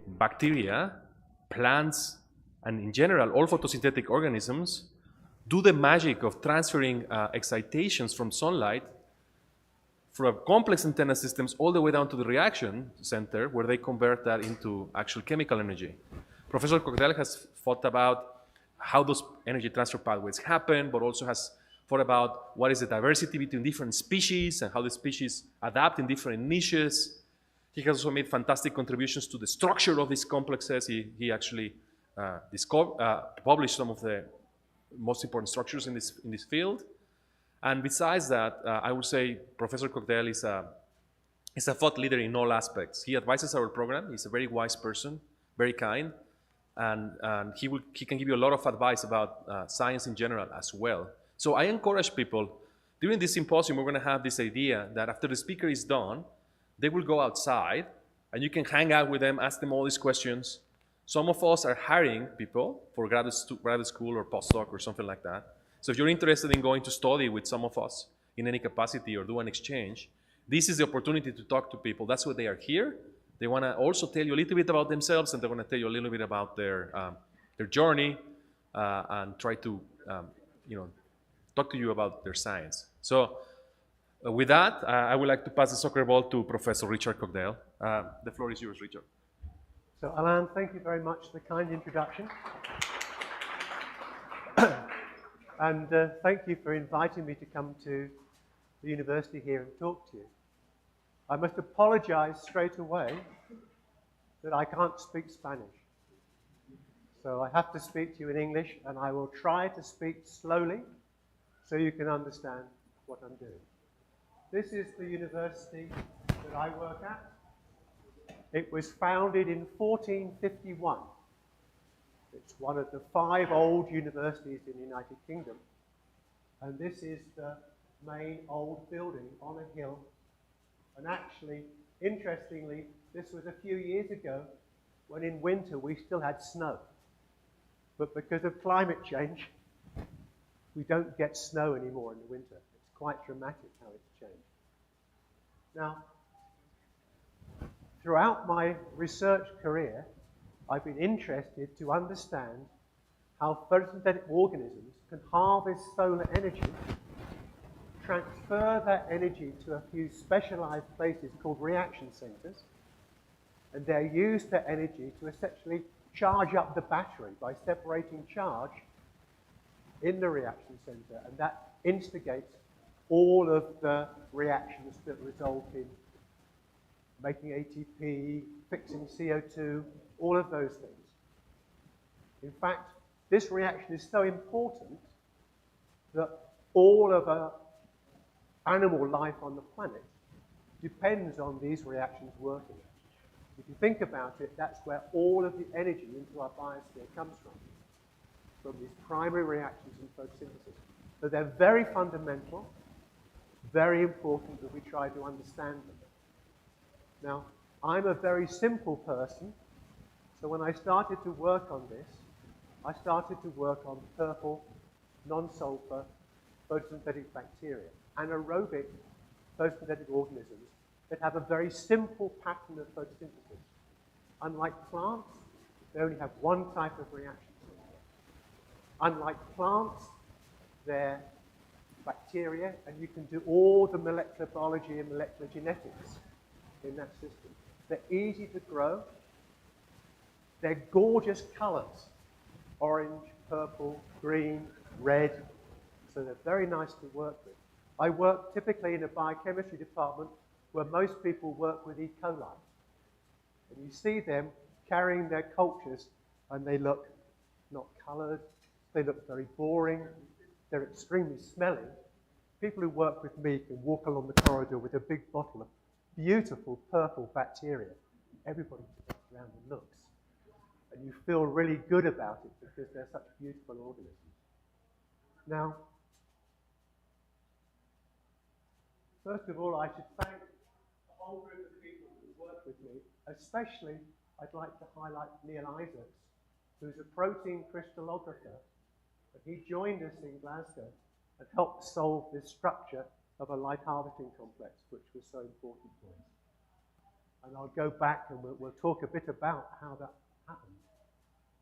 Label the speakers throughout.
Speaker 1: bacteria, plants, and in general, all photosynthetic organisms do the magic of transferring excitations from sunlight from complex antenna systems all the way down to the reaction center, where they convert that into actual chemical energy. Professor Cogdell has thought about how those energy transfer pathways happen, but also has thought about what is the diversity between different species and how the species adapt in different niches. He has also made fantastic contributions to the structure of these complexes. He actually published some of the most important structures in this field. And besides that, I would say Professor Cogdell is a thought leader in all aspects. He advises our program. He's a very wise person, very kind, and he can give you a lot of advice about science in general as well. So I encourage people, during this symposium, we're going to have this idea that after the speaker is done, they will go outside, and you can hang out with them, ask them all these questions. Some of us are hiring people for graduate school or postdoc or something like that. So if you're interested in going to study with some of us in any capacity or do an exchange, this is the opportunity to talk to people. That's why they are here. They want to also tell you a little bit about themselves, and they want to tell you a little bit about their journey and try to talk to you about their science. So with that, I would like to pass the soccer ball to Professor Richard Cogdell. The floor is yours, Richard.
Speaker 2: So Alain, thank you very much for the kind introduction. And thank you for inviting me to come to the university here and talk to you. I must apologize straight away that I can't speak Spanish. So I have to speak to you in English, and I will try to speak slowly so you can understand what I'm doing. This is the university that I work at. It was founded in 1451. It's one of the 5 old universities in the United Kingdom. And this is the main old building on a hill. And actually, interestingly, this was a few years ago when in winter we still had snow. But because of climate change, we don't get snow anymore in the winter. It's quite dramatic how it's changed. Now, throughout my research career, I've been interested to understand how photosynthetic organisms can harvest solar energy, transfer that energy to a few specialized places called reaction centers, and they use that energy to essentially charge up the battery by separating charge in the reaction center, and that instigates all of the reactions that result in making ATP, fixing CO2, all of those things. In fact, this reaction is so important that all of animal life on the planet depends on these reactions working. If you think about it, that's where all of the energy into our biosphere comes from these primary reactions in photosynthesis. So they're very fundamental, very important that we try to understand them. Now, I'm a very simple person, so when I started to work on this, I started to work on purple, non-sulfur photosynthetic bacteria, anaerobic photosynthetic organisms that have a very simple pattern of photosynthesis. Unlike plants, they only have one type of reaction. Unlike plants, they're bacteria, and you can do all the molecular biology and molecular genetics in that system. They're easy to grow. They're gorgeous colors, orange, purple, green, red, so they're very nice to work with. I work typically in a biochemistry department where most people work with E. coli. And you see them carrying their cultures, and they look not colored, they look very boring, they're extremely smelly. People who work with me can walk along the corridor with a big bottle of beautiful purple bacteria. Everybody gets around and looks. And you feel really good about it because they're such beautiful organisms. Now, first of all, I should thank the whole group of people who work with me. Especially, I'd like to highlight Neil Isaacs, who's a protein crystallographer. And he joined us in Glasgow and helped solve this structure of a light harvesting complex, which was so important for us. And I'll go back and we'll talk a bit about how that happens.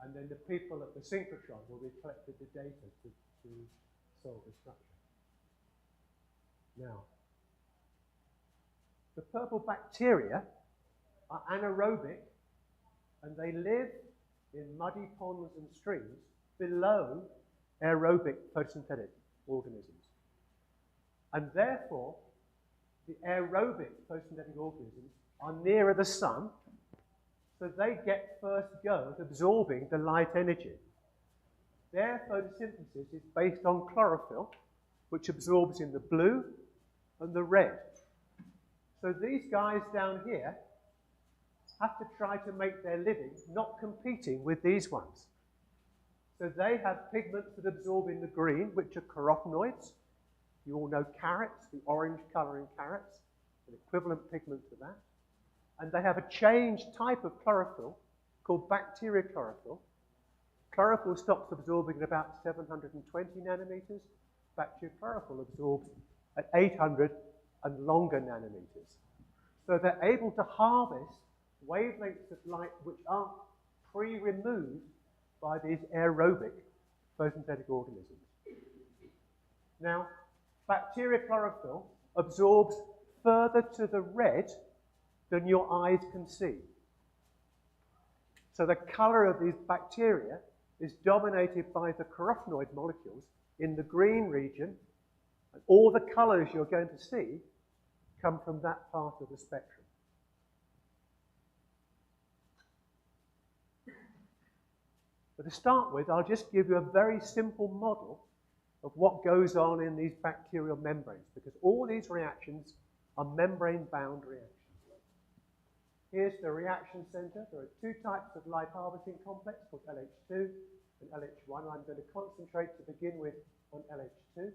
Speaker 2: And then the people at the synchrotron will be collecting the data to solve the structure. Now, the purple bacteria are anaerobic, and they live in muddy ponds and streams below aerobic photosynthetic organisms. And therefore, the aerobic photosynthetic organisms are nearer the sun, so they get first go at absorbing the light energy. Their photosynthesis is based on chlorophyll, which absorbs in the blue and the red. So these guys down here have to try to make their living not competing with these ones. So they have pigments that absorb in the green, which are carotenoids. You all know carrots, the orange colour in carrots, an equivalent pigment to that. And they have a changed type of chlorophyll called bacteria chlorophyll. Chlorophyll stops absorbing at about 720 nanometers. Bacteria chlorophyll absorbs at 800 and longer nanometers. So they're able to harvest wavelengths of light which aren't pre-removed by these aerobic photosynthetic organisms. Now, bacteria chlorophyll absorbs further to the red than your eyes can see. So the color of these bacteria is dominated by the carotenoid molecules in the green region, and all the colors you're going to see come from that part of the spectrum. But to start with, I'll just give you a very simple model of what goes on in these bacterial membranes, because all these reactions are membrane-bound reactions. Here's the reaction center. There are two types of light harvesting complex called LH2 and LH1. I'm going to concentrate to begin with on LH2.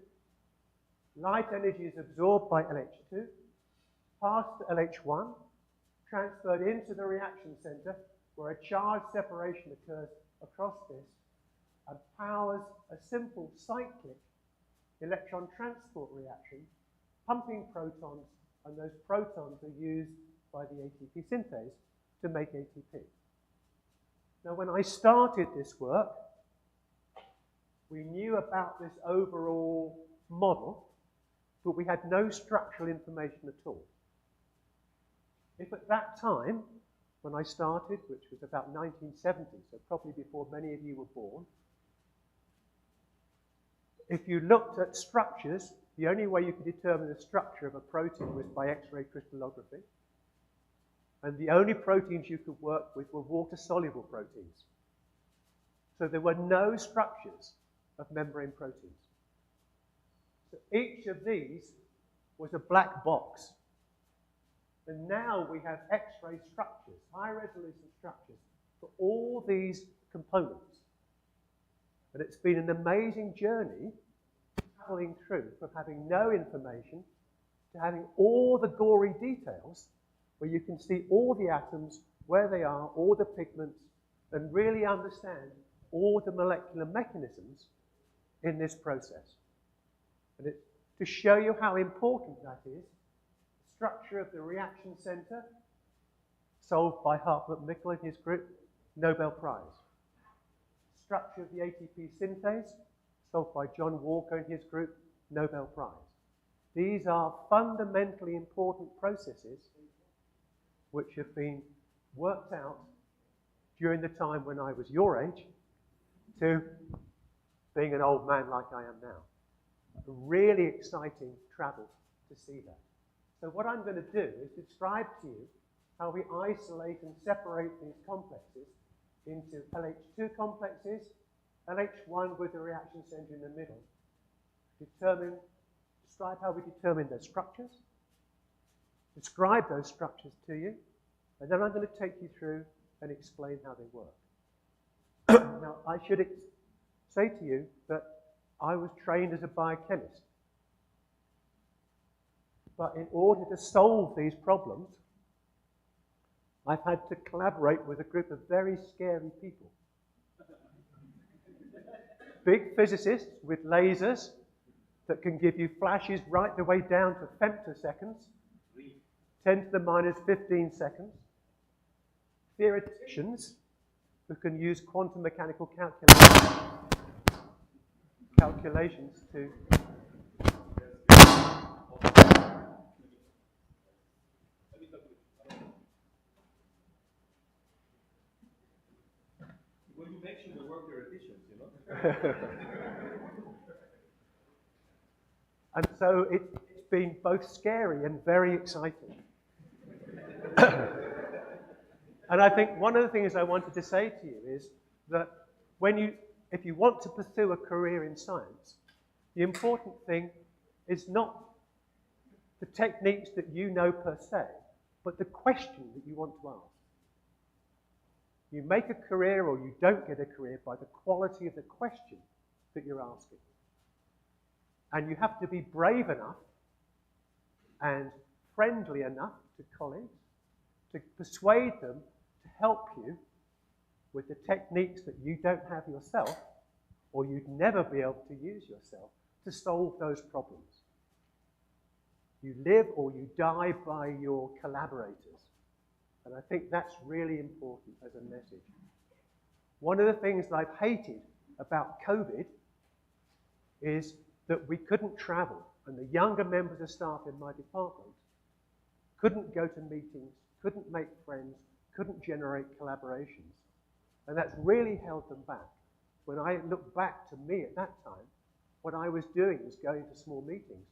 Speaker 2: Light energy is absorbed by LH2, passed to LH1, transferred into the reaction center, where a charge separation occurs across this and powers a simple cyclic electron transport reaction, pumping protons, and those protons are used by the ATP synthase to make ATP. Now, when I started this work, we knew about this overall model, but we had no structural information at all. If at that time, when I started, which was about 1970, so probably before many of you were born, if you looked at structures, the only way you could determine the structure of a protein was by X-ray crystallography. And the only proteins you could work with were water-soluble proteins. So there were no structures of membrane proteins. So each of these was a black box. And now we have X-ray structures, high-resolution structures, for all these components. And it's been an amazing journey traveling through from having no information to having all the gory details where you can see all the atoms, where they are, all the pigments, and really understand all the molecular mechanisms in this process. And it's to show you how important that is. The structure of the reaction center, solved by Hartmut Mikkel and his group, Nobel Prize. Structure of the ATP synthase, solved by John Walker and his group, Nobel Prize. These are fundamentally important processes which have been worked out during the time when I was your age to being an old man like I am now. A really exciting travel to see that. So what I'm going to do is describe to you how we isolate and separate these complexes into LH2 complexes, LH1 with the reaction center in the middle. Describe how we determine their structures, describe those structures to you, and then I'm going to take you through and explain how they work. Now, I should say to you that I was trained as a biochemist. But in order to solve these problems, I've had to collaborate with a group of very scary people. Big physicists with lasers that can give you flashes right the way down to femtoseconds, 10 to the minus 15 seconds. theoreticians who can use quantum mechanical calculations to
Speaker 1: Well, you mentioned the word theoreticians, you know?
Speaker 2: And so it's been both scary and very exciting. And I think one of the things I wanted to say to you is that if you want to pursue a career in science, the important thing is not the techniques that you know per se, but the question that you want to ask. You make a career or you don't get a career by the quality of the question that you're asking. And you have to be brave enough and friendly enough to colleagues to persuade them to help you with the techniques that you don't have yourself or you'd never be able to use yourself to solve those problems. You live or you die by your collaborators. And I think that's really important as a message. One of the things that I've hated about COVID is that we couldn't travel, and the younger members of staff in my department couldn't go to meetings, couldn't make friends, couldn't generate collaborations. And that's really held them back. When I look back to me at that time, what I was doing was going to small meetings,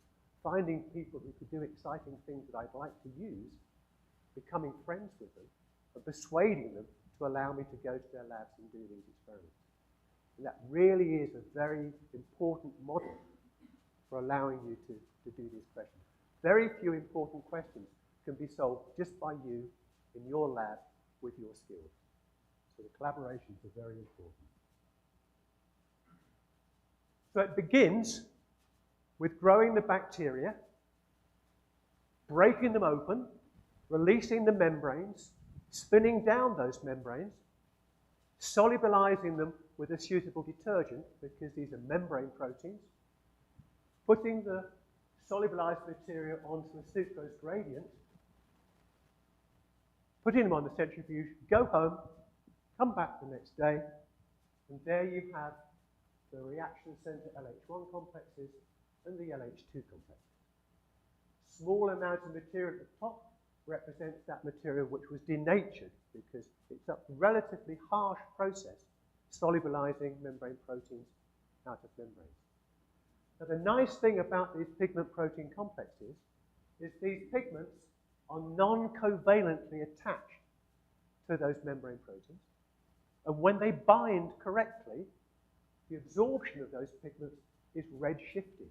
Speaker 2: finding people who could do exciting things that I'd like to use, becoming friends with them, and persuading them to allow me to go to their labs and do these experiments. And that really is a very important model for allowing you to do these questions. Very few important questions can be solved just by you in your lab with your skills. So the collaborations are very important. So it begins with growing the bacteria, breaking them open, releasing the membranes, spinning down those membranes, solubilizing them with a suitable detergent, because these are membrane proteins, putting the solubilized material onto a sucrose gradient, putting them on the centrifuge, go home, come back the next day, and there you have the reaction center LH1 complexes and the LH2 complexes. Small amount of material at the top represents that material which was denatured because it's a relatively harsh process solubilizing membrane proteins out of membranes. Now the nice thing about these pigment protein complexes is these pigments are non-covalently attached to those membrane proteins, and when they bind correctly, the absorption of those pigments is red-shifted.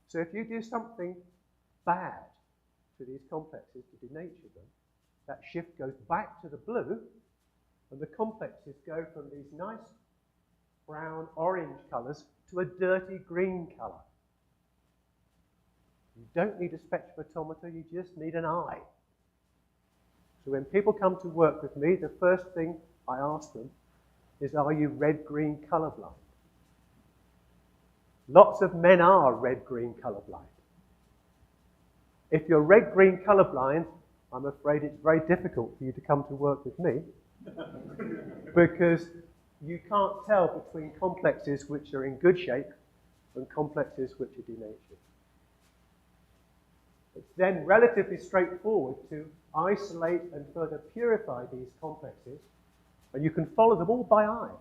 Speaker 2: So if you do something bad to these complexes to denature them, that shift goes back to the blue, and the complexes go from these nice brown, orange colors to a dirty green color. You don't need a spectrophotometer, you just need an eye. So when people come to work with me, the first thing I ask them is, are you red-green colorblind? Lots of men are red-green colorblind. If you're red-green colorblind, I'm afraid it's very difficult for you to come to work with me because you can't tell between complexes which are in good shape and complexes which are denatured. It's then relatively straightforward to isolate and further purify these complexes, and you can follow them all by eye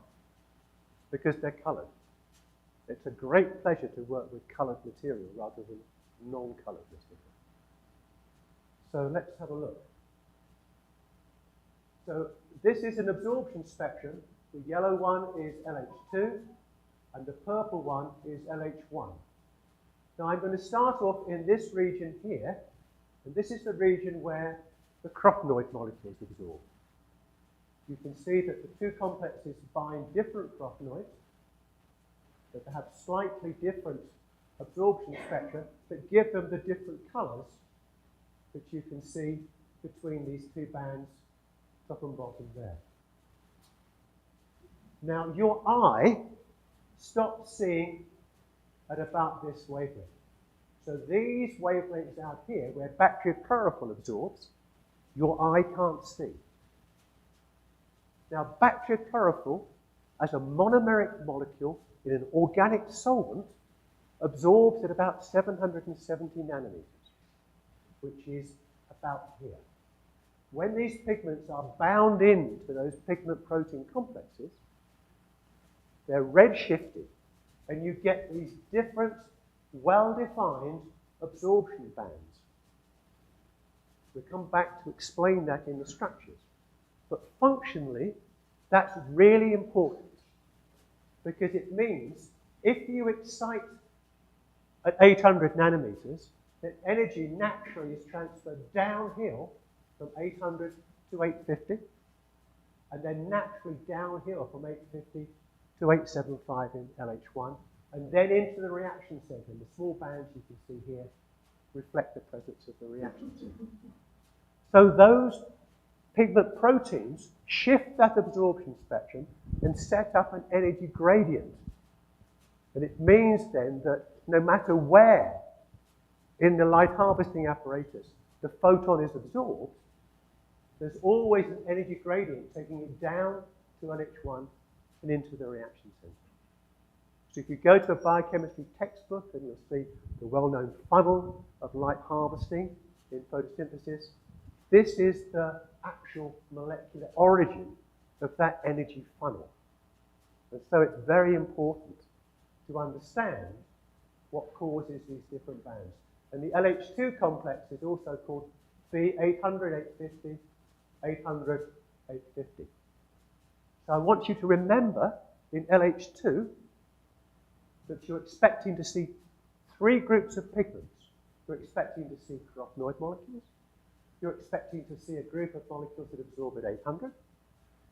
Speaker 2: because they're colored. It's a great pleasure to work with colored material rather than non-colored material. So let's have a look. So this is an absorption spectrum. The yellow one is LH2, and the purple one is LH1. Now I'm going to start off in this region here, and this is the region where the crofnoid molecules absorb. You can see that the two complexes bind different crofnoids, that they have slightly different absorption spectra that give them the different colors that you can see between these two bands, top and bottom there. Now your eye stops seeing at about this wavelength. So these wavelengths out here, where bacterial chlorophyll absorbs, your eye can't see. Now, bacteriochlorophyll, as a monomeric molecule in an organic solvent, absorbs at about 770 nanometers, which is about here. When these pigments are bound into those pigment protein complexes, they're redshifted, and you get these different, well-defined absorption bands. We'll come back to explain that in the structures. But functionally, that's really important, because it means if you excite at 800 nanometers, then energy naturally is transferred downhill from 800 to 850, and then naturally downhill from 850 to 875 in LH1, and then into the reaction center. And the small bands you can see here reflect the presence of the reaction center. So those pigment proteins shift that absorption spectrum and set up an energy gradient. And it means then that no matter where in the light harvesting apparatus the photon is absorbed, there's always an energy gradient taking it down to LH1 and into the reaction center. So if you go to a biochemistry textbook, and you'll see the well-known funnel of light harvesting in photosynthesis, this is the actual molecular origin of that energy funnel. And so it's very important to understand what causes these different bands. And the LH2 complex is also called B800, 850, 800, 850. So I want you to remember in LH2 that you're expecting to see three groups of pigments. You're expecting to see carotenoid molecules. You're expecting to see a group of molecules that absorb at 800.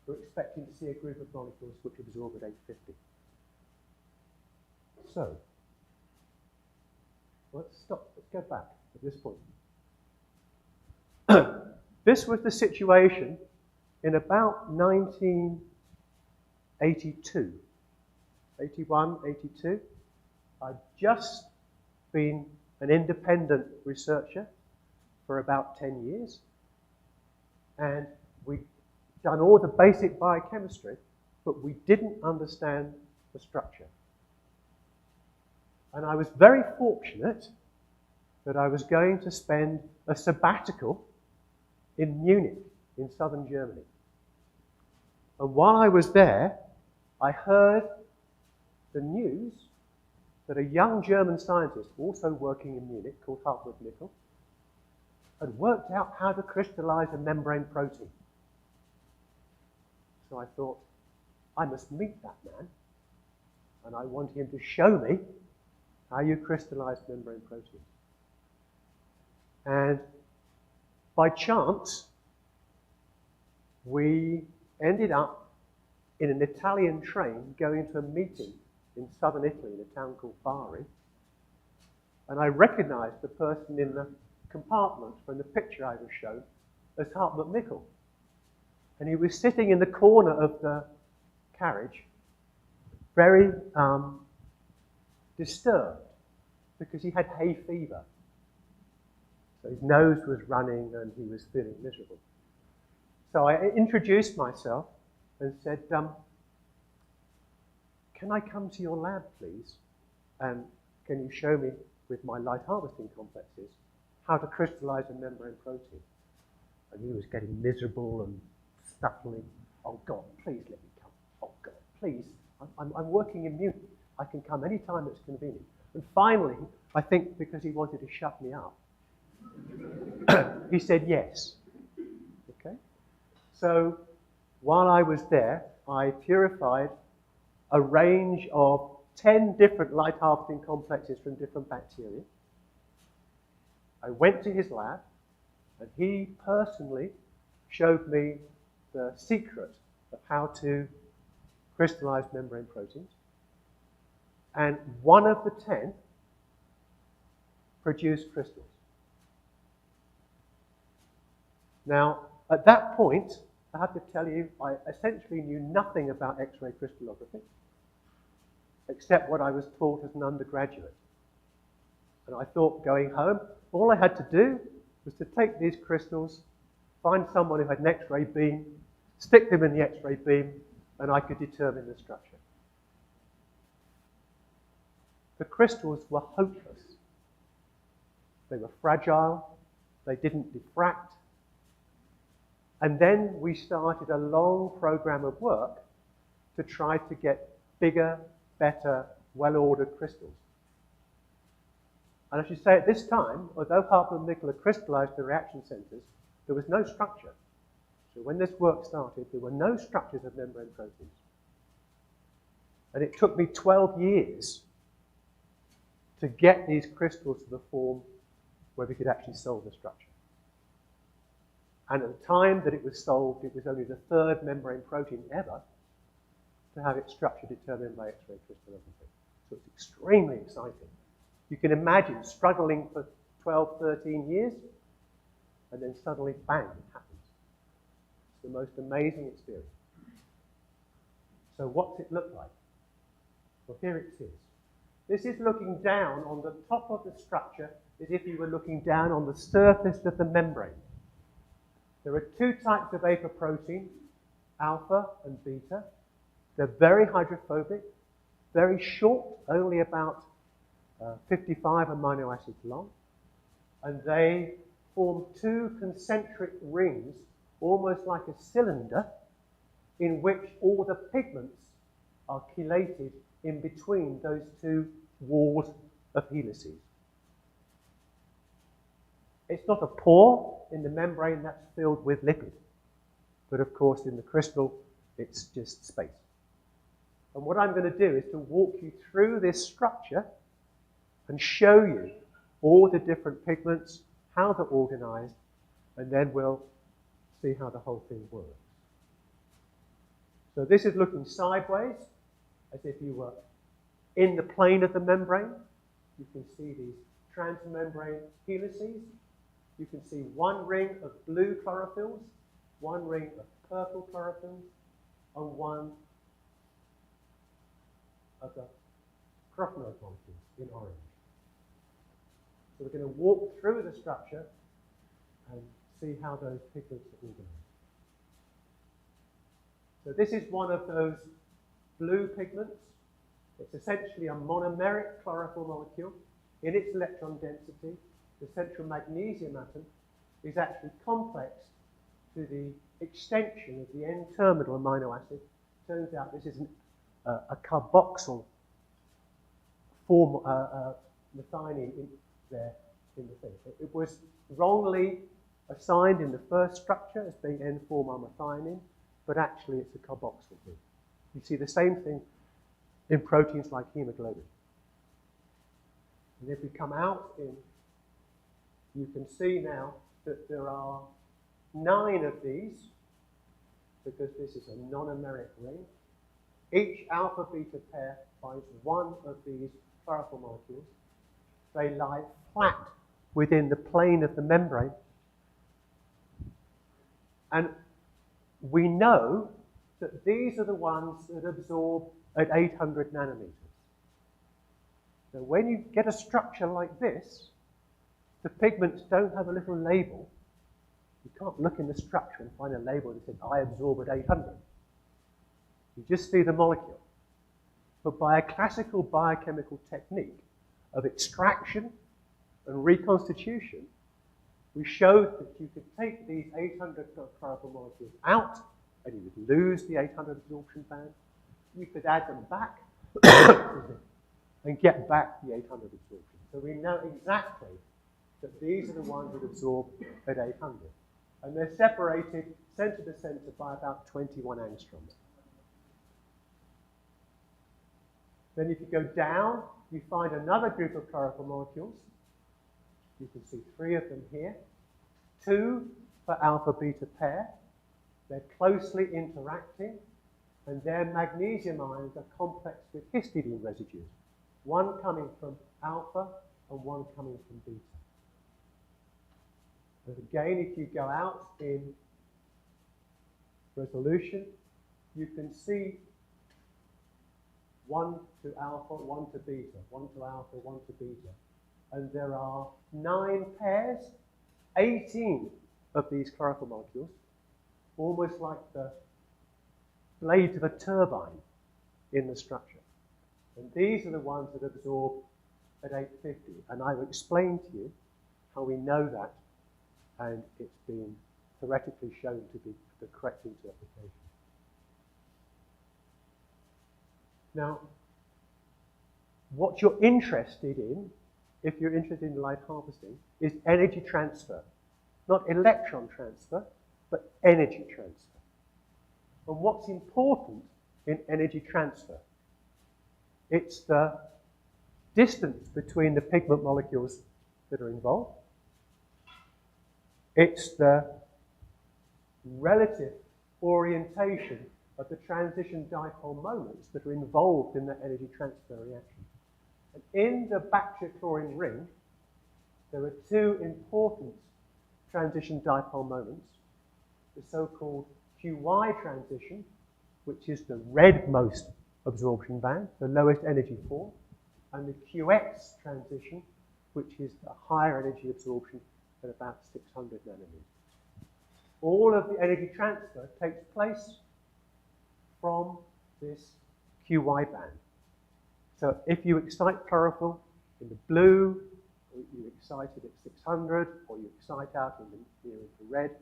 Speaker 2: You're expecting to see a group of molecules which absorb at 850. So, let's stop. Let's go back at this point. This was the situation in about 1982. 81, 82. I'd just been an independent researcher for about 10 years. And we'd done all the basic biochemistry, but we didn't understand the structure. And I was very fortunate that I was going to spend a sabbatical in Munich, in southern Germany. And while I was there, I heard the news that a young German scientist, also working in Munich, called Hartmut Nickel, had worked out how to crystallize a membrane protein. So I thought, I must meet that man, and I want him to show me how you crystallize membrane proteins. And by chance, we ended up in an Italian train going to a meeting in southern Italy in a town called Bari. And I recognized the person in the compartment from the picture I was shown as Hartmut Nickel. And he was sitting in the corner of the carriage, very disturbed, because he had hay fever. So his nose was running and he was feeling miserable. So I introduced myself and said, can I come to your lab, please? And can you show me, with my light harvesting complexes, how to crystallize a membrane protein? And he was getting miserable and stuttering. Oh, God, please let me come. Oh, God, please. I'm working in Munich. I can come any time that's convenient. And finally, I think because he wanted to shut me up, he said yes. Okay? So while I was there, I purified a range of 10 different light harvesting complexes from different bacteria. I went to his lab, and he personally showed me the secret of how to crystallize membrane proteins. And one of the 10 produced crystals. Now, at that point, I have to tell you, I essentially knew nothing about X-ray crystallography, except what I was taught as an undergraduate. And I thought, going home, all I had to do was to take these crystals, find someone who had an X-ray beam, stick them in the X-ray beam, and I could determine the structure. The crystals were hopeless. They were fragile, they didn't diffract, and then we started a long program of work to try to get bigger, better, well-ordered crystals. And I should say at this time, although hafnium nickel had crystallized the reaction centers, there was no structure. So when this work started, there were no structures of membrane proteins. And it took me 12 years to get these crystals to the form where we could actually solve the structure. And at the time that it was solved, it was only the third membrane protein ever to have its structure determined by X-ray crystallography. So it's extremely exciting. You can imagine struggling for 12, 13 years, and then suddenly, bang, it happens. It's the most amazing experience. So what's it look like? Well, here it is. This is looking down on the top of the structure as if you were looking down on the surface of the membrane. There are two types of apoprotein, alpha and beta. They're very hydrophobic, very short, only about 55 amino acids long, and they form two concentric rings, almost like a cylinder, in which all the pigments are chelated in between those two walls of helices. It's not a pore in the membrane that's filled with lipid, but of course in the crystal it's just space. And what I'm going to do is to walk you through this structure and show you all the different pigments, how they're organized, and then we'll see how the whole thing works. So this is looking sideways, as if you were in the plane of the membrane. You can see these transmembrane helices. You can see one ring of blue chlorophylls, one ring of purple chlorophylls, and one of the crochenite molecules in orange. So we're going to walk through the structure and see how those pigments are organized. So this is one of those blue pigments. It's essentially a monomeric chlorophyll molecule. In its electron density, the central magnesium atom is actually complex to the extension of the N-terminal amino acid. Turns out this is a carboxyl form, methionine in there in the thing. It was wrongly assigned in the first structure as being N-formylmethionine, but actually it's a carboxyl group. You see the same thing in proteins like hemoglobin. And if we come out in, you can see now that there are 9 of these, because this is a non-americ ring. Each alpha-beta pair finds one of these chlorophyll molecules. They lie flat within the plane of the membrane. And we know that these are the ones that absorb at 800 nanometers. So when you get a structure like this, the pigments don't have a little label. You can't look in the structure and find a label that says, I absorb at 800. You just see the molecule. But by a classical biochemical technique of extraction and reconstitution, we showed that you could take these 800 chlorophyll molecules out, and you would lose the 800 absorption band. You could add them back and get back the 800 absorption. So we know exactly that these are the ones that absorb at 800. And they're separated center to center by about 21 angstroms. Then if you go down, you find another group of chlorophyll molecules. You can see 3 of them here. 2 for alpha-beta pair. They're closely interacting, and their magnesium ions are complex with histidine residues. One coming from alpha and one coming from beta. And again, if you go out in resolution, you can see 1 to alpha, 1 to beta, 1 to alpha, 1 to beta. And there are 9 pairs, 18 of these chlorophyll molecules, almost like the blades of a turbine in the structure. And these are the ones that absorb at 850. And I will explain to you how we know that, and it's been theoretically shown to be the correct interpretation. Now, what you're interested in, if you're interested in light harvesting, is energy transfer. Not electron transfer, but energy transfer. And what's important in energy transfer? It's the distance between the pigment molecules that are involved. It's the relative orientation of the transition dipole moments that are involved in the energy transfer reaction. And in the bacteriochlorine ring, there are two important transition dipole moments, the so-called QY transition, which is the redmost absorption band, the lowest energy form, and the QX transition, which is the higher energy absorption at about 600 nanometers. All of the energy transfer takes place from this QY band. So if you excite chlorophyll in the blue, or you excite it at 600, or you excite out in the near infrared,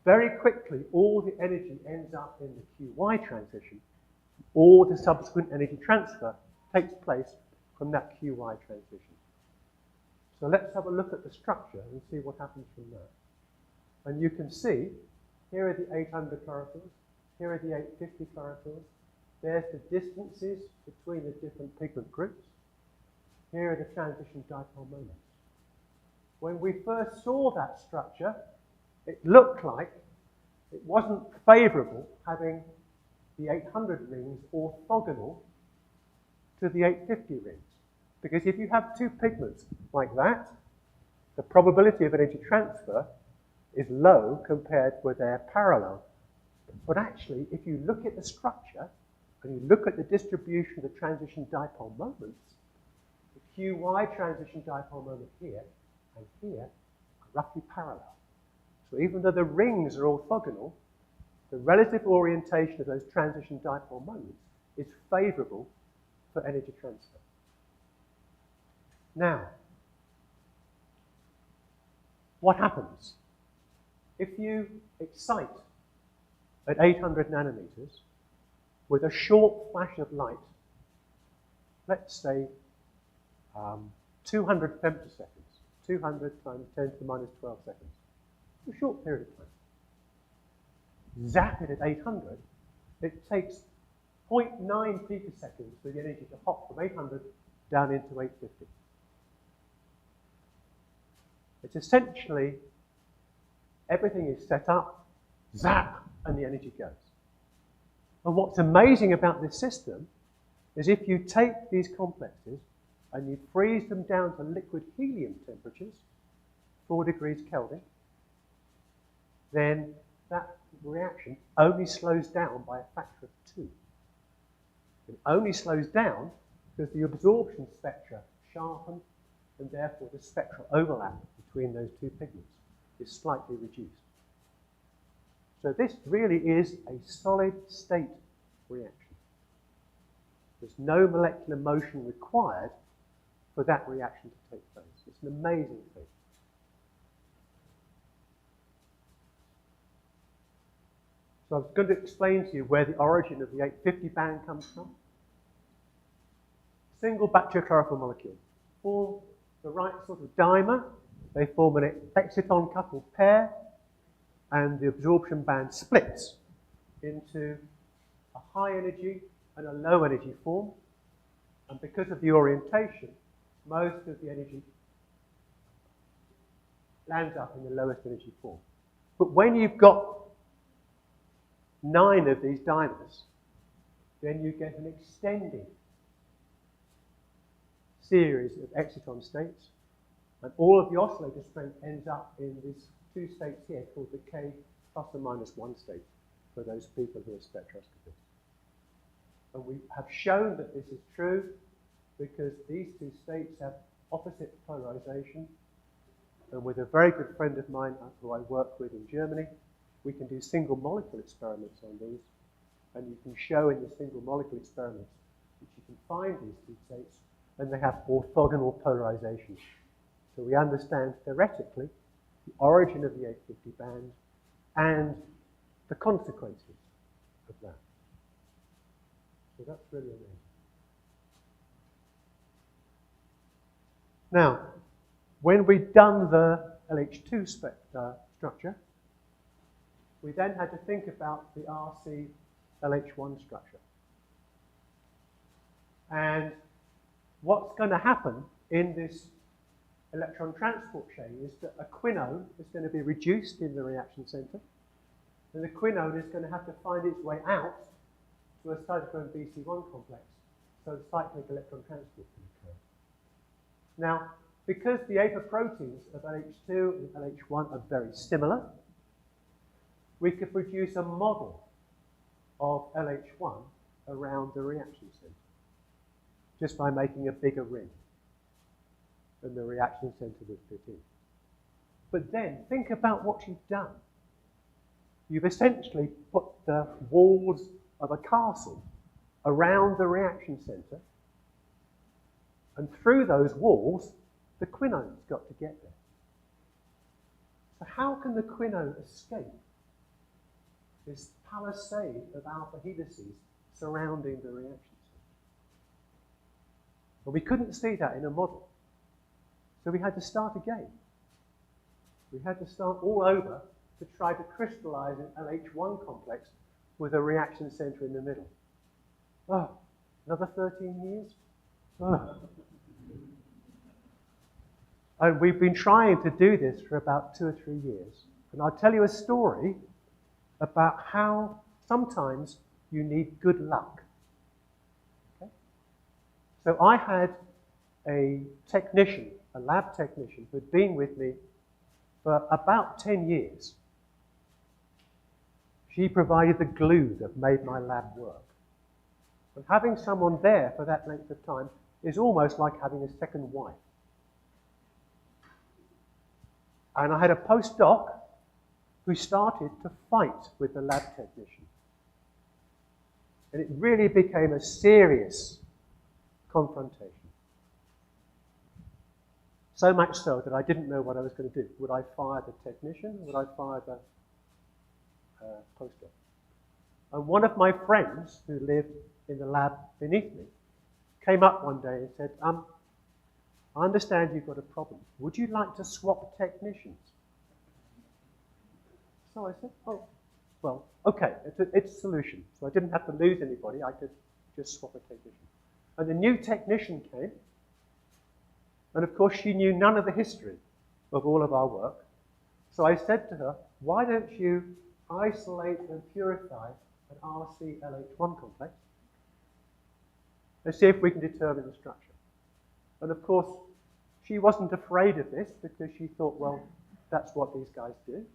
Speaker 2: very quickly all the energy ends up in the QY transition. All the subsequent energy transfer takes place from that QY transition. So let's have a look at the structure and see what happens from there. And you can see, here are the 800 chlorophylls, here are the 850 chlorophylls. There's the distances between the different pigment groups. Here are the transition dipole moments. When we first saw that structure, it looked like it wasn't favorable having the 800 rings orthogonal to the 850 rings. Because if you have two pigments like that, the probability of energy transfer is low compared with their parallel. But actually, if you look at the structure and you look at the distribution of the transition dipole moments, the QY transition dipole moment here and here are roughly parallel. So even though the rings are orthogonal, the relative orientation of those transition dipole moments is favorable for energy transfer. Now, what happens? If you excite at 800 nanometers with a short flash of light, let's say 200 femtoseconds, 200 times 10 to the minus 12 seconds, a short period of time. Zap it at 800, it takes 0.9 picoseconds for the energy to hop from 800 down into 850. It's essentially everything is set up, zap, and the energy goes. And what's amazing about this system is if you take these complexes and you freeze them down to liquid helium temperatures, 4 degrees Kelvin, then that reaction only slows down by a factor of 2. It only slows down because the absorption spectra sharpen, and therefore the spectral overlap between those two pigments is slightly reduced. So this really is a solid state reaction. There's no molecular motion required for that reaction to take place. It's an amazing thing. So I was going to explain to you where the origin of the 850 band comes from. Single bacteriochlorophyll molecule. Form the right sort of dimer. They form an exciton coupled pair, and the absorption band splits into a high energy and a low energy form. And because of the orientation, most of the energy lands up in the lowest energy form. But when you've got 9 of these dimers, then you get an extended series of exciton states, and all of the oscillator strength ends up in these 2 states here called the K plus or minus 1 state for those people who are spectroscopists. And we have shown that this is true because these 2 states have opposite polarization, and with a very good friend of mine who I work with in Germany, we can do single molecule experiments on these, And you can show in the single molecule experiments that you can find these two states, and they have orthogonal polarization. So we understand theoretically the origin of the 850 band and the consequences of that. So that's really amazing. Now, when we'd done the LH2 structure, we then had to think about the RC LH1 structure. And what's going to happen in this electron transport chain is that a quinone is going to be reduced in the reaction center, and the quinone is going to have to find its way out to a cytochrome BC1 complex, so the cyclic electron transport can occur. Now, because the apoproteins of LH2 and LH1 are very similar, we could produce a model of LH1 around the reaction center, just by making a bigger ring than the reaction center would fit in. But then, think about what you've done. You've essentially put the walls of a castle around the reaction center, and through those walls, the quinone's got to get there. So how can the quinone escape this palisade of alpha helices surrounding the reaction center? Well, we couldn't see that in a model. So we had to start again. We had to start all over to try to crystallize an LH1 complex with a reaction center in the middle. Oh, another 13 years? Oh. And we've been trying to do this for about 2 or 3 years. And I'll tell you a story about how sometimes you need good luck. Okay? So I had a technician, a lab technician, who'd been with me for about 10 years. She provided the glue that made my lab work. And having someone there for that length of time is almost like having a second wife. And I had a postdoc who started to fight with the lab technician. And it really became a serious confrontation. So much so that I didn't know what I was going to do. Would I fire the technician, or would I fire the postdoc? And one of my friends who lived in the lab beneath me came up one day and said, I understand you've got a problem. Would you like to swap technicians? So I said, oh, well, okay, it's a solution. So I didn't have to lose anybody. I could just swap a technician. And the new technician came. And of course, she knew none of the history of all of our work. So I said to her, why don't you isolate and purify an RC-LH1 complex and see if we can determine the structure. And of course, she wasn't afraid of this because she thought, well, that's what these guys do.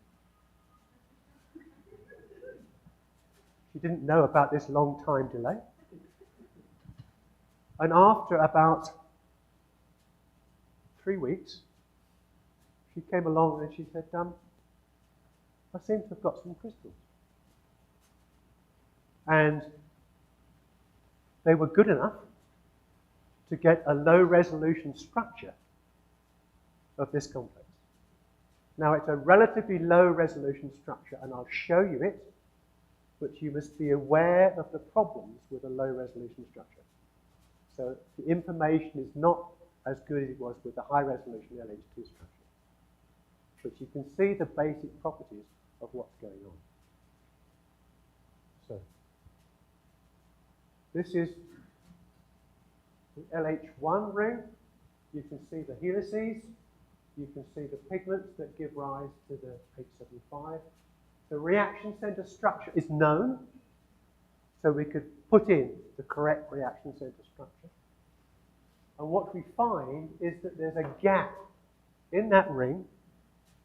Speaker 2: She didn't know about this long time delay. And after about 3 weeks, she came along and she said, I seem to have got some crystals. And they were good enough to get a low resolution structure of this complex. Now it's a relatively low resolution structure, and I'll show you it, but you must be aware of the problems with a low resolution structure. So the information is not as good as it was with the high resolution LH2 structure. But you can see the basic properties of what's going on. So this is the LH1 ring. You can see the helices. You can see the pigments that give rise to the H75. The reaction center structure is known, so we could put in the correct reaction center structure. And what we find is that there's a gap in that ring,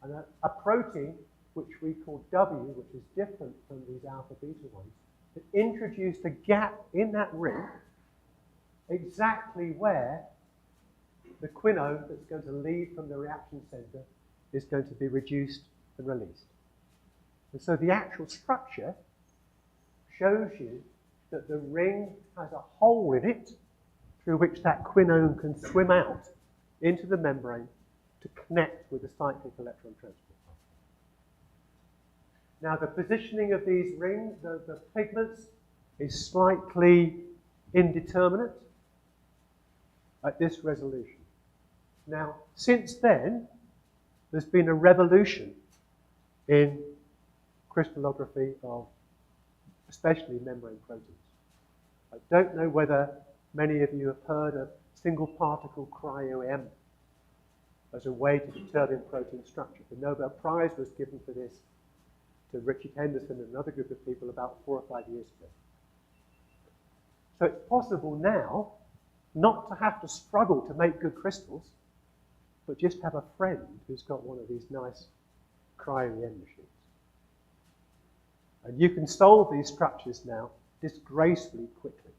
Speaker 2: and a protein which we call W, which is different from these alpha beta ones, that introduced a gap in that ring exactly where the quinone that's going to leave from the reaction center is going to be reduced and released. And so the actual structure shows you that the ring has a hole in it through which that quinone can swim out into the membrane to connect with the cyclic electron transport. Now, the positioning of these rings, the pigments, is slightly indeterminate at this resolution. Now, since then, there's been a revolution in crystallography of especially membrane proteins. I don't know whether many of you have heard of single particle cryo-EM as a way to determine protein structure. The Nobel Prize was given for this to Richard Henderson and another group of people about 4 or 5 years ago. So it's possible now not to have to struggle to make good crystals, but just have a friend who's got one of these nice cryo-EM machines. And you can solve these structures now disgracefully quickly.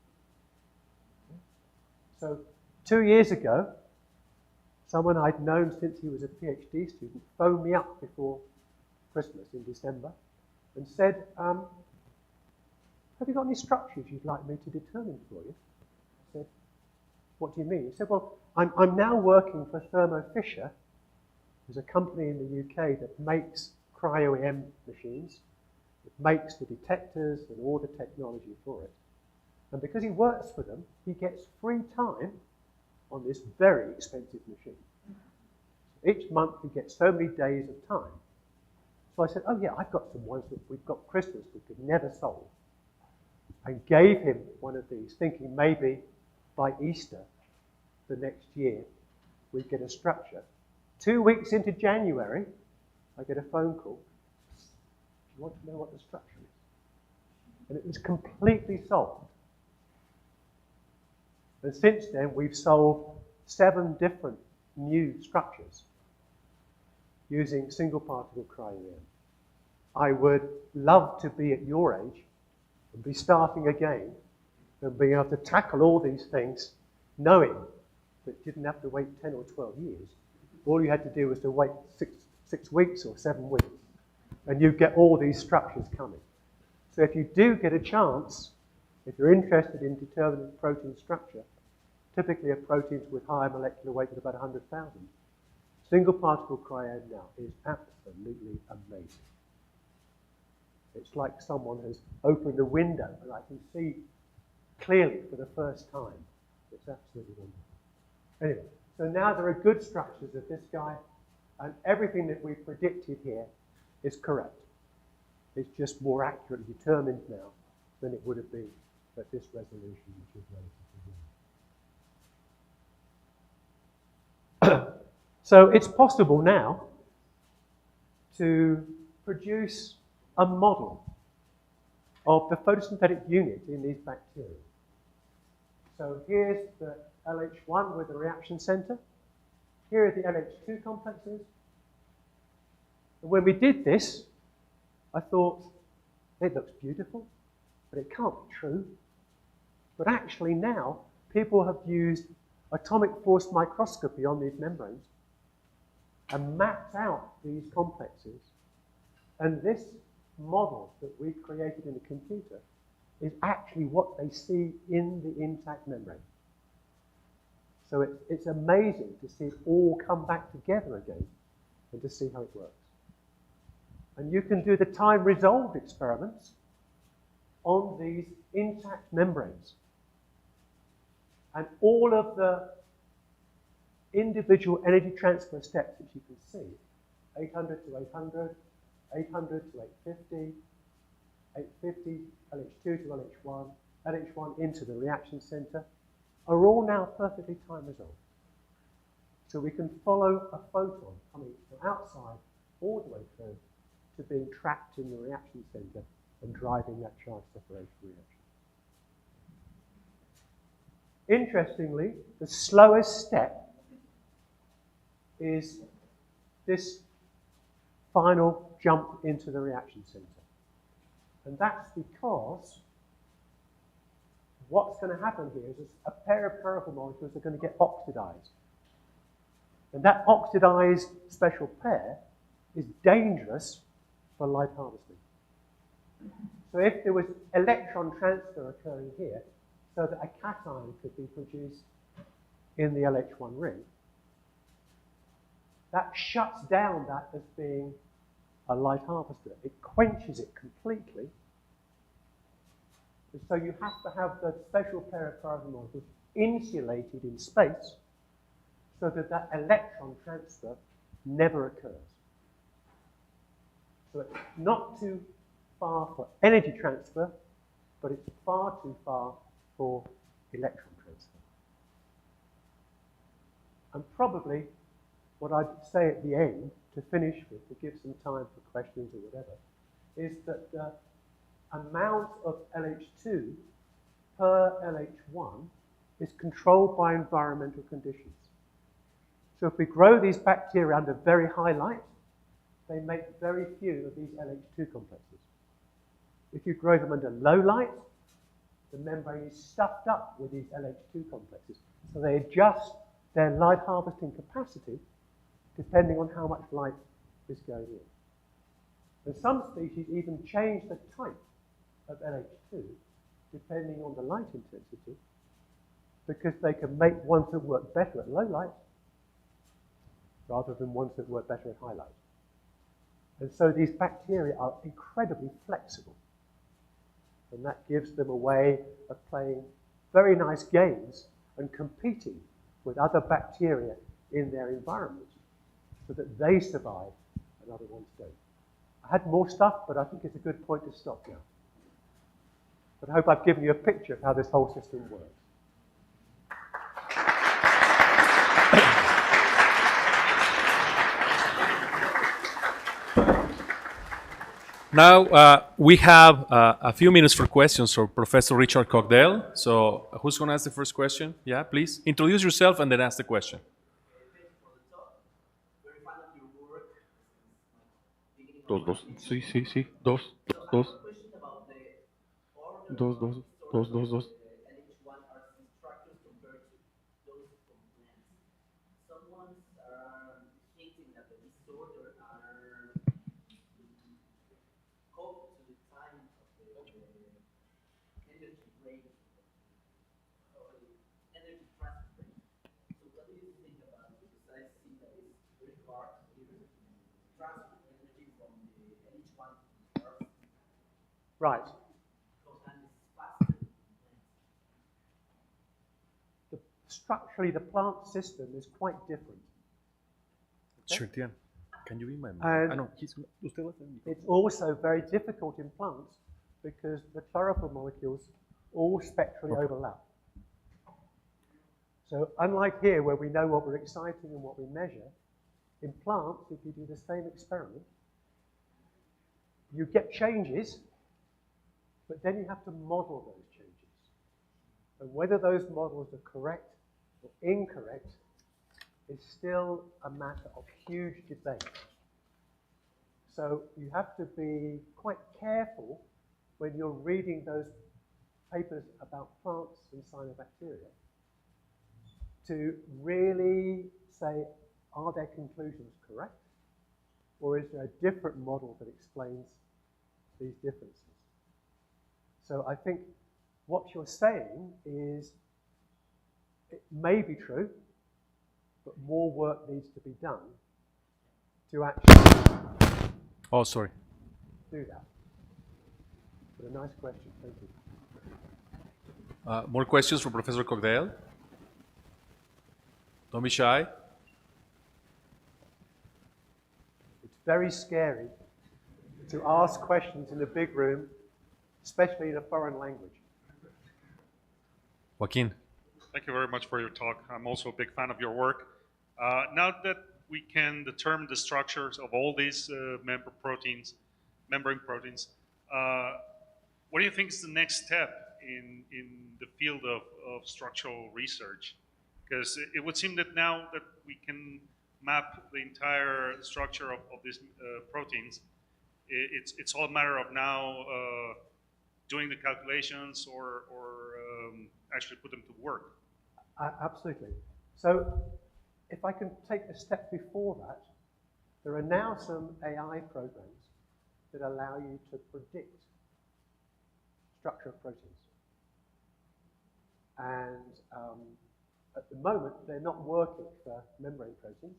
Speaker 2: So 2 years ago, someone I'd known since he was a PhD student phoned me up before Christmas in December and said, have you got any structures you'd like me to determine for you? I said, what do you mean? He said, well, I'm now working for Thermo Fisher, who's a company in the UK that makes cryo-EM machines. It makes the detectors and all the technology for it. And because he works for them, he gets free time on this very expensive machine. Each month he gets so many days of time. So I said, oh yeah, I've got some ones that we've got crystals we could never solve. I gave him one of these, thinking maybe by Easter the next year we'd get a structure. 2 weeks into January, I get a phone call. Do you want to know what the structure is? And it was completely solved. And since then, we've solved 7 different new structures using single particle cryo-EM. I would love to be at your age and be starting again and being able to tackle all these things, knowing that you didn't have to wait 10 or 12 years. All you had to do was to wait six weeks or 7 weeks, and you get all these structures coming. So if you do get a chance, if you're interested in determining protein structure, typically of proteins with higher molecular weight of about 100,000, single particle cryo now is absolutely amazing. It's like someone has opened a window and I can see clearly for the first time. It's absolutely wonderful. Anyway, so now there are good structures of this guy, and everything that we predicted here is correct. It's just more accurately determined now than it would have been at this resolution, which is relatively low. So it's possible now to produce a model of the photosynthetic unit in these bacteria. So here's the LH1 with the reaction center. Here are the LH2 complexes. And when we did this, I thought, it looks beautiful, but it can't be true. But actually now, people have used atomic force microscopy on these membranes and mapped out these complexes. And this model that we created in the computer is actually what they see in the intact membrane. So it's amazing to see it all come back together again and to see how it works. And you can do the time-resolved experiments on these intact membranes. And all of the individual energy transfer steps that you can see, 800 to 800, 800 to 850, 850, LH2 to LH1, LH1 into the reaction center, are all now perfectly time resolved. So we can follow a photon coming from outside all the way through to being trapped in the reaction center and driving that charge separation reaction. Interestingly, the slowest step is this final jump into the reaction center. And that's because what's going to happen here is a pair of powerful molecules are going to get oxidized. And that oxidized special pair is dangerous for light harvesting. So if there was electron transfer occurring here, so that a cation could be produced in the LH1 ring, that shuts down that as being a light harvester. It quenches it completely. And so you have to have the special pair of carbon molecules insulated in space so that that electron transfer never occurs. So it's not too far for energy transfer, but it's far too far for electron transfer. And probably what I'd say at the end, to finish with, to give some time for questions or whatever, is that the amount of LH2 per LH1 is controlled by environmental conditions. So if we grow these bacteria under very high light, they make very few of these LH2 complexes. If you grow them under low light, the membrane is stuffed up with these LH2 complexes. So they adjust their light harvesting capacity depending on how much light is going in. And some species even change the type of LH2 depending on the light intensity, because they can make ones that work better at low light rather than ones that work better at high light. And so these bacteria are incredibly flexible. And that gives them a way of playing very nice games and competing with other bacteria in their environment so that they survive and other ones don't. I had more stuff, but I think it's a good point to stop now. But I hope I've given you a picture of how this whole system works.
Speaker 1: Now, we have a few minutes for questions for Professor Richard Cogdell. So who's going to ask the first question? Yeah, please. Introduce yourself and then ask the question.
Speaker 3: Thanks for the talk. Very fan of your work.
Speaker 4: Dos. Sí. Dos.
Speaker 3: So I have a question about the order
Speaker 4: Dos.
Speaker 3: of LH1 RC structures compared to those from plants. Some ones are hinting at the disorder are coupled to the time of the energy rate or the energy transfer rate. So what do you think about it? Because I see that it's very hard to transfer energy from the LH1 RC.
Speaker 2: Right.
Speaker 3: Because time is faster than plants.
Speaker 2: Structurally, the plant system is quite different.
Speaker 1: Sure, Tian. Can you be my
Speaker 2: And it's also very difficult in plants because the chlorophyll molecules all spectrally overlap. So unlike here, where we know what we're exciting and what we measure, in plants, if you do the same experiment, you get changes, but then you have to model those changes. And whether those models are correct or incorrect is still a matter of huge debate. So you have to be quite careful when you're reading those papers about plants and cyanobacteria to really say, are their conclusions correct? Or is there a different model that explains these differences? So I think what you're saying is it may be true, but more work needs to be done to actually
Speaker 1: Oh, sorry.
Speaker 2: do that. But a nice question, thank you.
Speaker 1: More questions for Professor Cogdell? Don't be shy.
Speaker 2: It's very scary to ask questions in a big room, especially in a foreign language.
Speaker 1: Joaquin.
Speaker 5: Thank you very much for your talk. I'm also a big fan of your work. Now that we can determine the structures of all these membrane proteins, what do you think is the next step in the field of structural research? Because it would seem that now that we can map the entire structure of these proteins, it's all a matter of now doing the calculations or actually put them to work.
Speaker 2: Absolutely. So if I can take a step before that, there are now some AI programs that allow you to predict structure of proteins. And at the moment, they're not working for membrane proteins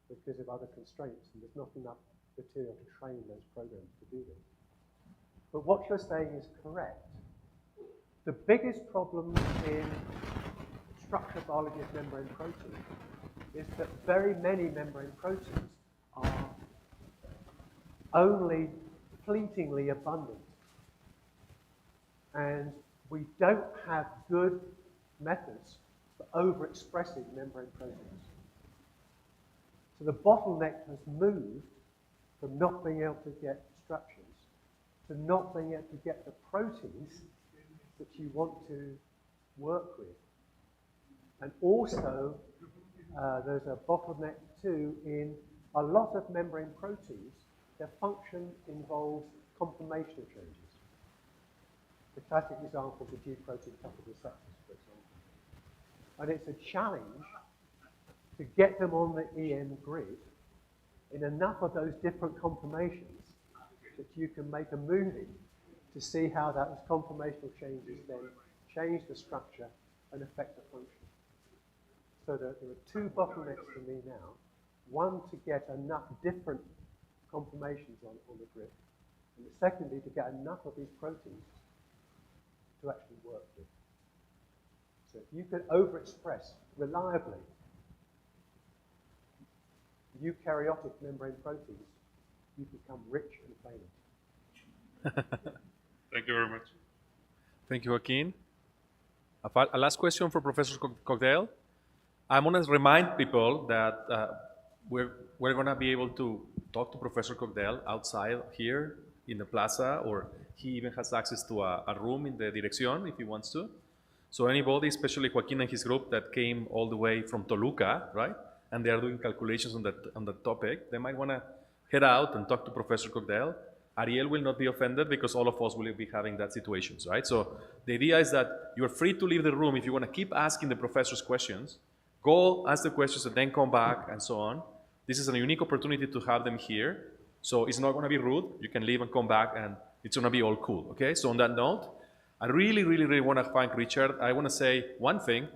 Speaker 2: because of other constraints, and there's not enough material to train those programs to do this. But what you're saying is correct. The biggest problem in structural biology of membrane proteins is that very many membrane proteins are only fleetingly abundant. And we don't have good methods for overexpressing membrane proteins. So the bottleneck has moved from not being able to get structures to not being able to get the proteins that you want to work with. And also, there's a bottleneck too in a lot of membrane proteins. Their function involves conformational changes. The classic example is the G protein coupled receptors, for example. And it's a challenge to get them on the EM grid in enough of those different conformations that you can make a movie to see how those conformational changes then change the structure and affect the function. So there are two bottlenecks for me now. One, to get enough different conformations on the grid. And secondly, to get enough of these proteins to actually work with. So if you can overexpress reliably eukaryotic membrane proteins, you become rich and famous.
Speaker 5: Thank you very much.
Speaker 1: Thank you, Joaquin. A last question for Professor Cogdale. I'm going to remind people that we're going to be able to talk to Professor Cogdale outside here in the plaza, or he even has access to a room in the Dirección if he wants to. So anybody, especially Joaquin and his group that came all the way from Toluca, right? And they are doing calculations on that topic, they might want to head out and talk to Professor Cogdale. Ariel will not be offended because all of us will be having that situations, right? So the idea is that you're free to leave the room if you want to keep asking the professors questions. Go ask the questions and then come back and so on. This is a unique opportunity to have them here. So it's not going to be rude. You can leave and come back and it's going to be all cool, okay? So on that note, I really want to thank Richard. I want to say one thing.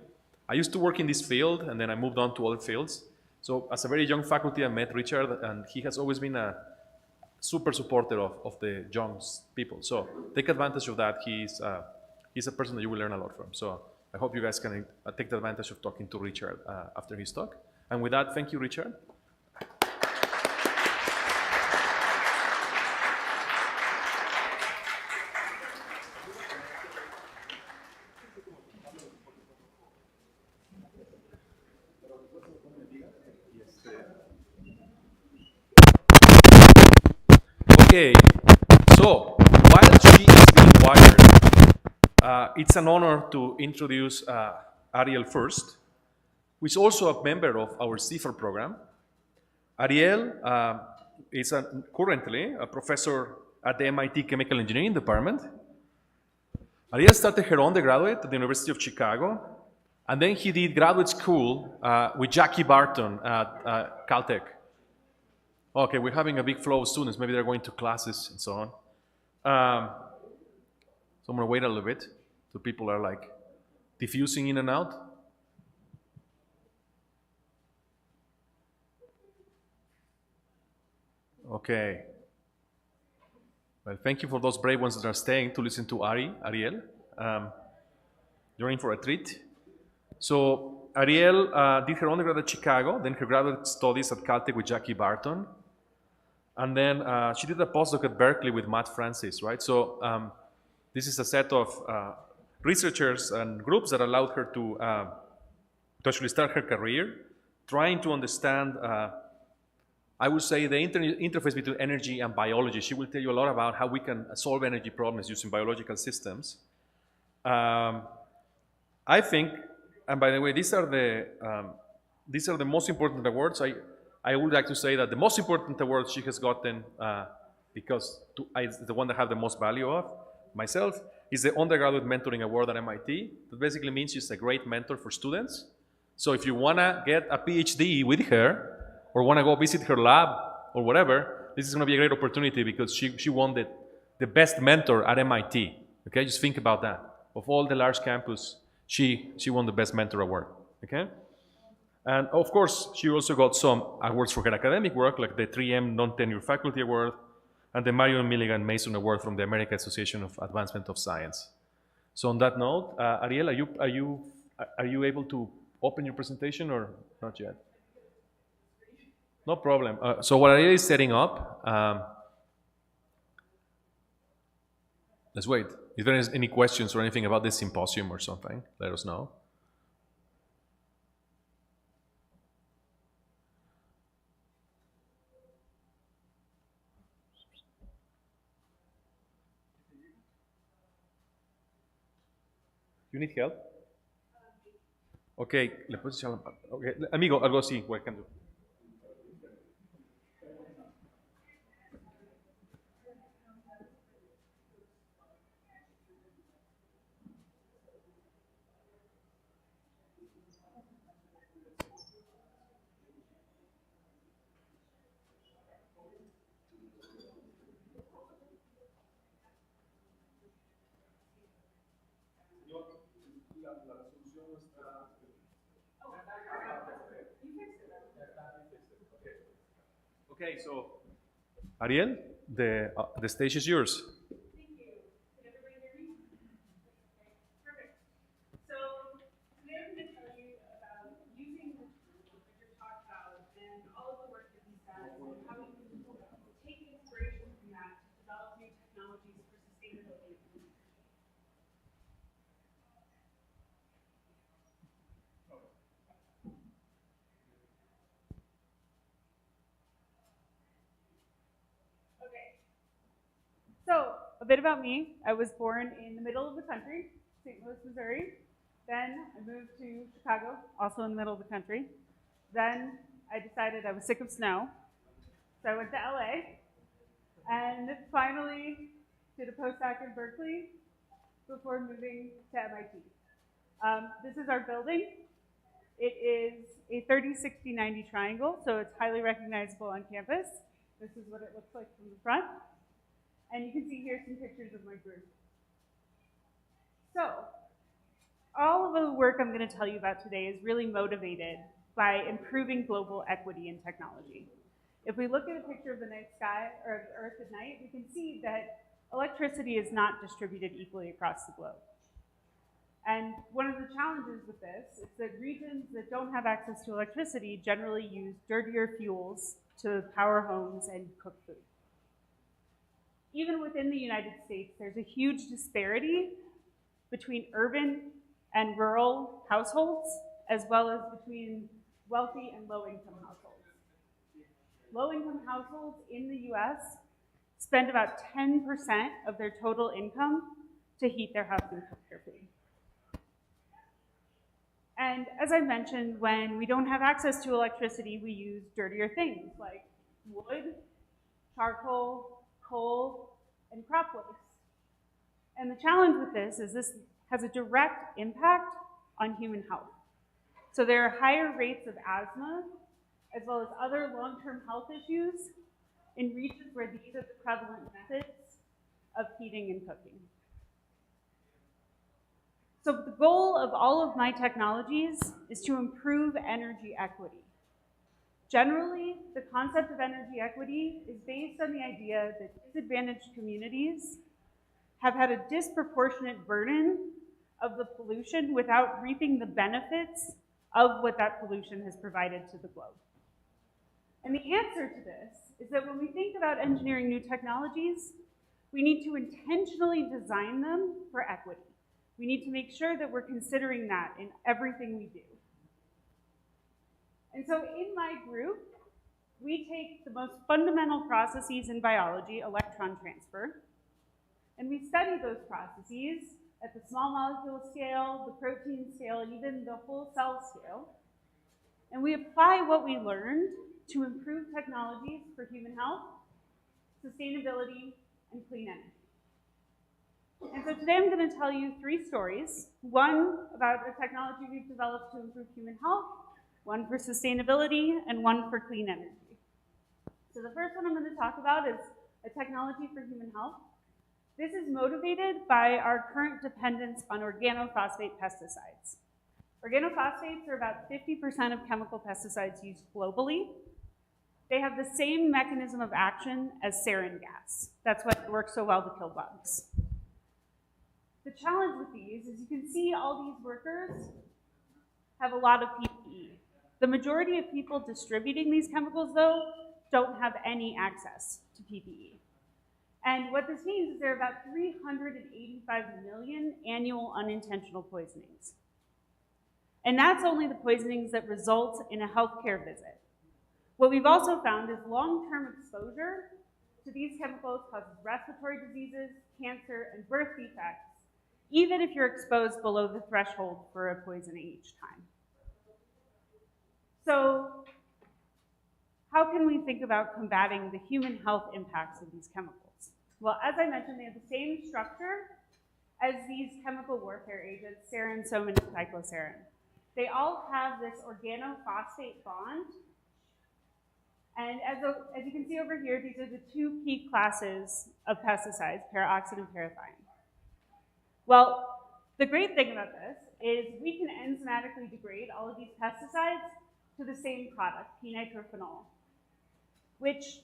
Speaker 1: I used to work in this field and then I moved on to other fields. So as a very young faculty, I met Richard and he has always been a super supporter of the young people. So take advantage of that. He's a person that you will learn a lot from. So I hope you guys can take the advantage of talking to Richard after his talk. And with that, thank you, Richard. Okay, so while she is being wired, it's an honor to introduce Ariel first, who is also a member of our CIFAR program. Ariel is currently a professor at the MIT Chemical Engineering Department. Ariel started her undergraduate at the University of Chicago, and then he did graduate school with Jackie Barton at Caltech. Okay, we're having a big flow of students. Maybe they're going to classes and so on. So I'm going to wait a little bit so people are like diffusing in and out. Okay. Well, thank you for those brave ones that are staying to listen to Ariel. You're in for a treat. So Ariel did her undergrad at Chicago, then her graduate studies at Caltech with Jackie Barton. And then she did a postdoc at Berkeley with Matt Francis, right? So this is a set of researchers and groups that allowed her to actually start her career, trying to understand, I would say, the interface between energy and biology. She will tell you a lot about how we can solve energy problems using biological systems. I think, and by the way, these are the most important awards. I would like to say that the most important award she has gotten, because the one that I have the most value of myself, is the Undergraduate Mentoring Award at MIT. That basically means she's a great mentor for students. So if you want to get a PhD with her, or want to go visit her lab, or whatever, this is going to be a great opportunity because she won the best mentor at MIT, Okay, just think about that. Of all the large campus, she won the Best Mentor Award. Okay? And of course, she also got some awards for her academic work, like the 3M Non-Tenure Faculty Award and the Marion Milligan Mason Award from the American Association of Advancement of Science. So on that note, Ariel, are you able to open your presentation or not yet? No problem. So what Ariel is setting up, let's wait. If there is any questions or anything about this symposium or something, let us know. You need help? Okay, le puedes echar la... Okay. Amigo, algo así, what can do? Okay, so Ariel, the stage is yours.
Speaker 4: Thank you. Can everybody hear me? Okay, perfect. So today I'm going to tell you about using the tools that Victor talked about and all of the work that he's done and how we can take inspiration from that to develop new technologies for sustainability. Okay. So, a bit about me. I was born in the middle of the country, St. Louis, Missouri. Then I moved to Chicago, also in the middle of the country. Then I decided I was sick of snow, so I went to LA. And finally did a postdoc in Berkeley before moving to MIT. This is our building. It is a 30-60-90 triangle, so it's highly recognizable on campus. This is what it looks like from the front. And you can see here some pictures of my group. So, all of the work I'm going to tell you about today is really motivated by improving global equity in technology. If we look at a picture of the night sky, or of Earth at night, we can see that electricity is not distributed equally across the globe. And one of the challenges with this is that regions that don't have access to electricity generally use dirtier fuels to power homes and cook food. Even within the United States, there's a huge disparity between urban and rural households, as well as between wealthy and low-income households. Low-income households in the US spend about 10% of their total income to heat their house and cook their food. And as I mentioned, when we don't have access to electricity, we use dirtier things like wood, charcoal, coal, and crop waste. And the challenge with this is this has a direct impact on human health. So there are higher rates of asthma, as well as other long-term health issues in regions where these are the prevalent methods of heating and cooking. So the goal of all of my technologies is to improve energy equity. Generally, the concept of energy equity is based on the idea that disadvantaged communities have had a disproportionate burden of the pollution without reaping the benefits of what that pollution has provided to the globe. And the answer to this is that when we think about engineering new technologies, we need to intentionally design them for equity. We need to make sure that we're considering that in everything we do. And so in my group, we take the most fundamental processes in biology, electron transfer, and we study those processes at the small molecule scale, the protein scale, and even the whole cell scale. And we apply what we learned to improve technologies for human health, sustainability, and clean energy. And so today I'm going to tell you 3 stories. One about a technology we've developed to improve human health, one for sustainability, and one for clean energy. So the first one I'm going to talk about is a technology for human health. This is motivated by our current dependence on organophosphate pesticides. Organophosphates are about 50% of chemical pesticides used globally. They have the same mechanism of action as sarin gas. That's why it works so well to kill bugs. The challenge with these is you can see all these workers have a lot of PPE. The majority of people distributing these chemicals, though, don't have any access to PPE. And what this means is there are about 385 million annual unintentional poisonings. And that's only the poisonings that result in a healthcare visit. What we've also found is long-term exposure to these chemicals causes respiratory diseases, cancer, and birth defects, even if you're exposed below the threshold for a poisoning each time. So, how can we think about combating the human health impacts of these chemicals? Well, as I mentioned, they have the same structure as these chemical warfare agents, sarin, soman, and cyclosarin. They all have this organophosphate bond. And as you can see over here, these are the two key classes of pesticides, paraoxid and parathine. Well, the great thing about this is we can enzymatically degrade all of these pesticides to the same product, p-nitrophenol, which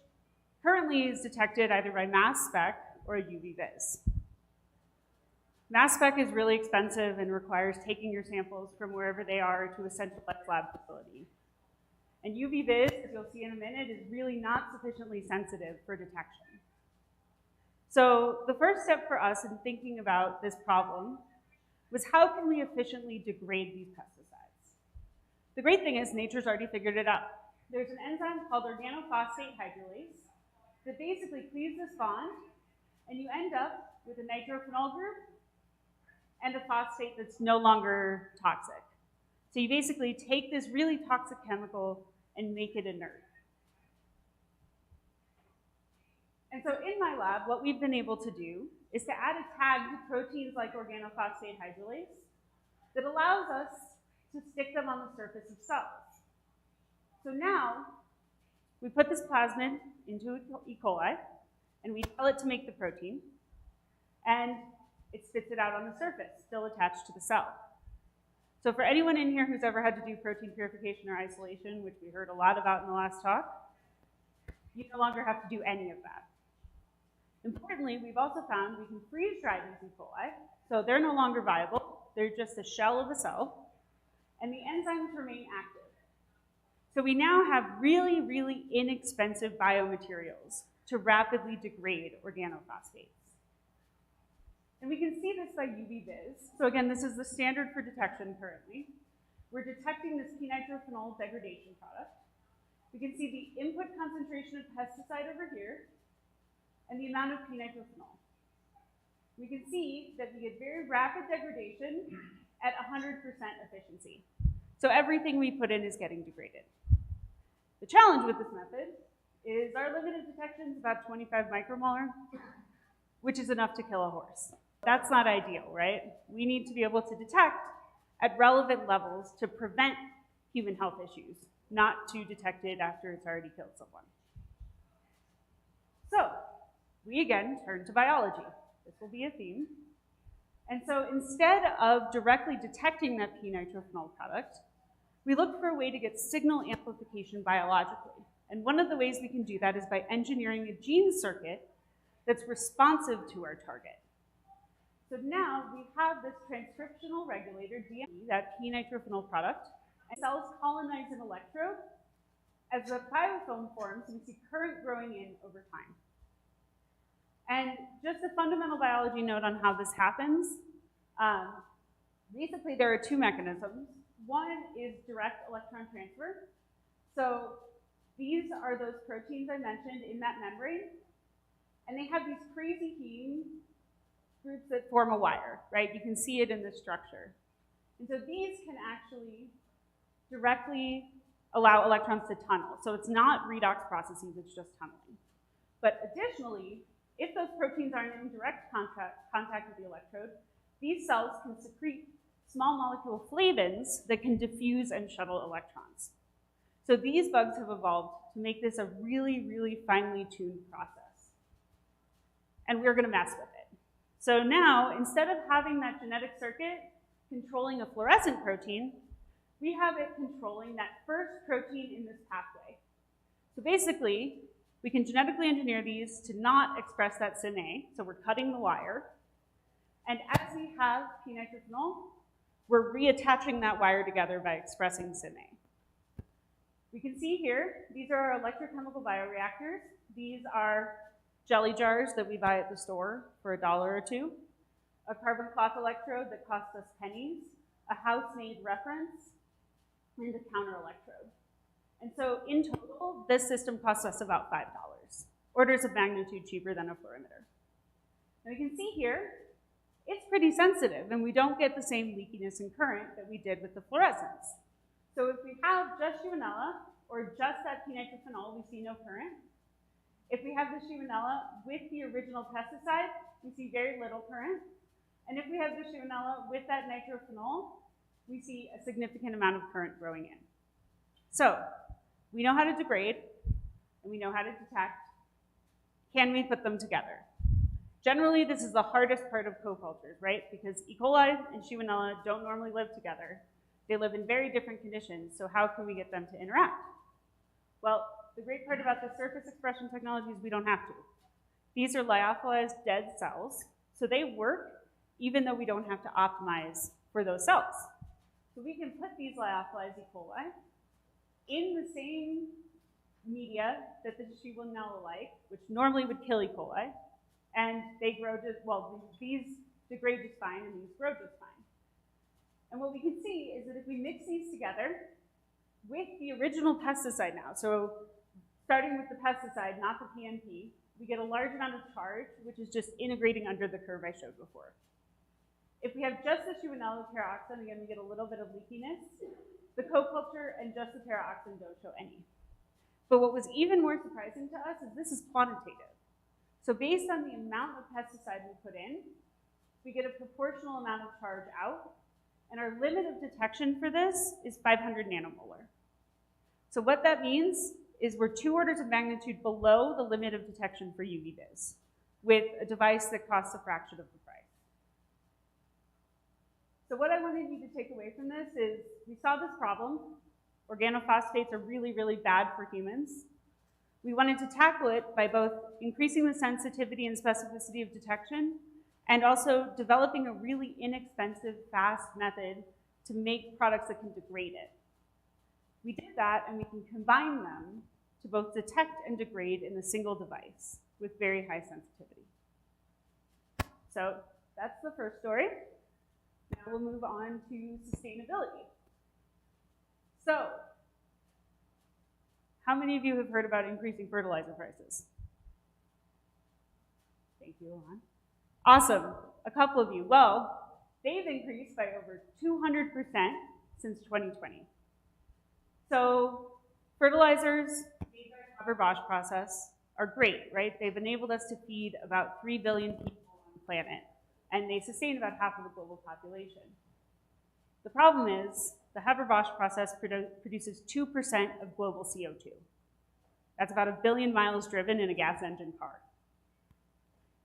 Speaker 4: currently is detected either by mass spec or UV vis. Mass spec is really expensive and requires taking your samples from wherever they are to a centralized lab facility. And UV vis, as you'll see in a minute, is really not sufficiently sensitive for detection. So the first step for us in thinking about this problem was how can we efficiently degrade these pesticides? The great thing is nature's already figured it out. There's an enzyme called organophosphate hydrolase that basically cleaves this bond, and you end up with a nitrophenol group and a phosphate that's no longer toxic. So you basically take this really toxic chemical and make it inert. And so in my lab, what we've been able to do is to add a tag to proteins like organophosphate hydrolase that allows us to stick them on the surface of cells. So now, we put this plasmid into E. coli, and we tell it to make the protein, and it spits it out on the surface, still attached to the cell. So for anyone in here who's ever had to do protein purification or isolation, which we heard a lot about in the last talk, you no longer have to do any of that. Importantly, we've also found we can freeze dry these E. coli, so they're no longer viable, they're just a shell of a cell, and the enzymes remain active. So we now have really, really inexpensive biomaterials to rapidly degrade organophosphates. And we can see this by UV vis. So again, this is the standard for detection currently. We're detecting this p-nitrophenol degradation product. We can see the input concentration of pesticide over here and the amount of p-nitrophenol. We can see that we get very rapid degradation at 100% efficiency. So everything we put in is getting degraded. The challenge with this method is our limited detection is about 25 micromolar, which is enough to kill a horse. That's not ideal, right? We need to be able to detect at relevant levels to prevent human health issues, not to detect it after it's already killed someone. So, we again turn to biology. This will be a theme. And so instead of directly detecting that p-nitrophenol product, we look for a way to get signal amplification biologically. And one of the ways we can do that is by engineering a gene circuit that's responsive to our target. So now we have this transcriptional regulator, DME, that p-nitrophenol product, and cells colonize an electrode. As the biofilm forms, we see current growing in over time. And just a fundamental biology note on how this happens. Basically, there are two mechanisms. One is direct electron transfer. So these are those proteins I mentioned in that membrane. And they have these crazy heme groups that form a wire, right? You can see it in this structure. And so these can actually directly allow electrons to tunnel. So it's not redox processes, it's just tunneling. But additionally, if those proteins aren't in direct contact with the electrode, these cells can secrete small molecule flavins that can diffuse and shuttle electrons. So these bugs have evolved to make this a really, really finely tuned process. And we're going to mess with it. So now, instead of having that genetic circuit controlling a fluorescent protein, we have it controlling that first protein in this pathway. So basically, we can genetically engineer these to not express that sine, so we're cutting the wire. And as we have p-nitrophenol, we're reattaching that wire together by expressing sine. We can see here, these are our electrochemical bioreactors. These are jelly jars that we buy at the store for $1 or $2, a carbon cloth electrode that costs us pennies, a house-made reference, and a counter electrode. And so in total, this system costs us about $5, orders of magnitude cheaper than a fluorimeter. And we can see here, it's pretty sensitive, and we don't get the same leakiness and current that we did with the fluorescence. So if we have just Shewanella, or just that p-nitrophenol, we see no current. If we have the Shewanella with the original pesticide, we see very little current. And if we have the Shewanella with that nitrophenol, we see a significant amount of current growing in. So we know how to degrade, and we know how to detect. Can we put them together? Generally, this is the hardest part of co-cultures, right? Because E. coli and Shewanella don't normally live together. They live in very different conditions, so how can we get them to interact? Well, the great part about the surface expression technology is we don't have to. These are lyophilized dead cells, so they work even though we don't have to optimize for those cells. So we can put these lyophilized E. coli in the same media that the Shewanella like, which normally would kill E. coli, and they grow just, well, these degrade just fine and these grow just fine. And what we can see is that if we mix these together with the original pesticide now, so starting with the pesticide, not the PNP, we get a large amount of charge, which is just integrating under the curve I showed before. If we have just the Shewanella teraoxin, again, we get a little bit of leakiness. The co-culture and just the teraoxin don't show any. But what was even more surprising to us is this is quantitative. So based on the amount of pesticide we put in, we get a proportional amount of charge out, and our limit of detection for this is 500 nanomolar. So what that means is we're 2 orders of magnitude below the limit of detection for UV-Vis with a device that costs a fraction of the price. So what I wanted you to take away from this is we saw this problem. Organophosphates are really, really bad for humans. We wanted to tackle it by both increasing the sensitivity and specificity of detection and also developing a really inexpensive, fast method to make products that can degrade it. We did that, and we can combine them to both detect and degrade in a single device with very high sensitivity. So that's the first story. Now we'll move on to sustainability. So, how many of you have heard about increasing fertilizer prices? Thank you, Alon. Awesome, a couple of you. Well, they've increased by over 200% since 2020. So fertilizers made by the Haber-Bosch process are great, right? They've enabled us to feed about 3 billion people on the planet, and they sustain about half of the global population. The problem is the Haber-Bosch process produces 2% of global CO2. That's about 1 billion miles driven in a gas engine car.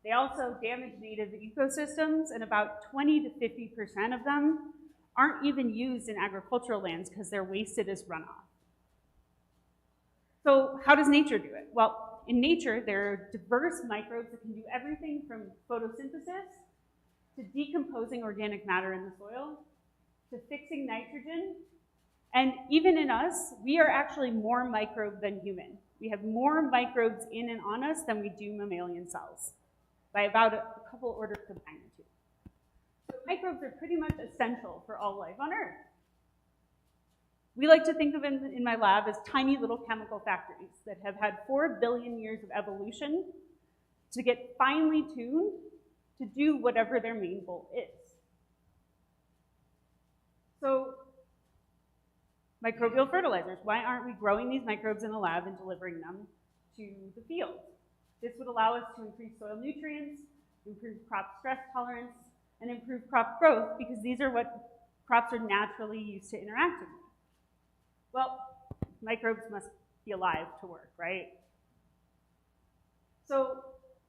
Speaker 4: They also damage native ecosystems, and about 20 to 50% of them aren't even used in agricultural lands because they're wasted as runoff. So how does nature do it? Well, in nature, there are diverse microbes that can do everything from photosynthesis to decomposing organic matter in the soil to fixing nitrogen. And even in us, we are actually more microbe than human. We have more microbes in and on us than we do mammalian cells, by about a couple orders of magnitude. So microbes are pretty much essential for all life on Earth. We like to think of them in my lab as tiny little chemical factories that have had 4 billion years of evolution to get finely tuned to do whatever their main goal is. So, microbial fertilizers. Why aren't we growing these microbes in the lab and delivering them to the field? This would allow us to increase soil nutrients, improve crop stress tolerance, and improve crop growth because these are what crops are naturally used to interacting with. Well, microbes must be alive to work, right? So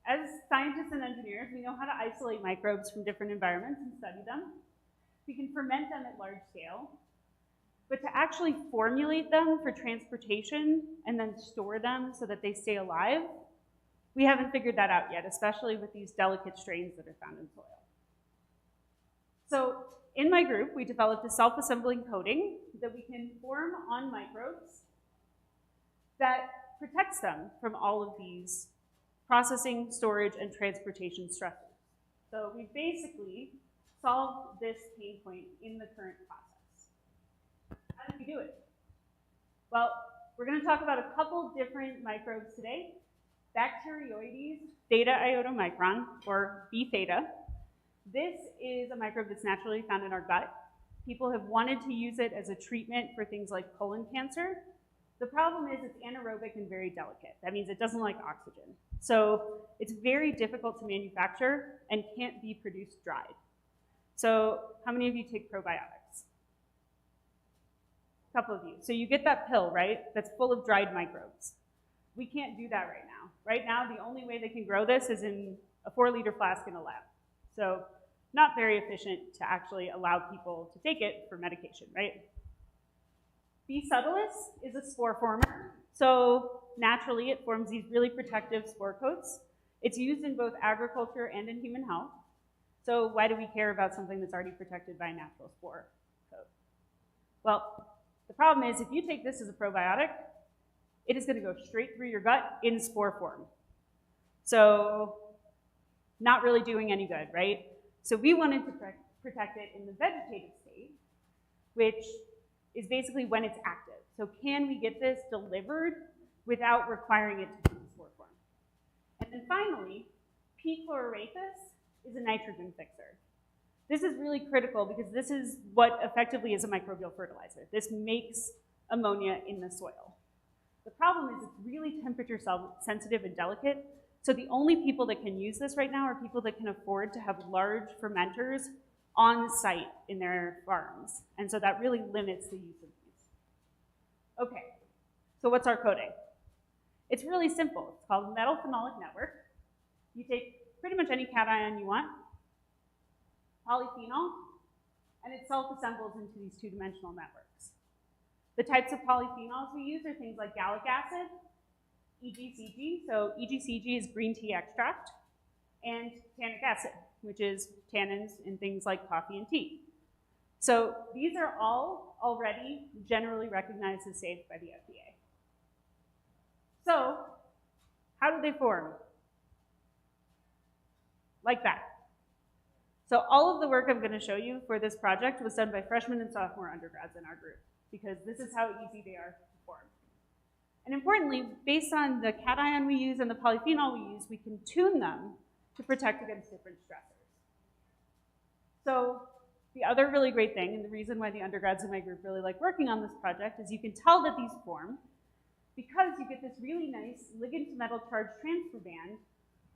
Speaker 4: as scientists and engineers, we know how to isolate microbes from different environments and study them. We can ferment them at large scale. But to actually formulate them for transportation and then store them so that they stay alive, we haven't figured that out yet, especially with these delicate strains that are found in soil. So in my group, we developed a self-assembling coating that we can form on microbes that protects them from all of these processing, storage, and transportation stressors. So we basically solved this pain point in the current process. How did we do it? Well, we're going to talk about a couple different microbes today. Bacteroides theta-iodomicron, or B theta. This is a microbe that's naturally found in our gut. People have wanted to use it as a treatment for things like colon cancer. The problem is it's anaerobic and very delicate. That means it doesn't like oxygen. So it's very difficult to manufacture and can't be produced dried. So how many of you take probiotics? A couple of you. So you get that pill, right, that's full of dried microbes. We can't do that right now. Right now, the only way they can grow this is in a 4-liter flask in a lab. So not very efficient to actually allow people to take it for medication, right? B subtilis is a spore former. So naturally, it forms these really protective spore coats. It's used in both agriculture and in human health. So why do we care about something that's already protected by a natural spore coat? Well, the problem is if you take this as a probiotic, it is going to go straight through your gut in spore form. So not really doing any good, right? So we wanted to protect it in the vegetative state, which is basically when it's active. So can we get this delivered without requiring it to be in spore form? And then finally, P. chloratus is a nitrogen fixer. This is really critical because this is what effectively is a microbial fertilizer. This makes ammonia in the soil. The problem is it's really temperature sensitive and delicate, so the only people that can use this right now are people that can afford to have large fermenters on site in their farms, and so that really limits the use of these. Okay, so what's our coating? It's really simple. It's called metal phenolic network. You take pretty much any cation you want, polyphenol, and it self-assembles into these two-dimensional networks. The types of polyphenols we use are things like gallic acid, EGCG, so EGCG is green tea extract, and tannic acid, which is tannins in things like coffee and tea. So these are all already generally recognized as safe by the FDA. So how do they form? Like that. So all of the work I'm going to show you for this project was done by freshmen and sophomore undergrads in our group, because this is how easy they are to form. And importantly, based on the cation we use and the polyphenol we use, we can tune them to protect against different stressors. So the other really great thing, and the reason why the undergrads in my group really like working on this project, is you can tell that these form because you get this really nice ligand-to-metal charge transfer band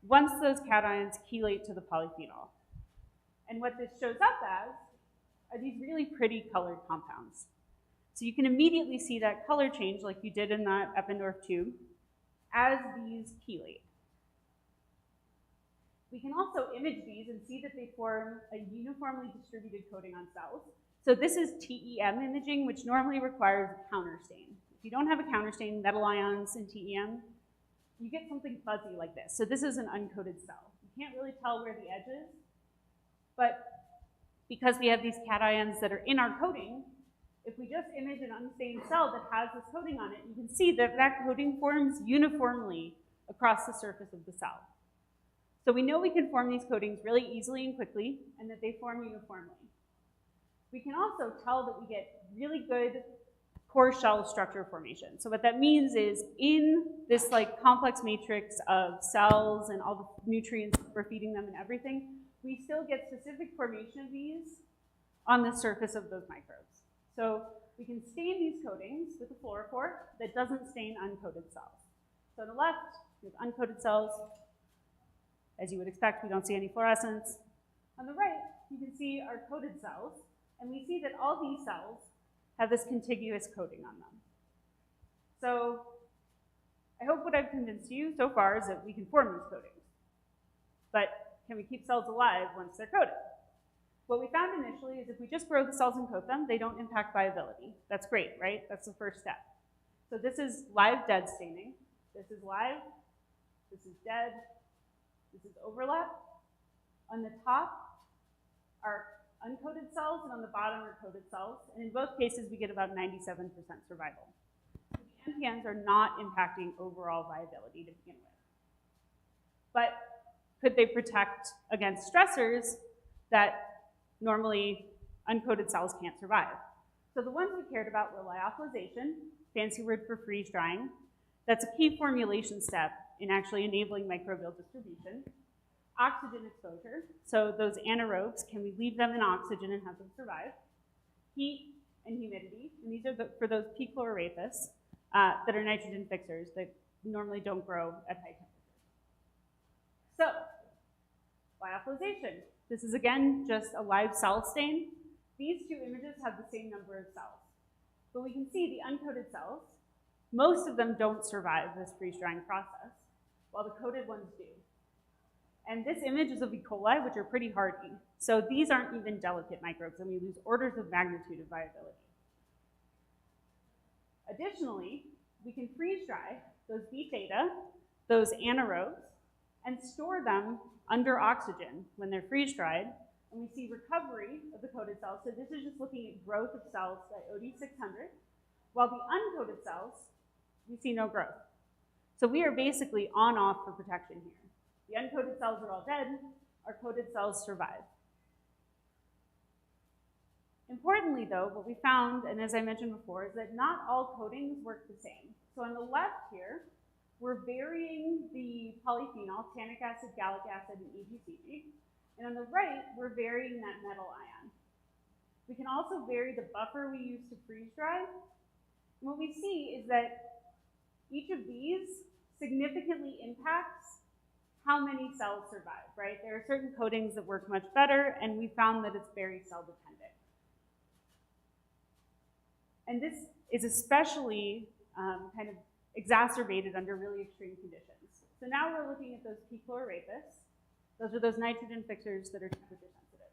Speaker 4: once those cations chelate to the polyphenol. And what this shows up as are these really pretty colored compounds. So you can immediately see that color change like you did in that Eppendorf tube as these chelate. We can also image these and see that they form a uniformly distributed coating on cells. So this is TEM imaging, which normally requires a counterstain. If you don't have a counterstain, metal ions in TEM, you get something fuzzy like this. So this is an uncoated cell. You can't really tell where the edge is, but because we have these cations that are in our coating, if we just image an unstained cell that has this coating on it, you can see that that coating forms uniformly across the surface of the cell. So we know we can form these coatings really easily and quickly, and that they form uniformly. We can also tell that we get really good core shell structure formation. So what that means is in this like complex matrix of cells and all the nutrients we're feeding them and everything, we still get specific formation of these on the surface of those microbes. So we can stain these coatings with a fluorophore that doesn't stain uncoated cells. So on the left, we have uncoated cells. As you would expect, we don't see any fluorescence. On the right, you can see our coated cells, and we see that all these cells have this contiguous coating on them. So I hope what I've convinced you so far is that we can form these coatings. but can we keep cells alive once they're coated? What we found initially is if we just grow the cells and coat them, they don't impact viability. That's great, right? That's the first step. So this is live dead staining. This is live. This is dead. This is overlap. On the top are uncoated cells, and on the bottom are coated cells. And in both cases, we get about 97% survival. So the NPNs are not impacting overall viability to begin with. But could they protect against stressors that normally uncoated cells can't survive? So the ones we cared about were lyophilization, fancy word for freeze drying. That's a key formulation step in actually enabling microbial distribution. Oxygen exposure, so those anaerobes, can we leave them in oxygen and have them survive? Heat and humidity, and these are for those P. chloroaphis that are nitrogen fixers that normally don't grow at high temperatures. So, lyophilization. This is again just a live cell stain. These two images have the same number of cells. But we can see the uncoated cells, most of them don't survive this freeze drying process, while the coated ones do. And this image is of E. coli, which are pretty hardy. So these aren't even delicate microbes, and we lose orders of magnitude of viability. Additionally, we can freeze dry those B theta, those anaerobes, and store them under oxygen when they're freeze dried, and we see recovery of the coated cells. So this is just looking at growth of cells by OD600, while the uncoated cells, we see no growth. So we are basically on-off for protection here. The uncoated cells are all dead, our coated cells survive. Importantly though, what we found, and as I mentioned before, is that not all coatings work the same. So on the left here, we're varying the polyphenol, tannic acid, gallic acid, and EGCG. And on the right, we're varying that metal ion. We can also vary the buffer we use to freeze dry. And what we see is that each of these significantly impacts how many cells survive, right? There are certain coatings that work much better, and we found that it's very cell dependent. And this is especially kind of exacerbated under really extreme conditions. So now we're looking at those P. chloroaphis. Those are those nitrogen fixers that are temperature sensitive.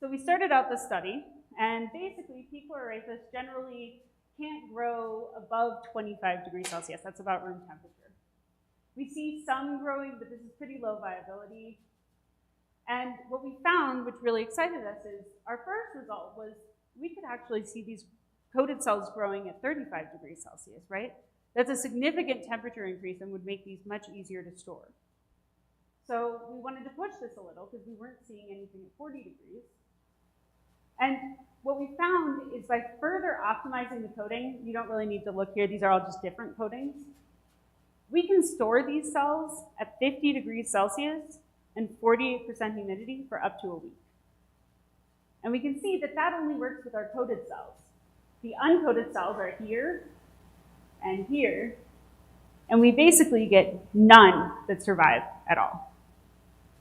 Speaker 4: So we started out this study, and basically P. chloroaphis generally can't grow above 25 degrees Celsius. That's about room temperature. We see some growing, but this is pretty low viability. And what we found, which really excited us, is our first result was we could actually see these coated cells growing at 35 degrees Celsius, right? That's a significant temperature increase and would make these much easier to store. So we wanted to push this a little because we weren't seeing anything at 40 degrees. And what we found is by further optimizing the coating, you don't really need to look here, these are all just different coatings. We can store these cells at 50 degrees Celsius and 48% humidity for up to a week. And we can see that that only works with our coated cells. The uncoated cells are here and here, and we basically get none that survive at all.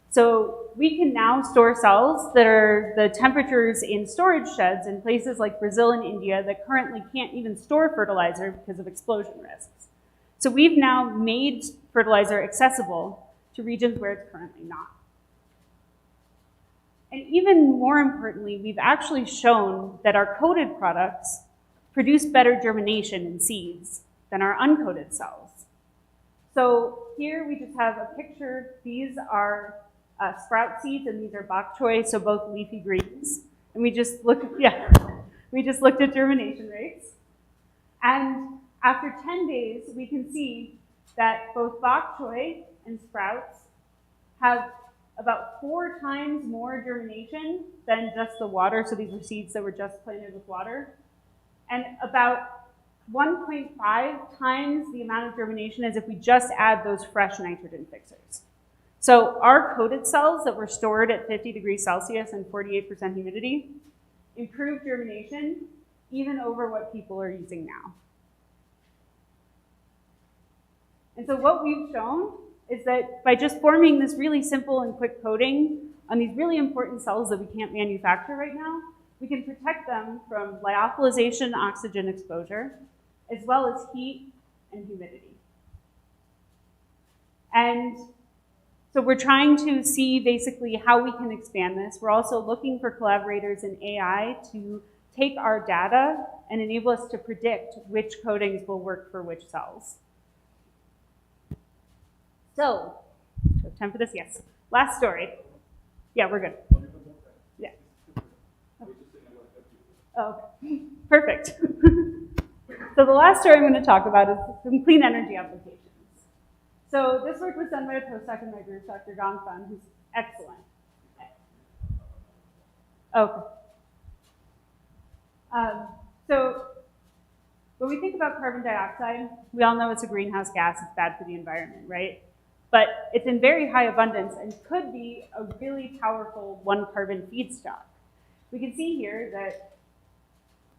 Speaker 4: So we can now store cells that are the temperatures in storage sheds in places like Brazil and India that currently can't even store fertilizer because of explosion risks. So we've now made fertilizer accessible to regions where it's currently not. And even more importantly, we've actually shown that our coated products produce better germination in seeds than our uncoated cells. So here we just have a picture. These are sprout seeds, and these are bok choy, so both leafy greens. And we just looked at germination rates. And after 10 days, we can see that both bok choy and sprouts have about 4 times more germination than just the water. So these were seeds that were just planted with water. And about 1.5 times the amount of germination as if we just add those fresh nitrogen fixers. So our coated cells that were stored at 50 degrees Celsius and 48% humidity improved germination even over what people are using now. And so what we've shown is that by just forming this really simple and quick coating on these really important cells that we can't manufacture right now, we can protect them from lyophilization, oxygen exposure, as well as heat and humidity. And So we're trying to see basically how we can expand this. We're also looking for collaborators in AI to take our data and enable us to predict which coatings will work for which cells. So, do I have time for this? Yes. Last story. Yeah, we're good. Yeah. Oh, perfect. So the last story I'm going to talk about is some clean energy applications. So this work was done by a postdoc in my group, Dr. Gong Fan, who's excellent. Okay. So when we think about carbon dioxide, we all know it's a greenhouse gas. It's bad for the environment, right? But it's in very high abundance and could be a really powerful one-carbon feedstock. We can see here that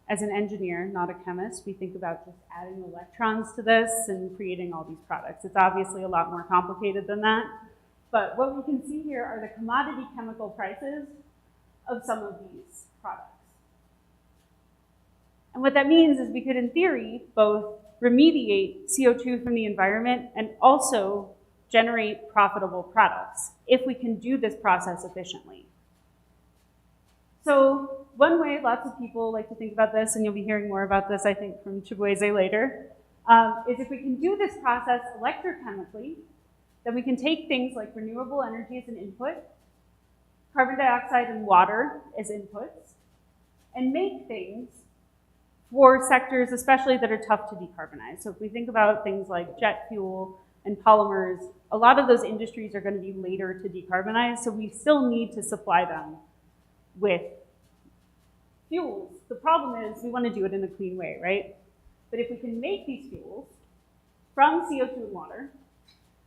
Speaker 4: as an engineer, not a chemist, we think about just adding electrons to this and creating all these products. It's obviously a lot more complicated than that. But what we can see here are the commodity chemical prices of some of these products. And what that means is we could, in theory, both remediate CO2 from the environment and also generate profitable products if we can do this process efficiently. So one way lots of people like to think about this, and you'll be hearing more about this, I think, from Chibueze later, is if we can do this process electrochemically, then we can take things like renewable energy as an input, carbon dioxide and water as inputs, and make things for sectors especially that are tough to decarbonize. So if we think about things like jet fuel and polymers, a lot of those industries are going to be later to decarbonize, so we still need to supply them with fuels. The problem is we want to do it in a clean way, right? But if we can make these fuels from CO2 and water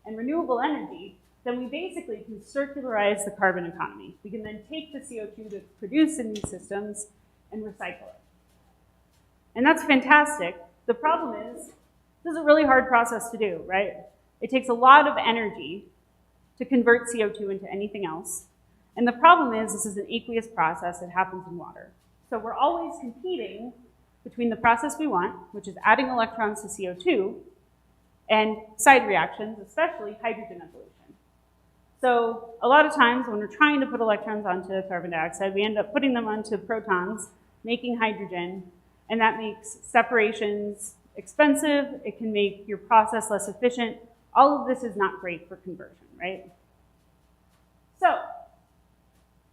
Speaker 4: and renewable energy, then we basically can circularize the carbon economy. We can then take the CO2 that's produced in these systems and recycle it. And that's fantastic. The problem is, this is a really hard process to do, right? It takes a lot of energy to convert CO2 into anything else. And the problem is, this is an aqueous process that happens in water. So we're always competing between the process we want, which is adding electrons to CO2, and side reactions, especially hydrogen evolution. So a lot of times when we're trying to put electrons onto carbon dioxide, we end up putting them onto protons, making hydrogen, and that makes separations expensive. It can make your process less efficient. All of this is not great for conversion, right? So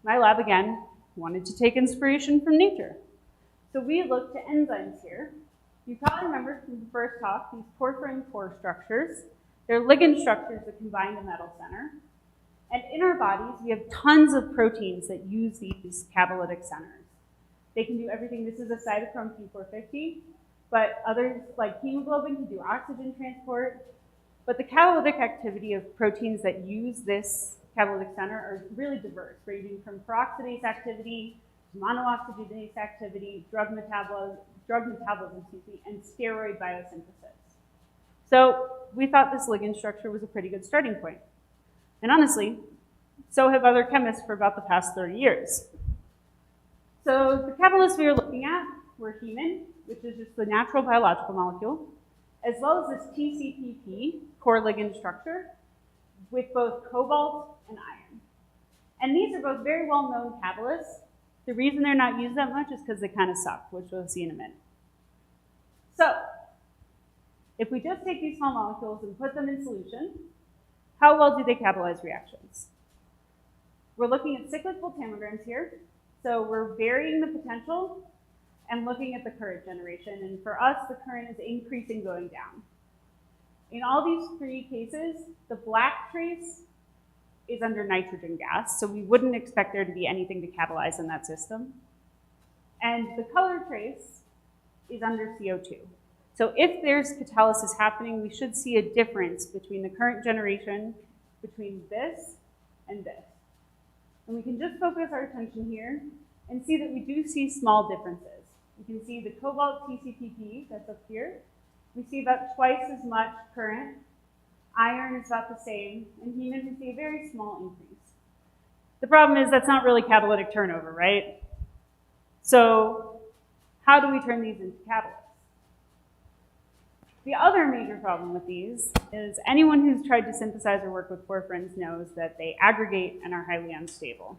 Speaker 4: my lab, again, wanted to take inspiration from nature. So we looked at enzymes here. You probably remember from the first talk, these porphyrin core structures. They're ligand structures that combine the metal center. And in our bodies, we have tons of proteins that use these catalytic centers. They can do everything. This is a cytochrome P450, but others like hemoglobin can do oxygen transport. But the catalytic activity of proteins that use this catalytic center are really diverse, ranging from peroxidase activity, monooxygenase activity, drug metabolism, and steroid biosynthesis. So we thought this ligand structure was a pretty good starting point. And honestly, so have other chemists for about the past 30 years. So the catalysts we were looking at were hemin, which is just the natural biological molecule, as well as this TCPP, core ligand structure, with both cobalt and iron. And these are both very well-known catalysts. The reason they're not used that much is because they kind of suck, which we'll see in a minute. So if we just take these small molecules and put them in solution, how well do they catalyze reactions? We're looking at cyclic voltammograms here. So we're varying the potential and looking at the current generation. And for us, the current is increasing going down. In all these three cases, the black trace is under nitrogen gas, so we wouldn't expect there to be anything to catalyze in that system. And the color trace is under CO2. So if there's catalysis happening, we should see a difference between the current generation, between this and this. And we can just focus our attention here and see that we do see small differences. You can see the cobalt TCPP that's up here. We see about twice as much current. Iron is about the same, and hemin we see a very small increase. The problem is that's not really catalytic turnover, right? So how do we turn these into catalysts? The other major problem with these is anyone who's tried to synthesize or work with porphyrins knows that they aggregate and are highly unstable.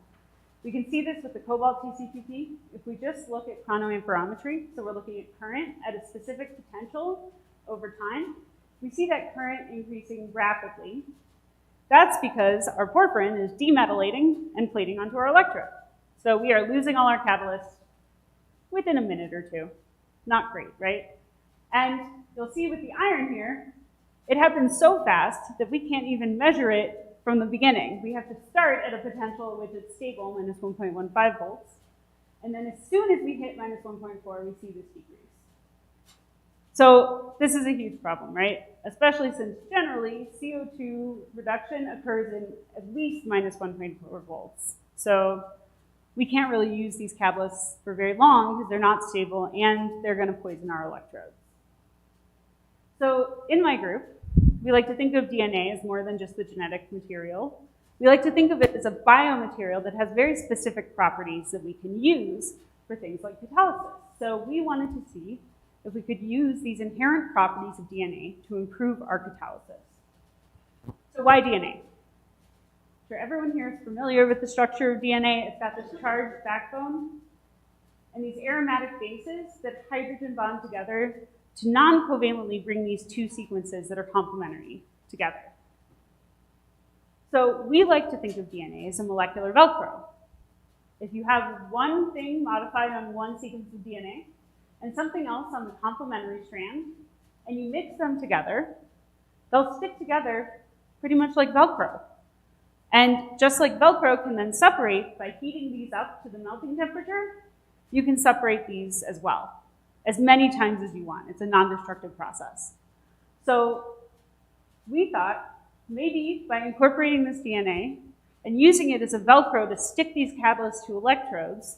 Speaker 4: We can see this with the cobalt TCPP. If we just look at chronoamperometry, so we're looking at current at a specific potential over time, we see that current increasing rapidly. That's because our porphyrin is demetallilating and plating onto our electrode. So we are losing all our catalysts within a minute or two. Not great, right? And you'll see with the iron here, it happens so fast that we can't even measure it from the beginning. We have to start at a potential which is stable, minus 1.15 volts. And then as soon as we hit minus 1.4, we see this decrease. So this is a huge problem, right? Especially since generally CO2 reduction occurs in at least minus 1.4 volts. So we can't really use these catalysts for very long because they're not stable and they're going to poison our electrodes. So in my group, we like to think of DNA as more than just the genetic material. We like to think of it as a biomaterial that has very specific properties that we can use for things like catalysis. So we wanted to see if we could use these inherent properties of DNA to improve our catalysis. So why DNA? Sure, everyone here is familiar with the structure of DNA. It's got this charged backbone and these aromatic bases that hydrogen bond together to non-covalently bring these two sequences that are complementary together. So we like to think of DNA as a molecular Velcro. If you have one thing modified on one sequence of DNA and something else on the complementary strand, and you mix them together, they'll stick together pretty much like Velcro. And just like Velcro can then separate by heating these up to the melting temperature, you can separate these as well, as many times as you want. It's a non-destructive process. So we thought maybe by incorporating this DNA and using it as a Velcro to stick these catalysts to electrodes,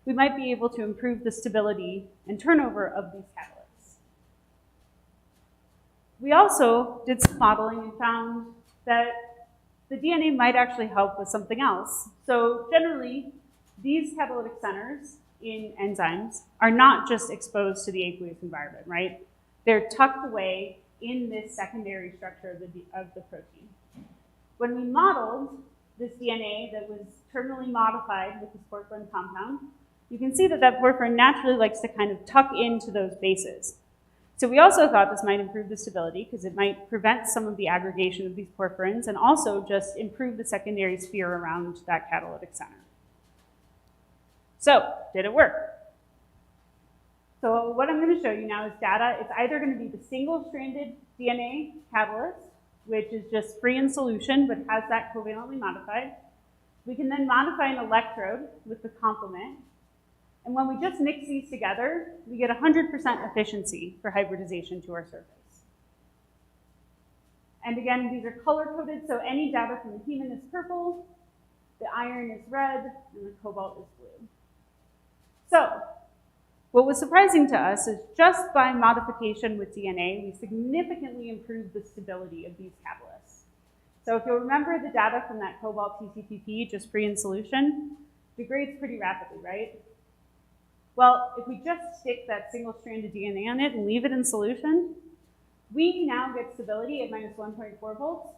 Speaker 4: we might be able to improve the stability and turnover of these catalysts. We also did some modeling and found that the DNA might actually help with something else. So generally, these catalytic centers in enzymes are not just exposed to the aqueous environment, right? They're tucked away in this secondary structure of the protein. When we modeled this DNA that was terminally modified with this porphyrin compound, you can see that that porphyrin naturally likes to kind of tuck into those bases. So we also thought this might improve the stability because it might prevent some of the aggregation of these porphyrins and also just improve the secondary sphere around that catalytic center. So, did it work? So what I'm going to show you now is data. It's either going to be the single-stranded DNA catalyst, which is just free in solution but has that covalently modified. We can then modify an electrode with the complement. And when we just mix these together, we get 100% efficiency for hybridization to our surface. And again, these are color-coded, so any data from the heme is purple, the iron is red, and the cobalt is blue. So, what was surprising to us is just by modification with DNA, we significantly improved the stability of these catalysts. So if you'll remember the data from that cobalt TCPP, just free in solution, degrades pretty rapidly, right? Well, if we just stick that single-stranded DNA on it and leave it in solution, we now get stability at minus 1.4 volts,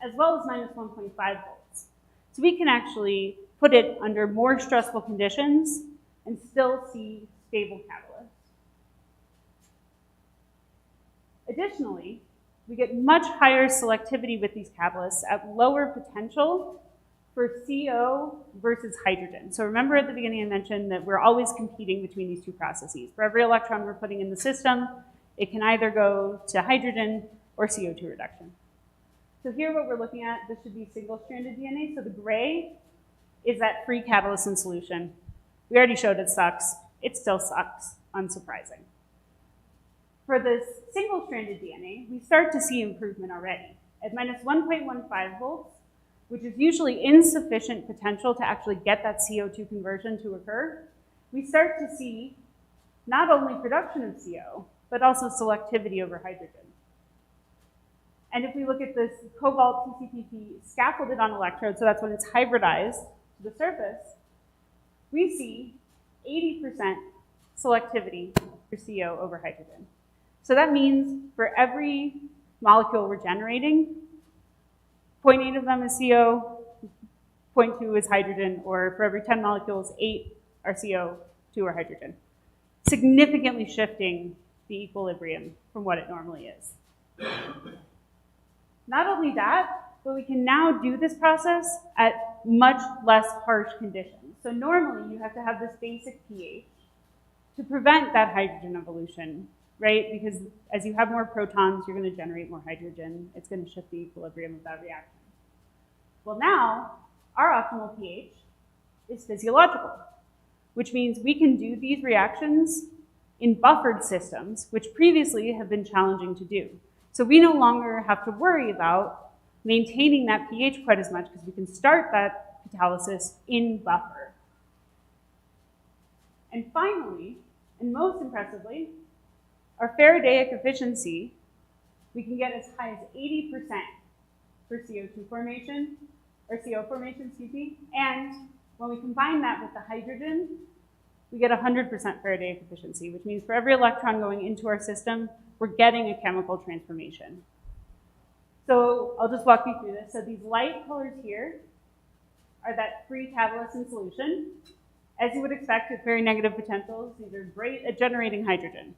Speaker 4: as well as minus 1.5 volts. So we can actually put it under more stressful conditions and still see stable catalysts. Additionally, we get much higher selectivity with these catalysts at lower potential for CO versus hydrogen. So remember at the beginning I mentioned that we're always competing between these two processes. For every electron we're putting in the system, it can either go to hydrogen or CO2 reduction. So here what we're looking at, this should be single-stranded DNA. So the gray is that free catalyst in solution. We already showed it sucks. It still sucks, unsurprising. For this single-stranded DNA, we start to see improvement already. At minus 1.15 volts, which is usually insufficient potential to actually get that CO2 conversion to occur, we start to see not only production of CO, but also selectivity over hydrogen. And if we look at this cobalt TCPP scaffolded on electrode, so that's when it's hybridized to the surface, we see 80% selectivity for CO over hydrogen. So that means for every molecule we're generating, 0.8 of them is CO, 0.2 is hydrogen, or for every 10 molecules, 8 are CO, 2 are hydrogen. Significantly shifting the equilibrium from what it normally is. Not only that, but we can now do this process at much less harsh conditions. So normally you have to have this basic pH to prevent that hydrogen evolution, right? Because as you have more protons, you're going to generate more hydrogen. It's going to shift the equilibrium of that reaction. Well, now our optimal pH is physiological, which means we can do these reactions in buffered systems, which previously have been challenging to do. So we no longer have to worry about maintaining that pH quite as much because we can start that catalysis in buffer. And finally, and most impressively, our Faradaic efficiency, we can get as high as 80% for CO2 formation, or CO formation, excuse me, and when we combine that with the hydrogen, we get 100% Faradaic efficiency, which means for every electron going into our system, we're getting a chemical transformation. So I'll just walk you through this. So these light colors here are that free catalyst in solution. As you would expect with very negative potentials, these are great at generating hydrogen,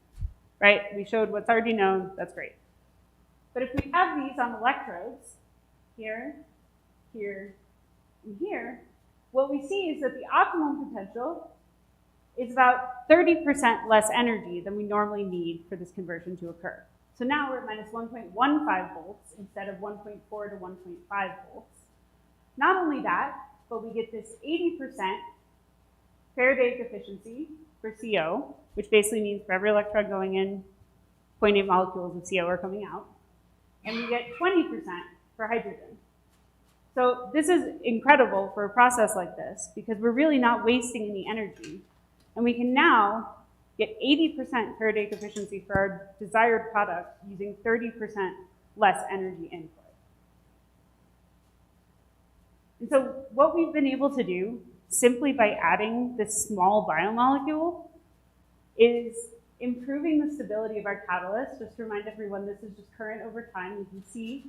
Speaker 4: right? We showed what's already known, that's great. But if we have these on electrodes, here, here, and here, what we see is that the optimum potential is about 30% less energy than we normally need for this conversion to occur. So now we're at minus 1.15 volts instead of 1.4 to 1.5 volts. Not only that, but we get this 80% Faradaic efficiency for CO, which basically means for every electron going in, 0.8 molecules of CO are coming out. And we get 20% for hydrogen. So this is incredible for a process like this because we're really not wasting any energy. And we can now get 80% Faradaic efficiency for our desired product using 30% less energy input. And so what we've been able to do simply by adding this small biomolecule is improving the stability of our catalyst. Just to remind everyone, this is just current over time. You can see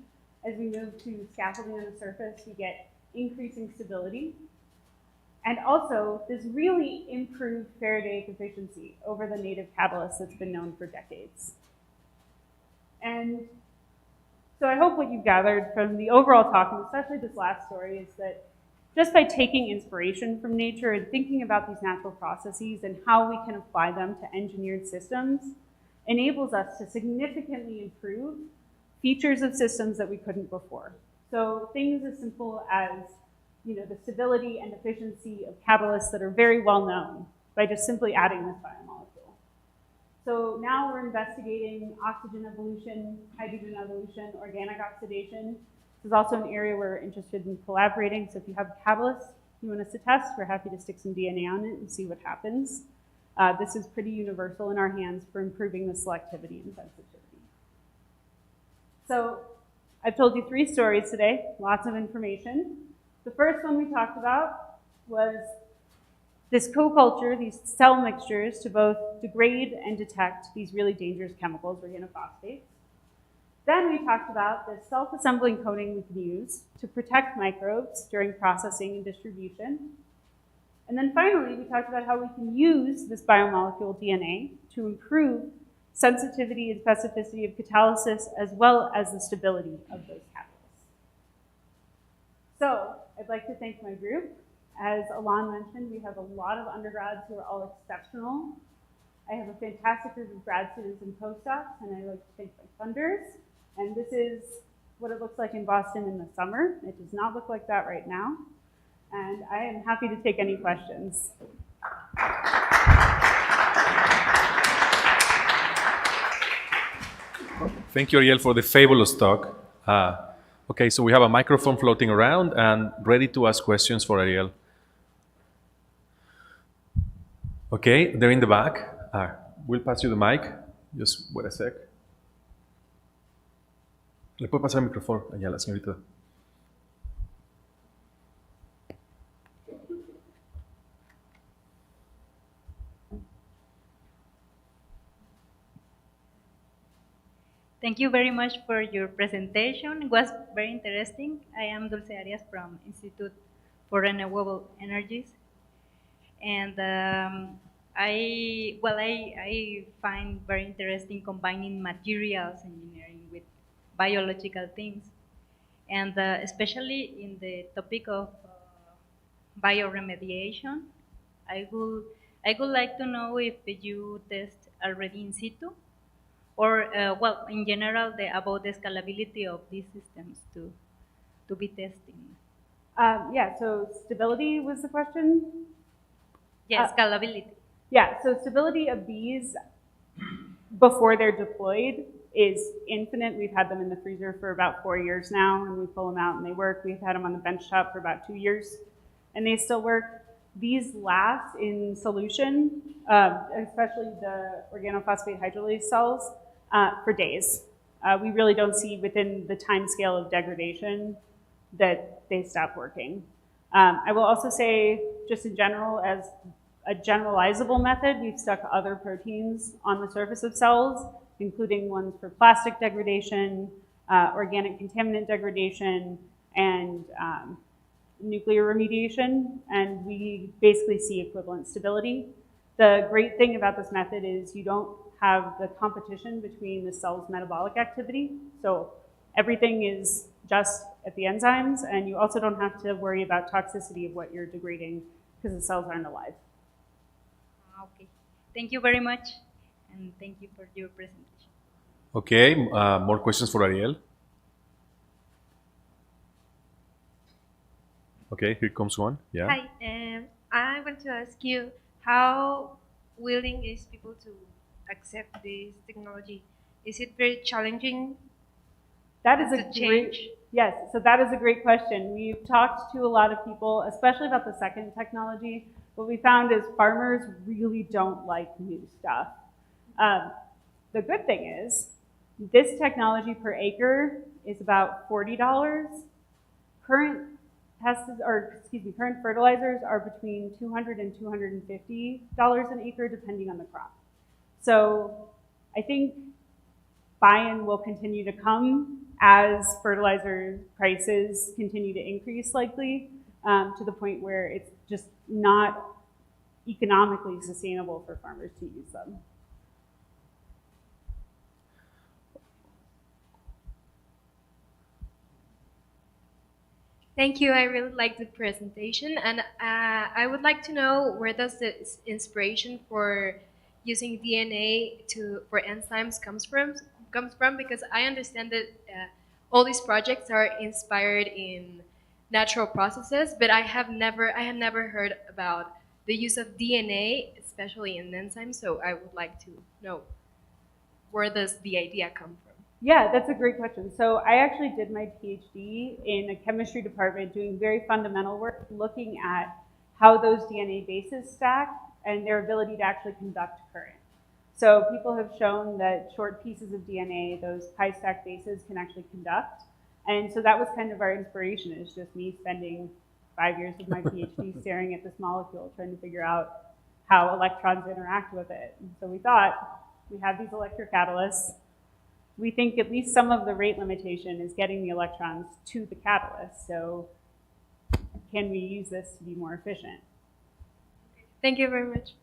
Speaker 4: as we move to scaffolding on the surface, we get increasing stability. And also, this really improved Faradaic efficiency over the native catalyst that's been known for decades. And so I hope what you've gathered from the overall talk, and especially this last story, is that just by taking inspiration from nature and thinking about these natural processes and how we can apply them to engineered systems enables us to significantly improve features of systems that we couldn't before. So things as simple as the stability and efficiency of catalysts that are very well known by just simply adding this biomolecule. So now we're investigating oxygen evolution, hydrogen evolution, organic oxidation. This is also an area we're interested in collaborating. So if you have a catalyst you want us to test, we're happy to stick some DNA on it and see what happens. This is pretty universal in our hands for improving the selectivity and sensitivity. So I've told you 3 stories today, lots of information. The first one we talked about was this co-culture, these cell mixtures to both degrade and detect these really dangerous chemicals, organophosphates. Then we talked about the self-assembling coating we can use to protect microbes during processing and distribution. And then finally, we talked about how we can use this biomolecule DNA to improve sensitivity and specificity of catalysis as well as the stability of those catalysts. So I'd like to thank my group. As Alon mentioned, we have a lot of undergrads who are all exceptional. I have a fantastic group of grad students and postdocs, and I'd like to thank my funders. And this is what it looks like in Boston in the summer. It does not look like that right now. And I am happy to take any questions.
Speaker 1: Thank you, Ariel, for the fabulous talk. Okay, so we have a microphone floating around and ready to ask questions for Ariel. Okay, they're in the back. We'll pass you the mic. Just wait a sec. ¿Le puede pasar el micrófono allá a la señorita?
Speaker 6: Thank you very much for your presentation. It was very interesting. I am Dulce Arias from Institute for Renewable Energies. And I find very interesting combining materials engineering with biological things. And especially in the topic of bioremediation, I would like to know if you test already in situ, or in general, about the scalability of these systems to be testing.
Speaker 4: Yeah, so stability was the question?
Speaker 6: Yes, scalability.
Speaker 4: Yeah, so stability of these before they're deployed is infinite. We've had them in the freezer for about 4 years now, and we pull them out and they work. We've had them on the bench top for about 2 years, and they still work. These last in solution, especially the organophosphate hydrolase cells, for days. We really don't see within the time scale of degradation that they stop working. I will also say, just in general, as a generalizable method, we've stuck other proteins on the surface of cells, including ones for plastic degradation, organic contaminant degradation, and nuclear remediation, and we basically see equivalent stability. The great thing about this method is you don't have the competition between the cell's metabolic activity, so everything is just at the enzymes, and you also don't have to worry about toxicity of what you're degrading because the cells aren't alive.
Speaker 6: Okay, thank you very much, and thank you for your presentation.
Speaker 1: Okay, more questions for Ariel. Okay, here comes one. Yeah.
Speaker 7: Hi, I want to ask you how willing is people to accept this technology? Is it very challenging?
Speaker 4: That is
Speaker 7: to
Speaker 4: a
Speaker 7: change?
Speaker 4: great, yes, so that is a great question. We've talked to a lot of people, especially about the second technology. What we found is farmers really don't like new stuff. The good thing is, this technology per acre is about $40. Current fertilizers are between $200 and $250 an acre, depending on the crop. So I think buy-in will continue to come as fertilizer prices continue to increase, likely, to the point where it's just not economically sustainable for farmers to use them.
Speaker 7: Thank you. I really like the presentation, and I would like to know where does the inspiration for using DNA for enzymes comes from? Because I understand that all these projects are inspired in natural processes, but I had never heard about the use of DNA, especially in enzymes. So I would like to know, where does the idea come from?
Speaker 4: Yeah, that's a great question. So I actually did my PhD in a chemistry department doing very fundamental work, looking at how those DNA bases stack and their ability to actually conduct current. So people have shown that short pieces of DNA, those pi stack bases, can actually conduct. And so that was kind of our inspiration, is just me spending 5 years of my PhD staring at this molecule, trying to figure out how electrons interact with it. And so we thought, we have these electrocatalysts. We think at least some of the rate limitation is getting the electrons to the catalyst. So can we use this to be more efficient?
Speaker 7: Thank you very much.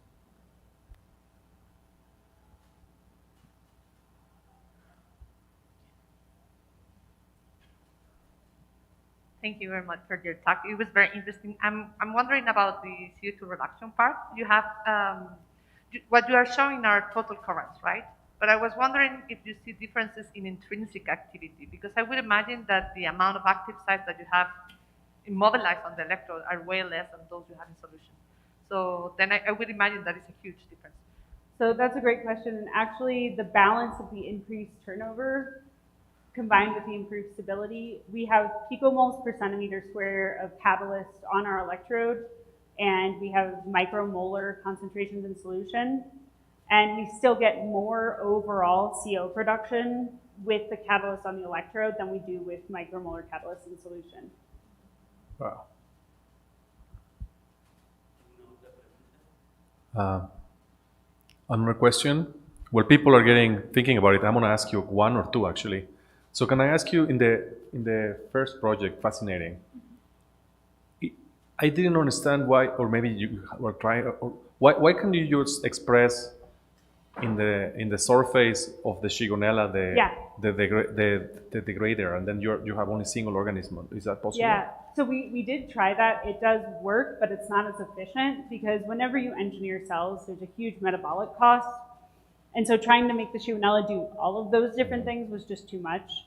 Speaker 8: Thank you very much for your talk. It was very interesting. I'm wondering about the CO2 reduction part. You have, what you are showing are total currents, right? But I was wondering if you see differences in intrinsic activity, because I would imagine that the amount of active sites that you have immobilized on the electrode are way less than those you have in solution. So then I would imagine that is a huge difference.
Speaker 4: So that's a great question. And actually, the balance of the increased turnover combined with the improved stability, we have picomoles per centimeter square of catalyst on our electrode, and we have micromolar concentrations in solution. And we still get more overall CO production with the catalyst on the electrode than we do with micromolar catalyst in solution.
Speaker 1: Wow. Another question. Well, people are thinking about it. I'm going to ask you one or two actually. So can I ask you in the first project, fascinating. I didn't understand why, or maybe you were trying. Or why can you just express in the surface of the Shigonella the degrader, and then you have only single organism? Is that possible?
Speaker 4: Yeah. So we did try that. It does work, but it's not as efficient because whenever you engineer cells, there's a huge metabolic cost. And so trying to make the Shigonella do all of those different things was just too much.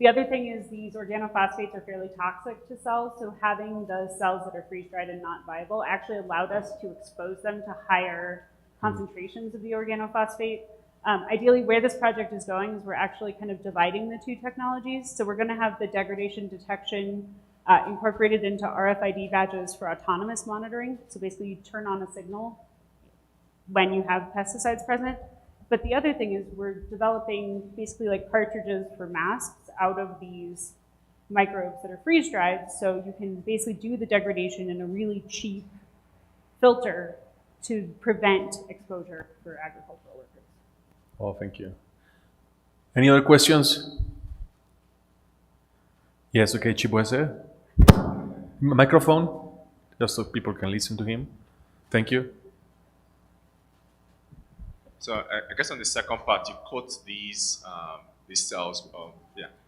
Speaker 4: The other thing is these organophosphates are fairly toxic to cells, so having the cells that are freeze-dried and not viable actually allowed us to expose them to higher concentrations of the organophosphate. Ideally, where this project is going is we're actually kind of dividing the two technologies. So we're going to have the degradation detection incorporated into RFID badges for autonomous monitoring. So basically, you turn on a signal when you have pesticides present. But the other thing is we're developing basically like cartridges for masks out of these microbes that are freeze-dried. So you can basically do the degradation in a really cheap filter to prevent exposure for agricultural workers.
Speaker 1: Oh, thank you. Any other questions? Yes, okay, Chibueze. Microphone, just so people can listen to him. Thank you.
Speaker 9: So I guess on the second part, you coat these cells,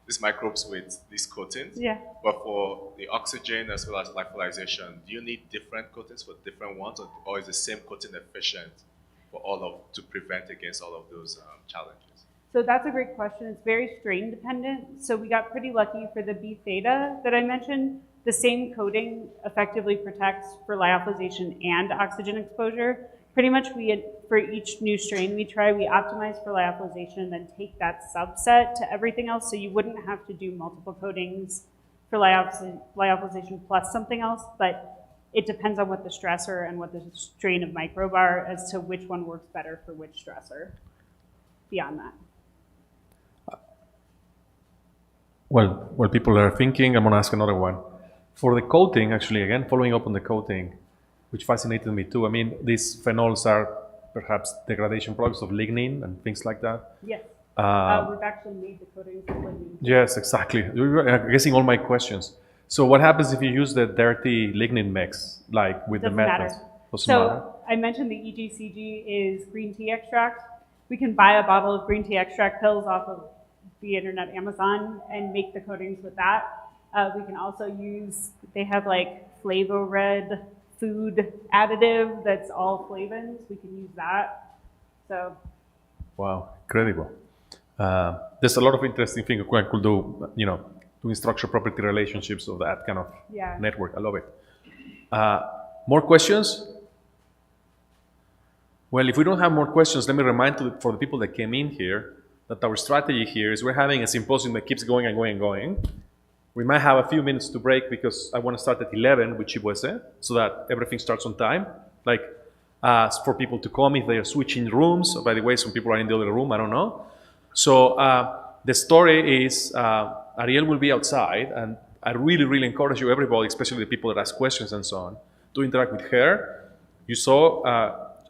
Speaker 9: these microbes with these coatings.
Speaker 4: Yeah.
Speaker 9: But for the oxygen as well as lyophilization, do you need different coatings for different ones, or is the same coating efficient for to prevent against all of those challenges?
Speaker 4: So that's a great question. It's very strain dependent. So we got pretty lucky for the B theta that I mentioned. The same coating effectively protects for lyophilization and oxygen exposure. Pretty much for each new strain we try, we optimize for lyophilization and then take that subset to everything else. So you wouldn't have to do multiple coatings for lyophilization plus something else, but it depends on what the stressor and what the strain of microbe are as to which one works better for which stressor beyond that.
Speaker 1: Well, people are thinking, I'm going to ask another one. For the coating, actually, again, following up on the coating, which fascinated me too. I mean, these phenols are perhaps degradation products of lignin and things like that.
Speaker 4: Yes. We've actually made the coatings of lignin.
Speaker 1: Yes, exactly. You're guessing all my questions. So what happens if you use the dirty lignin mix, like with the methods? Doesn't matter.
Speaker 4: I mentioned the EGCG is green tea extract. We can buy a bottle of green tea extract pills off of the internet, Amazon, and make the coatings with that. We can also use, they have like Flavo-Red food additive that's all flavins. We can use that. So.
Speaker 1: Wow, incredible. There's a lot of interesting things one could do, doing structure property relationships of that kind of network. I love it. More questions? Well, if we don't have more questions, let me remind for the people that came in here that our strategy here is we're having a symposium that keeps going and going and going. We might have a few minutes to break because I want to start at 11 with Chibueze so that everything starts on time. Like for people to come if they are switching rooms. By the way, some people are in the other room, I don't know. So the story is Ariel will be outside, and I really, really encourage you, everybody, especially the people that ask questions and so on, to interact with her. You saw,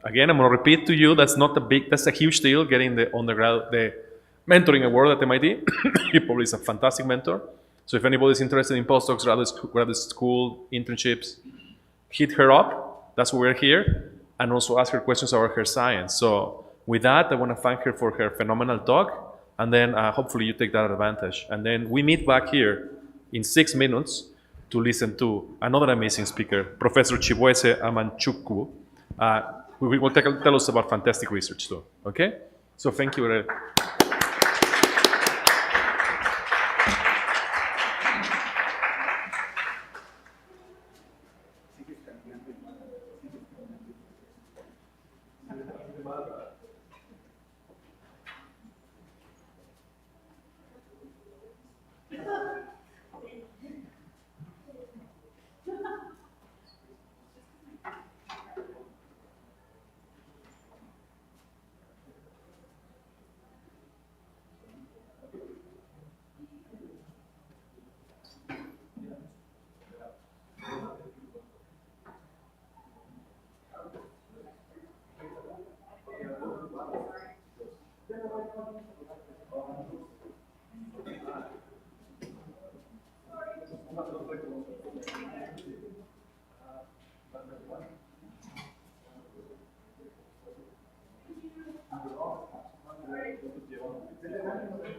Speaker 1: again, I'm going to repeat to you, that's a huge deal, getting the mentoring award at MIT. He probably is a fantastic mentor. So if anybody's interested in postdocs, graduate school, internships, hit her up. That's why we're here. And also ask her questions about her science. So with that, I want to thank her for her phenomenal talk. And then hopefully you take that advantage. And then we meet back here in 6 minutes to listen to another amazing speaker, Professor Chibueze Amanchukwu. Who will tell us about fantastic research too. Okay? So thank you, Ariel.
Speaker 10: Hello.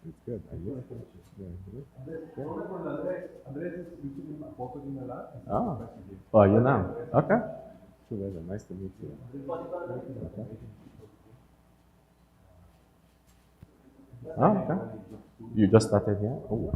Speaker 10: It's good. Oh, oh, UNAM. Okay. Sure, nice to meet you. Okay. Oh, okay. You just started here? Oh.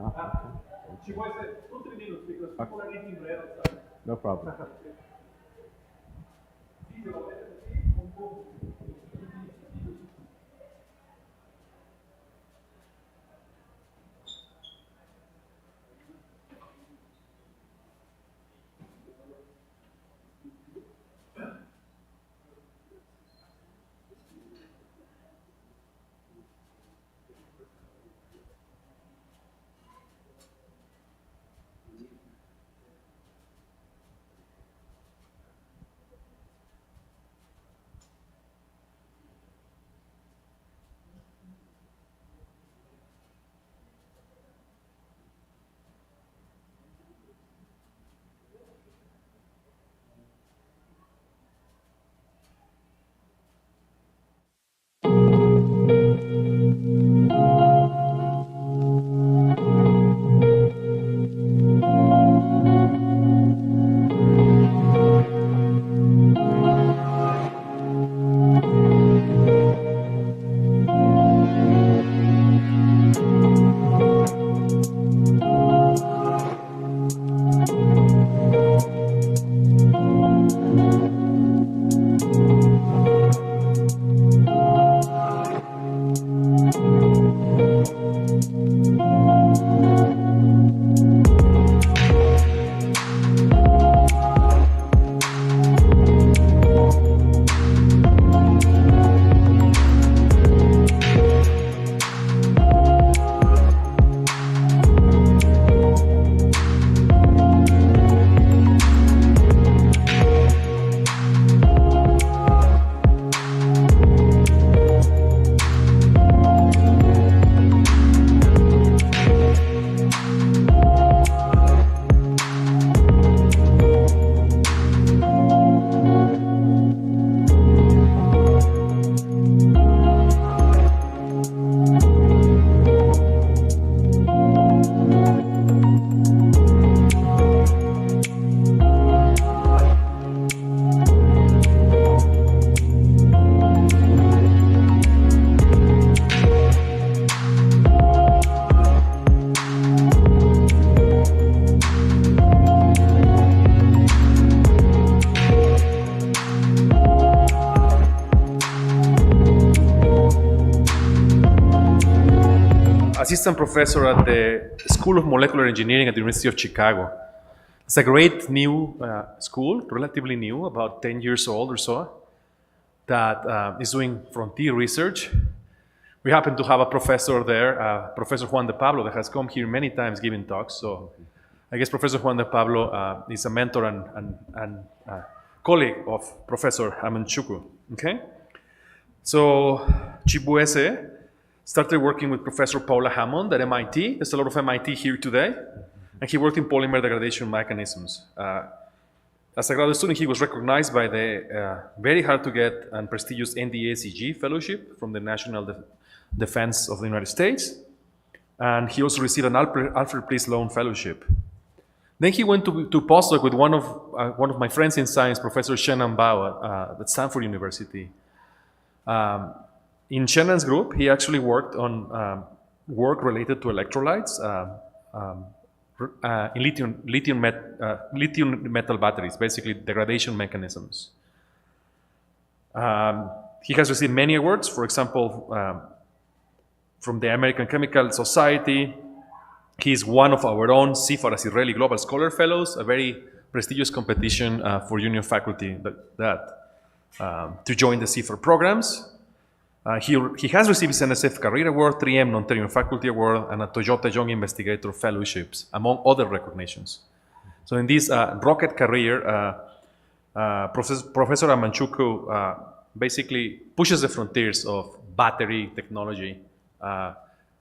Speaker 10: Okay. No problem.
Speaker 1: assistant professor at the School of Molecular Engineering at the University of Chicago. It's a great new school, relatively new, about 10 years old or so, that is doing frontier research. We happen to have a professor there, Professor Juan de Pablo, that has come here many times giving talks. So I guess Professor Juan de Pablo is a mentor and colleague of Professor Amanchuku. Okay? So Chibueze started working with Professor Paula Hammond at MIT. There's a lot of MIT here today. And he worked in polymer degradation mechanisms. As a graduate student, he was recognized by the very hard to get and prestigious NDACG fellowship from the National Defense of the United States. And he also received an Alfred P. Sloan fellowship. Then he went to postdoc with one of my friends in science, Professor Shannon Bao at Stanford University. In Shannon's group, he actually worked on work related to electrolytes in lithium metal batteries, basically degradation mechanisms. He has received many awards, for example, from the American Chemical Society. He's one of our own CIFAR as Israeli Global Scholar Fellows, a very prestigious competition for union faculty to join the CIFAR programs. He has received his NSF Career Award, 3M Non-Tenure Faculty Award, and a Toyota Young Investigator Fellowships, among other recognitions. So in this rocket career, Professor Amanchuku basically pushes the frontiers of battery technology,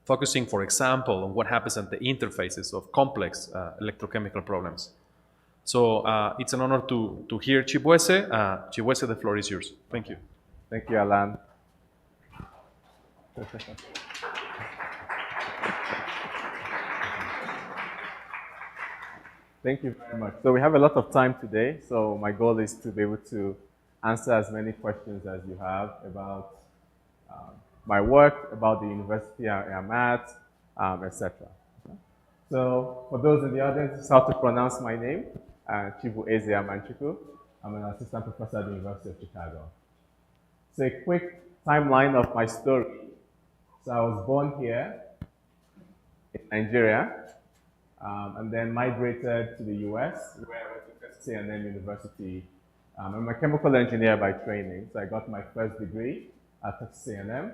Speaker 1: focusing, for example, on what happens at the interfaces of complex electrochemical problems. So it's an honor to hear Chibueze. Chibueze, the floor is yours. Thank you.
Speaker 10: Thank you, Alan. Thank you very much. So we have a lot of time today, so my goal is to be able to answer as many questions as you have about my work, about the university I'm at, etc. So for those in the audience, this is how to pronounce my name, Chibueze Amanchuku. I'm an assistant professor at the University of Chicago. So a quick timeline of my story. So I was born here in Nigeria, and then migrated to the US, where I went to Texas A&M University. I'm a chemical engineer by training, so I got my first degree at Texas A&M.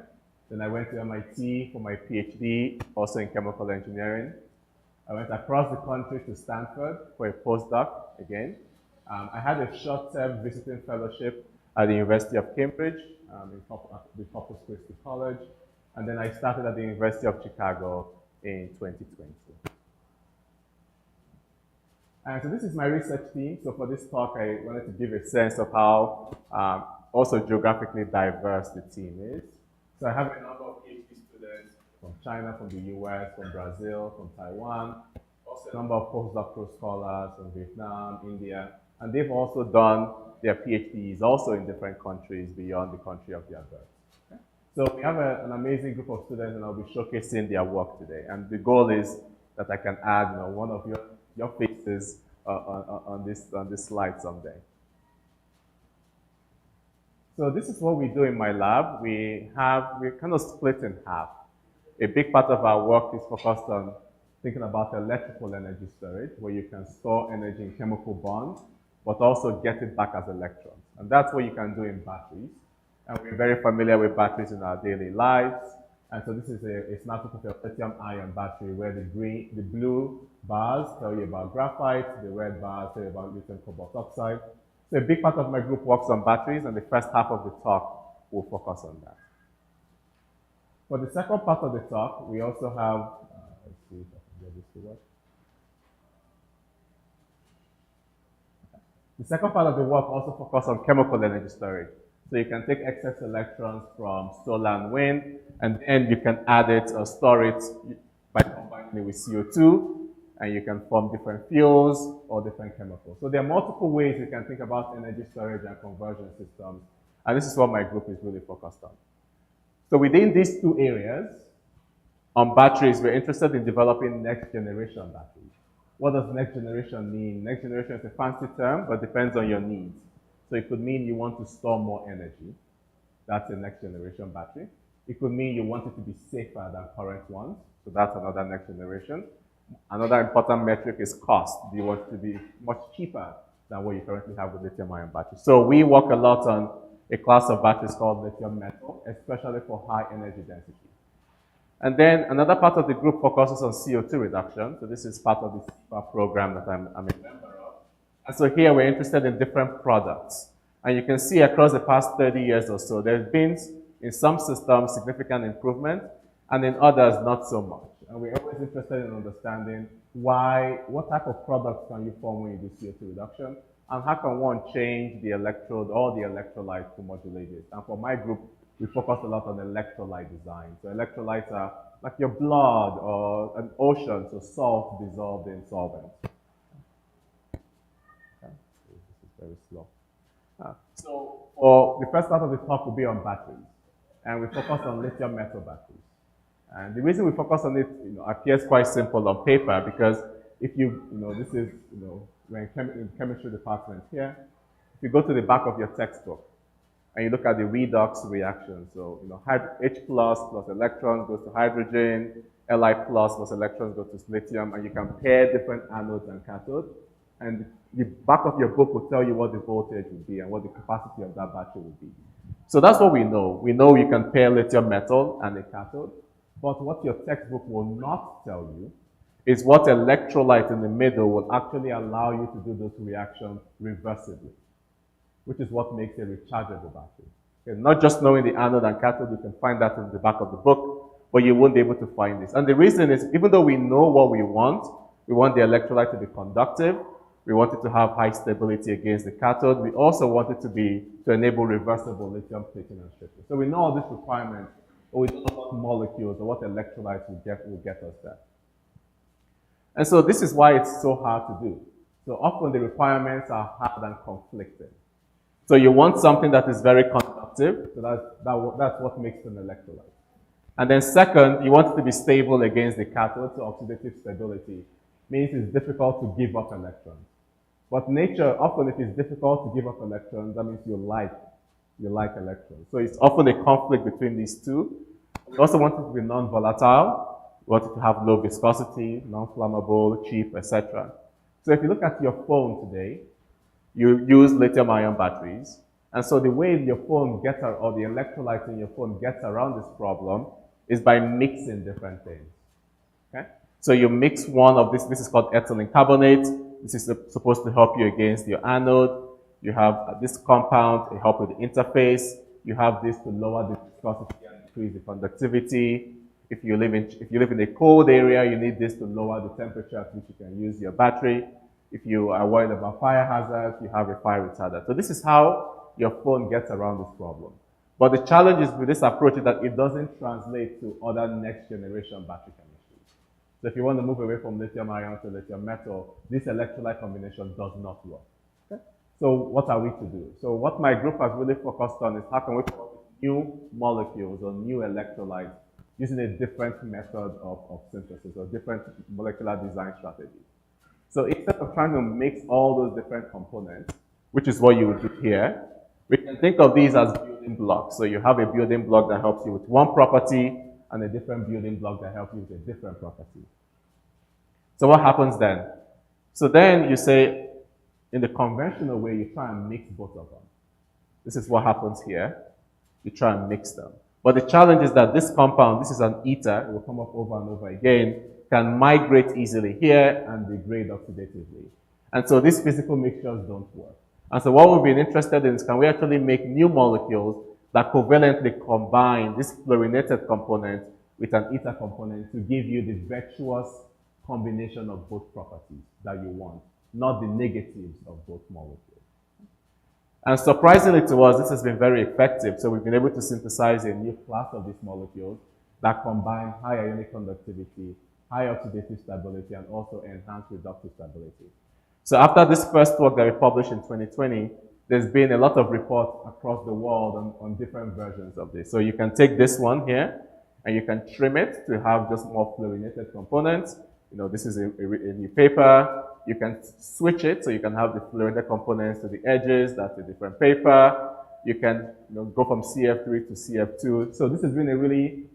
Speaker 10: Then I went to MIT for my PhD, also in chemical engineering. I went across the country to Stanford for a postdoc again. I had a short-term visiting fellowship at the University of Cambridge, the Corpus Christi College. And then I started at the University of Chicago in 2020. And so this is my research team. So for this talk, I wanted to give a sense of how also geographically diverse the team is. So I have a number of PhD students from China, from the US, from Brazil, from Taiwan, also a number of postdoctoral scholars from Vietnam, India, and they've also done their PhDs also in different countries beyond the country of their birth. Okay? So we have an amazing group of students, and I'll be showcasing their work today. And the goal is that I can add, one of your faces on this slide someday. So this is what we do in my lab. We're kind of split in half. A big part of our work is focused on thinking about electrical energy storage, where you can store energy in chemical bonds, but also get it back as electrons. And that's what you can do in batteries. And we're very familiar with batteries in our daily lives. And so this is a snapshot of a lithium-ion battery, where the blue bars tell you about graphite, the red bars tell you about lithium cobalt oxide. So a big part of my group works on batteries, and the first half of the talk will focus on that. For the second part of the talk, we also have, let's see if I can get this to work. The second part of the work also focuses on chemical energy storage. So you can take excess electrons from solar and wind, and then you can add it or store it by combining it with CO2, and you can form different fuels or different chemicals. So there are multiple ways you can think about energy storage and conversion systems, and this is what my group is really focused on. So within these two areas, on batteries, we're interested in developing next generation batteries. What does next generation mean? Next generation is a fancy term, but depends on your needs. So it could mean you want to store more energy. That's a next generation battery. It could mean you want it to be safer than current ones. So that's another next generation. Another important metric is cost. Do you want it to be much cheaper than what you currently have with lithium-ion batteries? So we work a lot on a class of batteries called lithium metal, especially for high energy density. And then another part of the group focuses on CO2 reduction. So this is part of the CIFAR program that I'm a member of. And so here we're interested in different products. And you can see across the past 30 years or so, there's been, in some systems, significant improvement, and in others, not so much. And we're always interested in understanding what type of products can you form when you do CO2 reduction, and how can one change the electrode or the electrolyte to modulate it. And for my group, we focus a lot on electrolyte design. So electrolytes are like your blood or an ocean, so salt dissolved in solvents. Okay. This is very slow. So for the first part of the talk will be on batteries. And we focus on lithium metal batteries. And the reason we focus on it, appears quite simple on paper, because if this is, we're in chemistry department here. If you go to the back of your textbook and you look at the redox reaction, so, H plus electrons goes to hydrogen, Li plus electrons go to lithium, and you can pair different anodes and cathodes. And the back of your book will tell you what the voltage would be and what the capacity of that battery would be. So that's what we know. We know you can pair lithium metal and a cathode. But what your textbook will not tell you is what electrolyte in the middle will actually allow you to do those reactions reversibly, which is what makes a rechargeable battery. Okay, not just knowing the anode and cathode, you can find that in the back of the book, but you won't be able to find this. And the reason is, even though we know what we want the electrolyte to be conductive, we want it to have high stability against the cathode, we also want it to enable reversible lithium plating and stripping. So we know all these requirements, or we don't know what molecules or what electrolytes will get us there. And so this is why it's so hard to do. So often the requirements are hard and conflicting. So you want something that is very conductive, so that's what makes an electrolyte. And then second, you want it to be stable against the cathode, so oxidative stability means it's difficult to give up electrons. But nature, often if it's difficult to give up electrons, that means you like electrons. So it's often a conflict between these two. We also want it to be non-volatile. We want it to have low viscosity, non-flammable, cheap, etc. So if you look at your phone today, you use lithium-ion batteries. And so the way your phone gets, or the electrolyte in your phone gets around this problem is by mixing different things. Okay? So you mix one of this is called ethylene carbonate. This is supposed to help you against your anode. You have this compound to help with the interface. You have this to lower the viscosity and increase the conductivity. If you live in a cold area, you need this to lower the temperature at which you can use your battery. If you are worried about fire hazards, you have a fire retarder. So this is how your phone gets around this problem. But the challenge is with this approach is that it doesn't translate to other next generation battery chemistries. So if you want to move away from lithium ion to lithium metal, this electrolyte combination does not work. Okay? So what are we to do? So what my group has really focused on is how can we come up with new molecules or new electrolytes using a different method of synthesis or different molecular design strategies. So instead of trying to mix all those different components, which is what you would do here, we can think of these as building blocks. So you have a building block that helps you with one property and a different building block that helps you with a different property. So what happens then? So then you say, in the conventional way, you try and mix both of them. This is what happens here. You try and mix them. But the challenge is that this compound, this is an ether, it will come up over and over again, can migrate easily here and degrade oxidatively. And so these physical mixtures don't work. And so what we've been interested in is, can we actually make new molecules that covalently combine this fluorinated component with an ether component to give you the virtuous combination of both properties that you want, not the negatives of both molecules. And surprisingly to us, this has been very effective. So we've been able to synthesize a new class of these molecules that combine high ionic conductivity, high oxidative stability, and also enhanced reductive stability. So after this first work that we published in 2020, there's been a lot of reports across the world on different versions of this. So you can take this one here, and you can trim it to have just more fluorinated components. This is a new paper. You can switch it, so you can have the fluorinated components to the edges. That's a different paper. You can go from CF3 to CF2. So this has been a really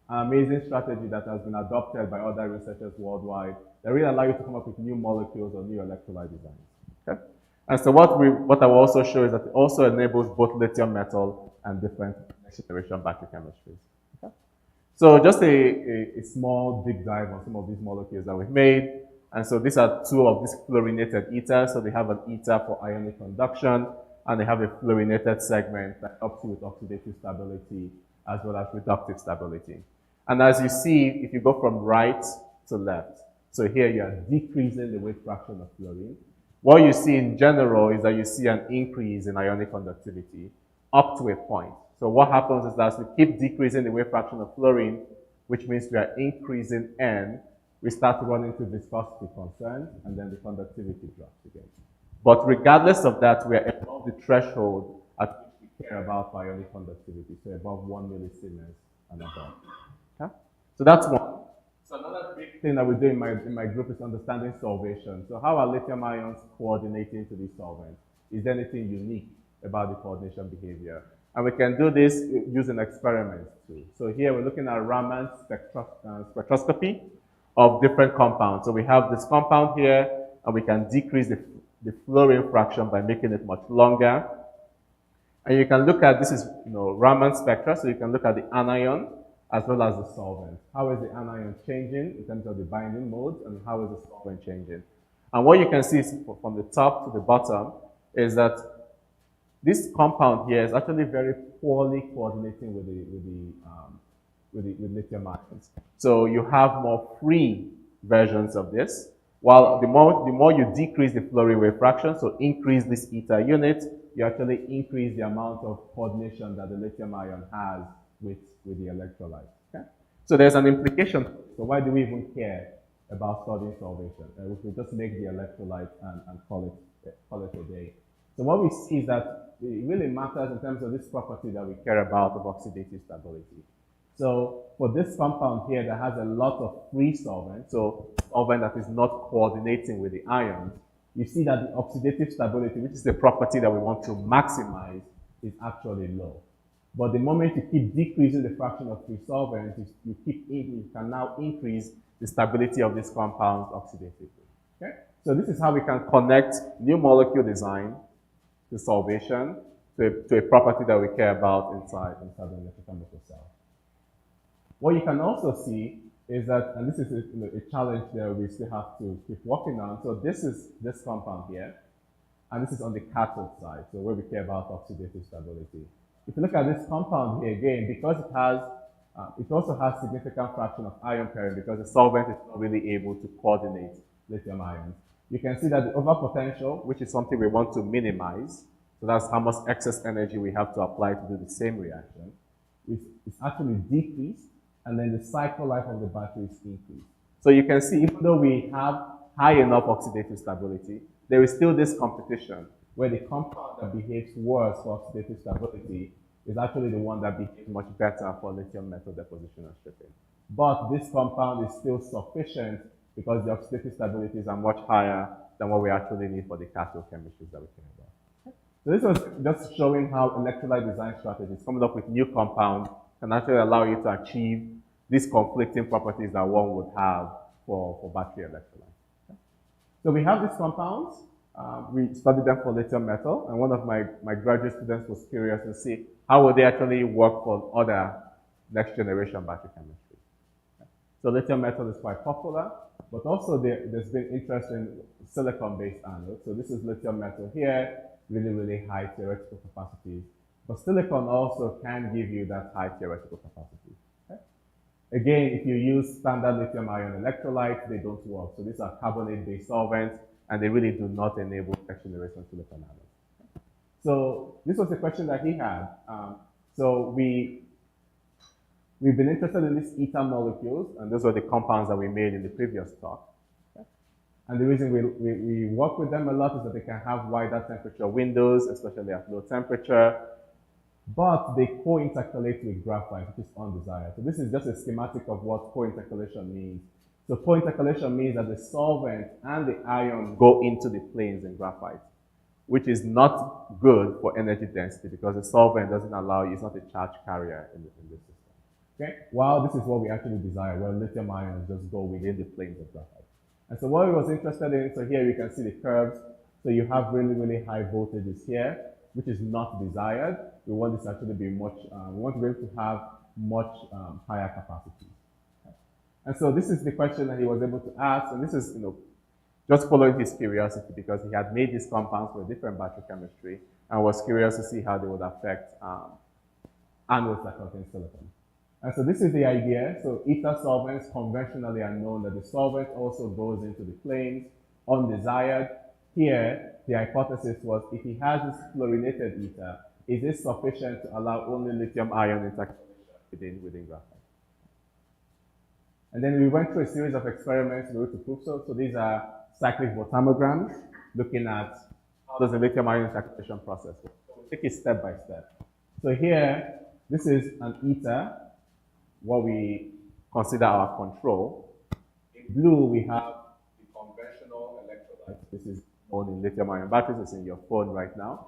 Speaker 10: amazing strategy that has been adopted by other researchers worldwide that really allow you to come up with new molecules or new electrolyte designs. Okay? And so what I will also show is that it also enables both lithium metal and different next generation battery chemistries. Okay? So just a small deep dive on some of these molecules that we've made. And so these are two of these fluorinated ethers. So they have an ether for ionic conduction, and they have a fluorinated segment that helps you with oxidative stability as well as reductive stability. And as you see, if you go from right to left, so here you are decreasing the weight fraction of fluorine. What you see in general is that you see an increase in ionic conductivity up to a point. So what happens is that as we keep decreasing the weight fraction of fluorine, which means we are increasing N, we start to run into viscosity concerns, and then the conductivity drops again. But regardless of that, we are above the threshold at which we care about ionic conductivity, so above 1 millisiemens and above. Okay? So that's one. So another big thing that we do in my group is understanding solvation. So how are lithium ions coordinating to these solvents? Is there anything unique about the coordination behavior? And we can do this using experiments too. So here we're looking at Raman spectroscopy of different compounds. So we have this compound here, and we can decrease the fluorine fraction by making it much longer. And you can look at, this is Raman spectra, so you can look at the anion as well as the solvent. How is the anion changing in terms of the binding modes, and how is the solvent changing? And what you can see is from the top to the bottom is that this compound here is actually very poorly coordinating with lithium ions. So you have more free versions of this, while the more you decrease the fluorine weight fraction, so increase this ether unit, you actually increase the amount of coordination that the lithium ion has with the electrolyte. Okay? So there's an implication. So why do we even care about studying solvation? We can just make the electrolyte and call it a day. So what we see is that it really matters in terms of this property that we care about of oxidative stability. So for this compound here that has a lot of free solvent, so solvent that is not coordinating with the ions, you see that the oxidative stability, which is the property that we want to maximize, is actually low. But the moment you keep decreasing the fraction of free solvent, you can now increase the stability of this compound oxidatively. Okay? So this is how we can connect new molecule design to solvation to a property that we care about inside the electrochemical cell. What you can also see is that, and this is a challenge that we still have to keep working on. So this is this compound here, and this is on the cathode side, so where we care about oxidative stability. If you look at this compound here again, because it also has significant fraction of ion pairing because the solvent is not really able to coordinate lithium ions. You can see that the overpotential, which is something we want to minimize, so that's how much excess energy we have to apply to do the same reaction, is actually decreased, and then the cycle life of the battery is increased. So you can see, even though we have high enough oxidative stability, there is still this competition where the compound that behaves worse for oxidative stability is actually the one that behaves much better for lithium metal deposition and stripping. But this compound is still sufficient because the oxidative stabilities are much higher than what we actually need for the cathode chemistries that we care about. So this was just showing how electrolyte design strategies, coming up with new compounds, can actually allow you to achieve these conflicting properties that one would have for battery electrolytes. So we have these compounds. We studied them for lithium metal, and one of my graduate students was curious to see how would they actually work for other next generation battery chemistry. So lithium metal is quite popular, but also there's been interest in silicon-based anodes. So this is lithium metal here, really, really high theoretical capacities. But silicon also can give you that high theoretical capacity. Okay? Again, if you use standard lithium-ion electrolytes, they don't work. So these are carbonate-based solvents, and they really do not enable next generation silicon anodes. So this was the question that he had. So we've been interested in these ether molecules, and those were the compounds that we made in the previous talk. Okay? And the reason we work with them a lot is that they can have wider temperature windows, especially at low temperature, but they co-intercalate with graphite, which is undesired. So this is just a schematic of what co-intercalation means. So co-intercalation means that the solvent and the ion go into the planes in graphite. which is not good for energy density because the solvent doesn't allow you, it's not a charge carrier in the system. Okay? While this is what we actually desire, where lithium ions just go within the planes of graphite. And so what we was interested in, so here you can see the curves. So you have really, really high voltages here, which is not desired. We want this to actually be much, we want to be able to have much higher capacity. Okay? And so this is the question that he was able to ask, and this is, just following his curiosity because he had made these compounds for a different battery chemistry and was curious to see how they would affect anodes that contain silicon. And so this is the idea. So ether solvents conventionally are known that the solvent also goes into the planes undesired. Here, the hypothesis was if he has this fluorinated ether, is it sufficient to allow only lithium ion interconnection within graphite? And then we went through a series of experiments in order to prove so. So these are cyclic voltammograms looking at how does the lithium ion interconnection process work. So we'll take it step by step. So here, this is an ether, what we consider our control. In blue, we have the conventional electrolyte. This is known in lithium ion batteries. It's in your phone right now.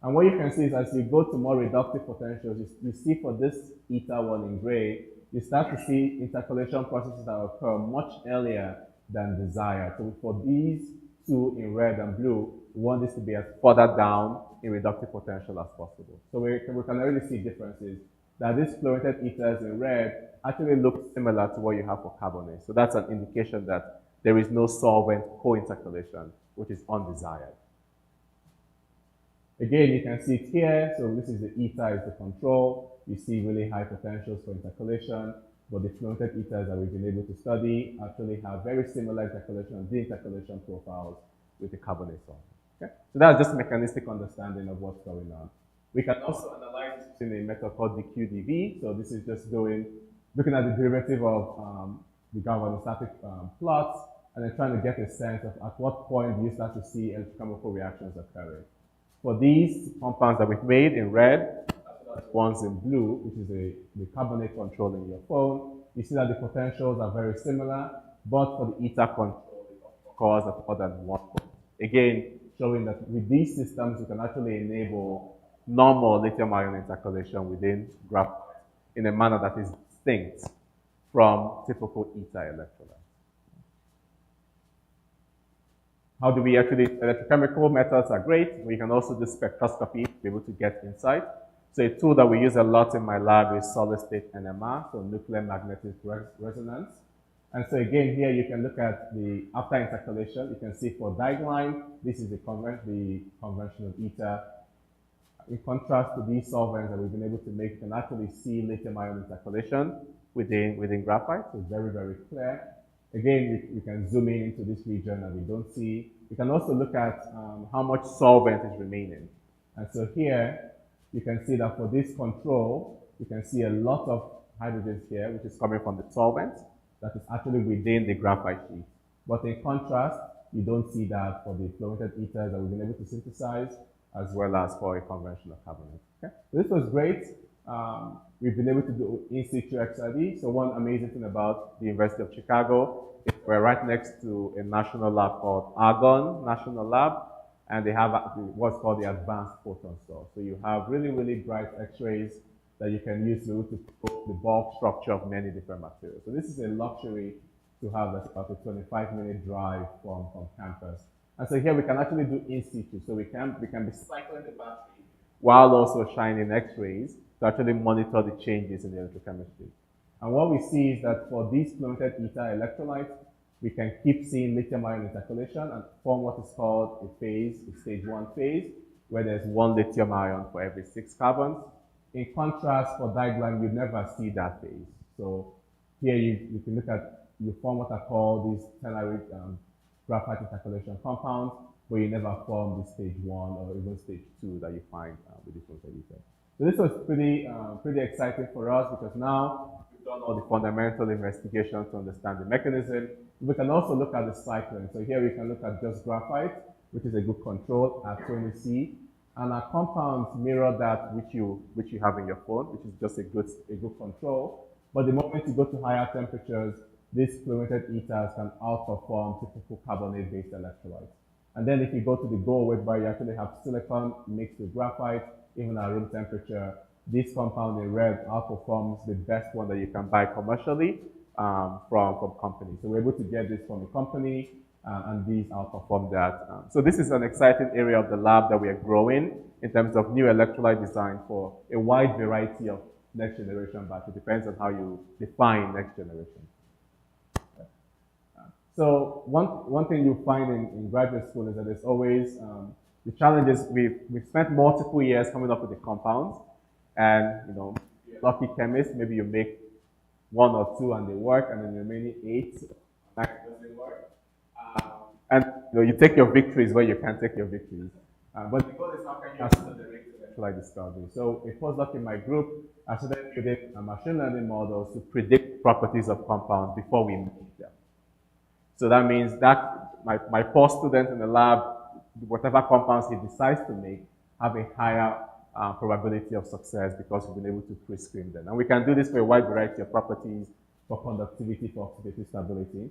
Speaker 10: And what you can see is as you go to more reductive potentials, you see for this ether one in gray, you start to see intercalation processes that occur much earlier than desired. So for these two in red and blue, we want this to be as further down in reductive potential as possible. So we can already see differences that these fluorinated ethers in red actually look similar to what you have for carbonate. So that's an indication that there is no solvent co-intercalation, which is undesired. Again, you can see it here. So this is the ether, is the control. You see really high potentials for intercalation, but the fluorinated ethers that we've been able to study actually have very similar intercalation and de-intercalation profiles with the carbonate solvent. Okay? So that's just a mechanistic understanding of what's going on. We can also analyze this using a method called the QDV. So this is just looking at the derivative of the galvanostatic plots and then trying to get a sense of at what point do you start to see electrochemical reactions occurring. For these compounds that we've made in red, ones in blue, which is the carbonate control in your phone, you see that the potentials are very similar, but for the ether control, it occurs at more than 1 point. Again, showing that with these systems, you can actually enable normal lithium-ion intercalation within graphite in a manner that is distinct from typical ether electrolytes. How do we actually, electrochemical methods are great. We can also do spectroscopy to be able to get insight. So a tool that we use a lot in my lab is solid-state NMR, so nuclear magnetic resonance. And so again, here you can look at the after intercalation. You can see for diglime, this is the conventional ether. In contrast to these solvents that we've been able to make, you can actually see lithium-ion intercalation within graphite. So it's very, very clear. Again, we can zoom in into this region and we don't see. We can also look at how much solvent is remaining. And so here, you can see that for this control, you can see a lot of hydrogens here, which is coming from the solvent that is actually within the graphite sheet. But in contrast, you don't see that for the fluorinated ethers that we've been able to synthesize, as well as for a conventional carbonate. Okay? So this was great. We've been able to do in situ XRD. So one amazing thing about the University of Chicago is we're right next to a national lab called Argonne National Lab, and they have what's called the advanced photon source. So you have really, really bright X-rays that you can use to probe the bulk structure of many different materials. So this is a luxury to have. That's about a 25-minute drive from campus. And so here we can actually do in situ. So we can be cycling the battery while also shining X-rays to actually monitor the changes in the electrochemistry. And what we see is that for these fluorinated ether electrolytes, we can keep seeing lithium-ion intercalation and form what is called a phase, a stage 1 phase, where there's 1 lithium ion for every 6 carbons. In contrast, for diglime, you never see that phase. So here you can look at, you form what are called these ternary graphite intercalation compounds, but you never form the stage 1 or even stage 2 that you find with this fluorinated ether. So this was pretty exciting for us because now we've done all the fundamental investigations to understand the mechanism. We can also look at the cycling. So here we can look at just graphite, which is a good control at 20C, and our compounds mirror that which you have in your phone, which is just a good control. But the moment you go to higher temperatures, these fluorinated ethers can outperform typical carbonate-based electrolytes. And then if you go to the goal whereby you actually have silicon mixed with graphite, even at room temperature, this compound in red outperforms the best one that you can buy commercially from companies. So we're able to get this from a company, and these outperform that. So this is an exciting area of the lab that we are growing in terms of new electrolyte design for a wide variety of next generation battery. It depends on how you define next generation. So one thing you find in graduate school is that there's always the challenge is we've spent multiple years coming up with the compounds, and you know, lucky chemist, maybe you make 1 or 2 and they work, and then the remaining 8 doesn't work. And you know, you take your victories where you can take your victories. But the goal is how can you accelerate electrolyte discovery. So a postdoc in my group started building machine learning models to predict properties of compounds before we make them. So that means that my post student in the lab, whatever compounds he decides to make, have a higher probability of success because we've been able to pre-screen them. And we can do this for a wide variety of properties, for conductivity, for oxidative stability.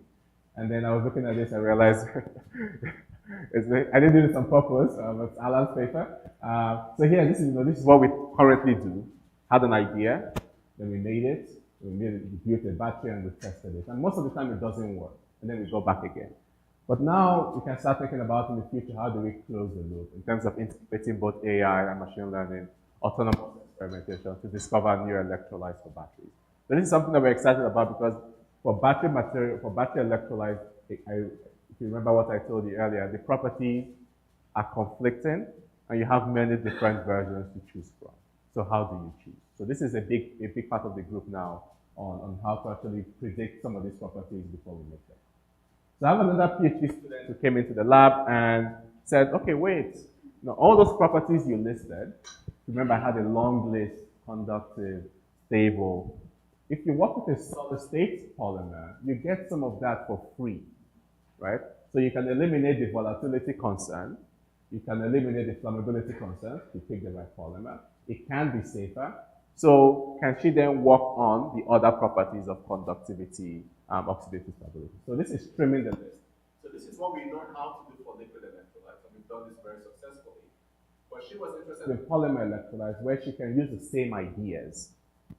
Speaker 10: And then I was looking at this, I realized I didn't do this on purpose, it's Alan's paper. So here, this is what we currently do. Had an idea, then we made it, we built a battery and we tested it. And most of the time it doesn't work, and then we go back again. But now we can start thinking about in the future, how do we close the loop in terms of integrating both AI and machine learning, autonomous experimentation to discover new electrolytes for batteries. So this is something that we're excited about because for battery material, for battery electrolytes, if you remember what I told you earlier, the properties are conflicting and you have many different versions to choose from. So how do you choose? So this is a big part of the group now on how to actually predict some of these properties before we make them. So I have another PhD student who came into the lab and said, okay, wait, now all those properties you listed, remember I had a long list, conductive, stable. If you work with a solid state polymer, you get some of that for free, right? So you can eliminate the volatility concern, you can eliminate the flammability concern, you pick the right polymer. It can be safer. So can she then work on the other properties of conductivity, oxidative stability? So this is trimming the list. So this is what we know how to do for liquid electrolytes, and we've done this very successfully. But she was interested in polymer electrolytes where she can use the same ideas.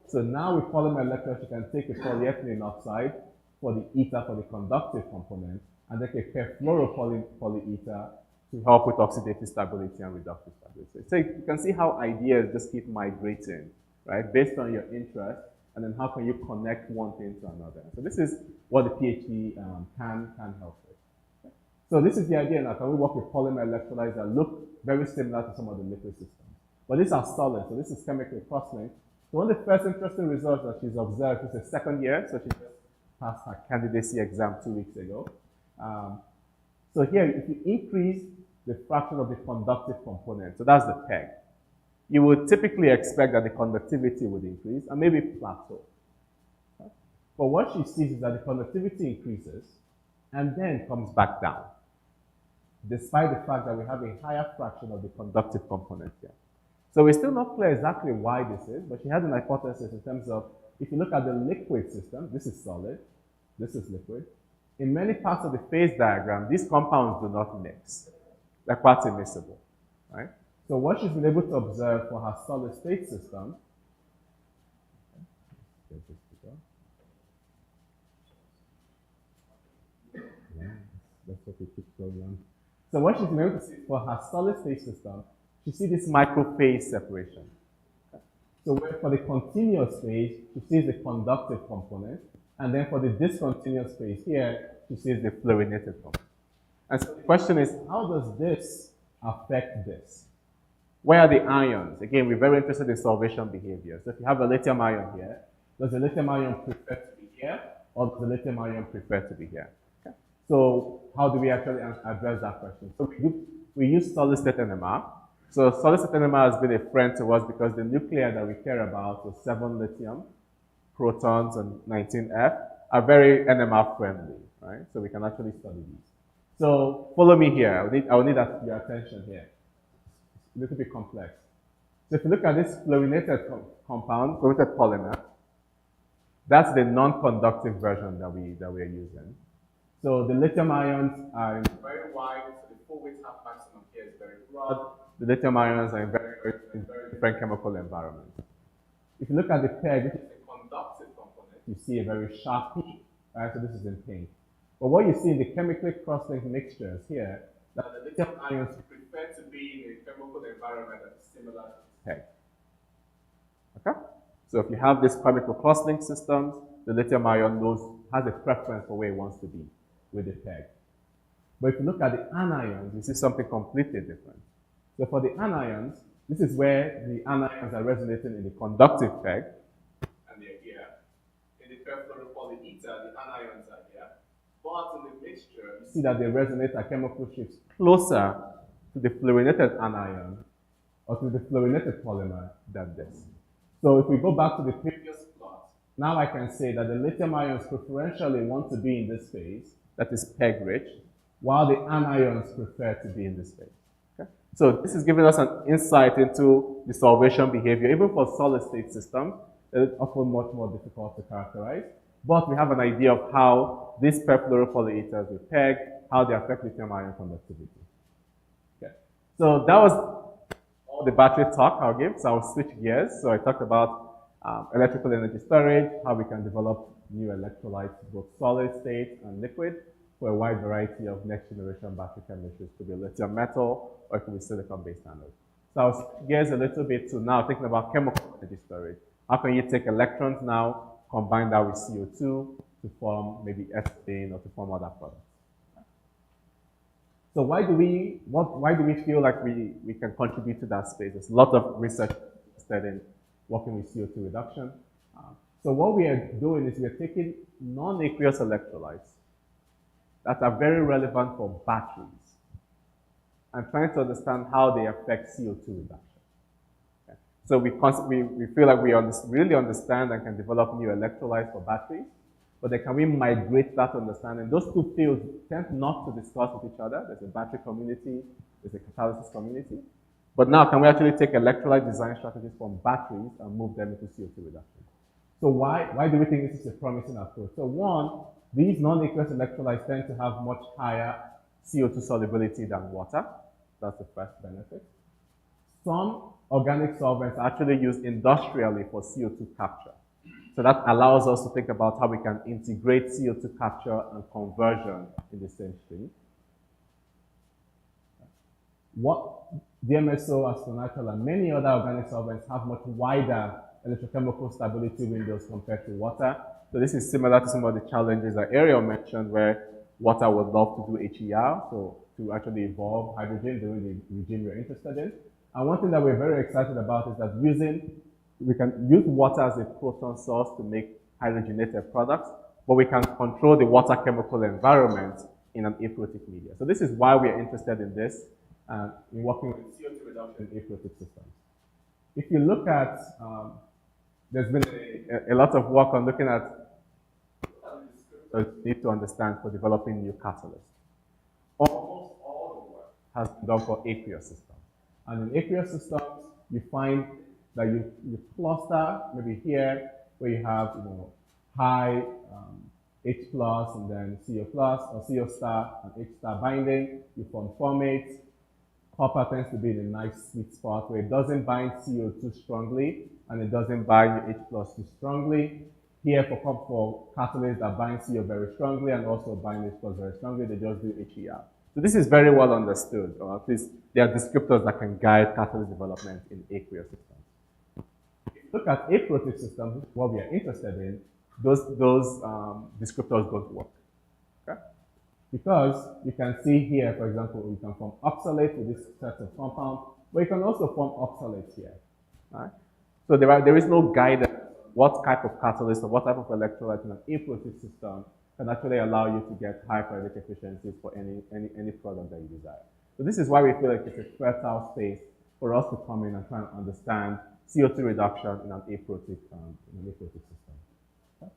Speaker 10: So now with polymer electrolytes, she can take a polyethylene oxide for the ether for the conductive component, and then a perfluoropolyether to help with oxidative stability and reductive stability. So you can see how ideas just keep migrating, right, based on your interest, and then how can you connect one thing to another. So this is what the PhD can help with. So this is the idea now. Can we work with polymer electrolytes that look very similar to some of the liquid systems? But these are solid, so this is chemical crosslink. So one of the first interesting results that she's observed is the second year, so she just passed her candidacy exam 2 weeks ago. So here, if you increase the fraction of the conductive component, so that's the PEG, you would typically expect that the conductivity would increase and maybe plateau. Okay? But what she sees is that the conductivity increases and then comes back down, despite the fact that we have a higher fraction of the conductive component here. So we're still not clear exactly why this is, but she had an hypothesis in terms of, if you look at the liquid system, this is solid, this is liquid. In many parts of the phase diagram, these compounds do not mix. They're quite immiscible, right? So what she's been able to observe for her solid state system, that's what we keep going on. So what she's been able to see for her solid state system, she sees this microphase separation. So where for the continuous phase, she sees the conductive component, and then for the discontinuous phase here, she sees the fluorinated component. And so the question is, how does this affect this? Where are the ions? Again, we're very interested in solvation behavior. So if you have a lithium ion here, does the lithium ion prefer to be here, or does the lithium ion prefer to be here? Okay. So how do we actually address that question? So we use solid state NMR. So solid state NMR has been a friend to us because the nuclei that we care about, so 7 lithium, protons, and 19F, are very NMR friendly, right? So we can actually study these. So follow me here. I will need your attention here. It's a little bit complex. So if you look at this fluorinated compound, fluorinated polymer, that's the non-conductive version that we are using. So the lithium ions are in very wide, so the full width half maximum here is very broad. The lithium ions are in very different chemical environments. If you look at the PEG, which is the conductive component, you see a very sharp peak. Right? So this is in pink. But what you see in the chemically cross-linked mixtures here, that the lithium ions prefer to be in a chemical environment that is similar to the PEG. Okay? So if you have this chemical cross-linked systems, the lithium ion has a preference for where it wants to be with the PEG. But if you look at the anions, you see something completely different. So for the anions, this is where the anions are resonating in the conductive PEG, and they're here. In the perfluoropolyether, the anions are here. But in the mixture, you see that they resonate at chemical shifts closer to the fluorinated anion or to the fluorinated polymer than this. So if we go back to the previous plot, now I can say that the lithium ions preferentially want to be in this phase, that is PEG-rich, while the anions prefer to be in this phase. Okay? So this is giving us an insight into the solvation behavior. Even for solid-state systems, it's often much more difficult to characterize. But we have an idea of how these perfluoropolyethers with PEG, how they affect lithium ion conductivity. Okay. So that was all the battery talk I'll give. So I'll switch gears. So I talked about electrical energy storage, how we can develop new electrolytes, both solid state and liquid, for a wide variety of next generation battery chemistries. It could be lithium metal or it could be silicon-based anodes. So I'll switch gears a little bit to now thinking about chemical energy storage. How can you take electrons now, combine that with CO2 to form maybe ethane or to form other products? So why do we feel like we can contribute to that space? There's a lot of research in working with CO2 reduction. So what we are doing is we are taking non-aqueous electrolytes that are very relevant for batteries and trying to understand how they affect CO2 reduction. Okay. So we feel like we really understand and can develop new electrolytes for batteries, but then can we migrate that understanding? Those two fields tend not to discuss with each other. There's a battery community, there's a catalysis community. But now can we actually take electrolyte design strategies from batteries and move them into CO2 reduction? So why do we think this is a promising approach? So one, these non-aqueous electrolytes tend to have much higher CO2 solubility than water. That's the first benefit. Some organic solvents are actually used industrially for CO2 capture. So that allows us to think about how we can integrate CO2 capture and conversion in the same stream. What DMSO, acetonitrile, and many other organic solvents have much wider electrochemical stability windows compared to water. So this is similar to some of the challenges that Ariel mentioned, where water would love to do HER, so to actually evolve hydrogen during the regime we're interested in. And one thing that we're very excited about is that we can use water as a proton source to make hydrogenated products, but we can control the water chemical environment in an aprotic media. So this is why we are interested in this, in working with CO2 reduction in aprotic systems. If you look at, there's been a lot of work on looking at what you need to understand for developing new catalysts. Almost all the work has been done for aqueous systems. And in aqueous systems, you find that you cluster, maybe here, where you have high H plus and then CO plus or CO star and H star binding, you form formates. Copper tends to be in a nice sweet spot where it doesn't bind CO2 strongly and it doesn't bind H plus too strongly. Here for catalysts that bind CO very strongly and also bind H plus very strongly, they just do HER. So this is very well understood, or at least there are descriptors that can guide catalyst development in aqueous systems. If you look at aprotic systems, what we are interested in, those descriptors don't work. Okay? Because you can see here, for example, you can form oxalates with this set of compounds, but you can also form oxalates here. Right? So there is no guidance what type of catalyst or what type of electrolyte in an aprotic system can actually allow you to get high periodic efficiencies for any product that you desire. So this is why we feel like it's a fertile space for us to come in and try and understand CO2 reduction in an aprotic system. Okay?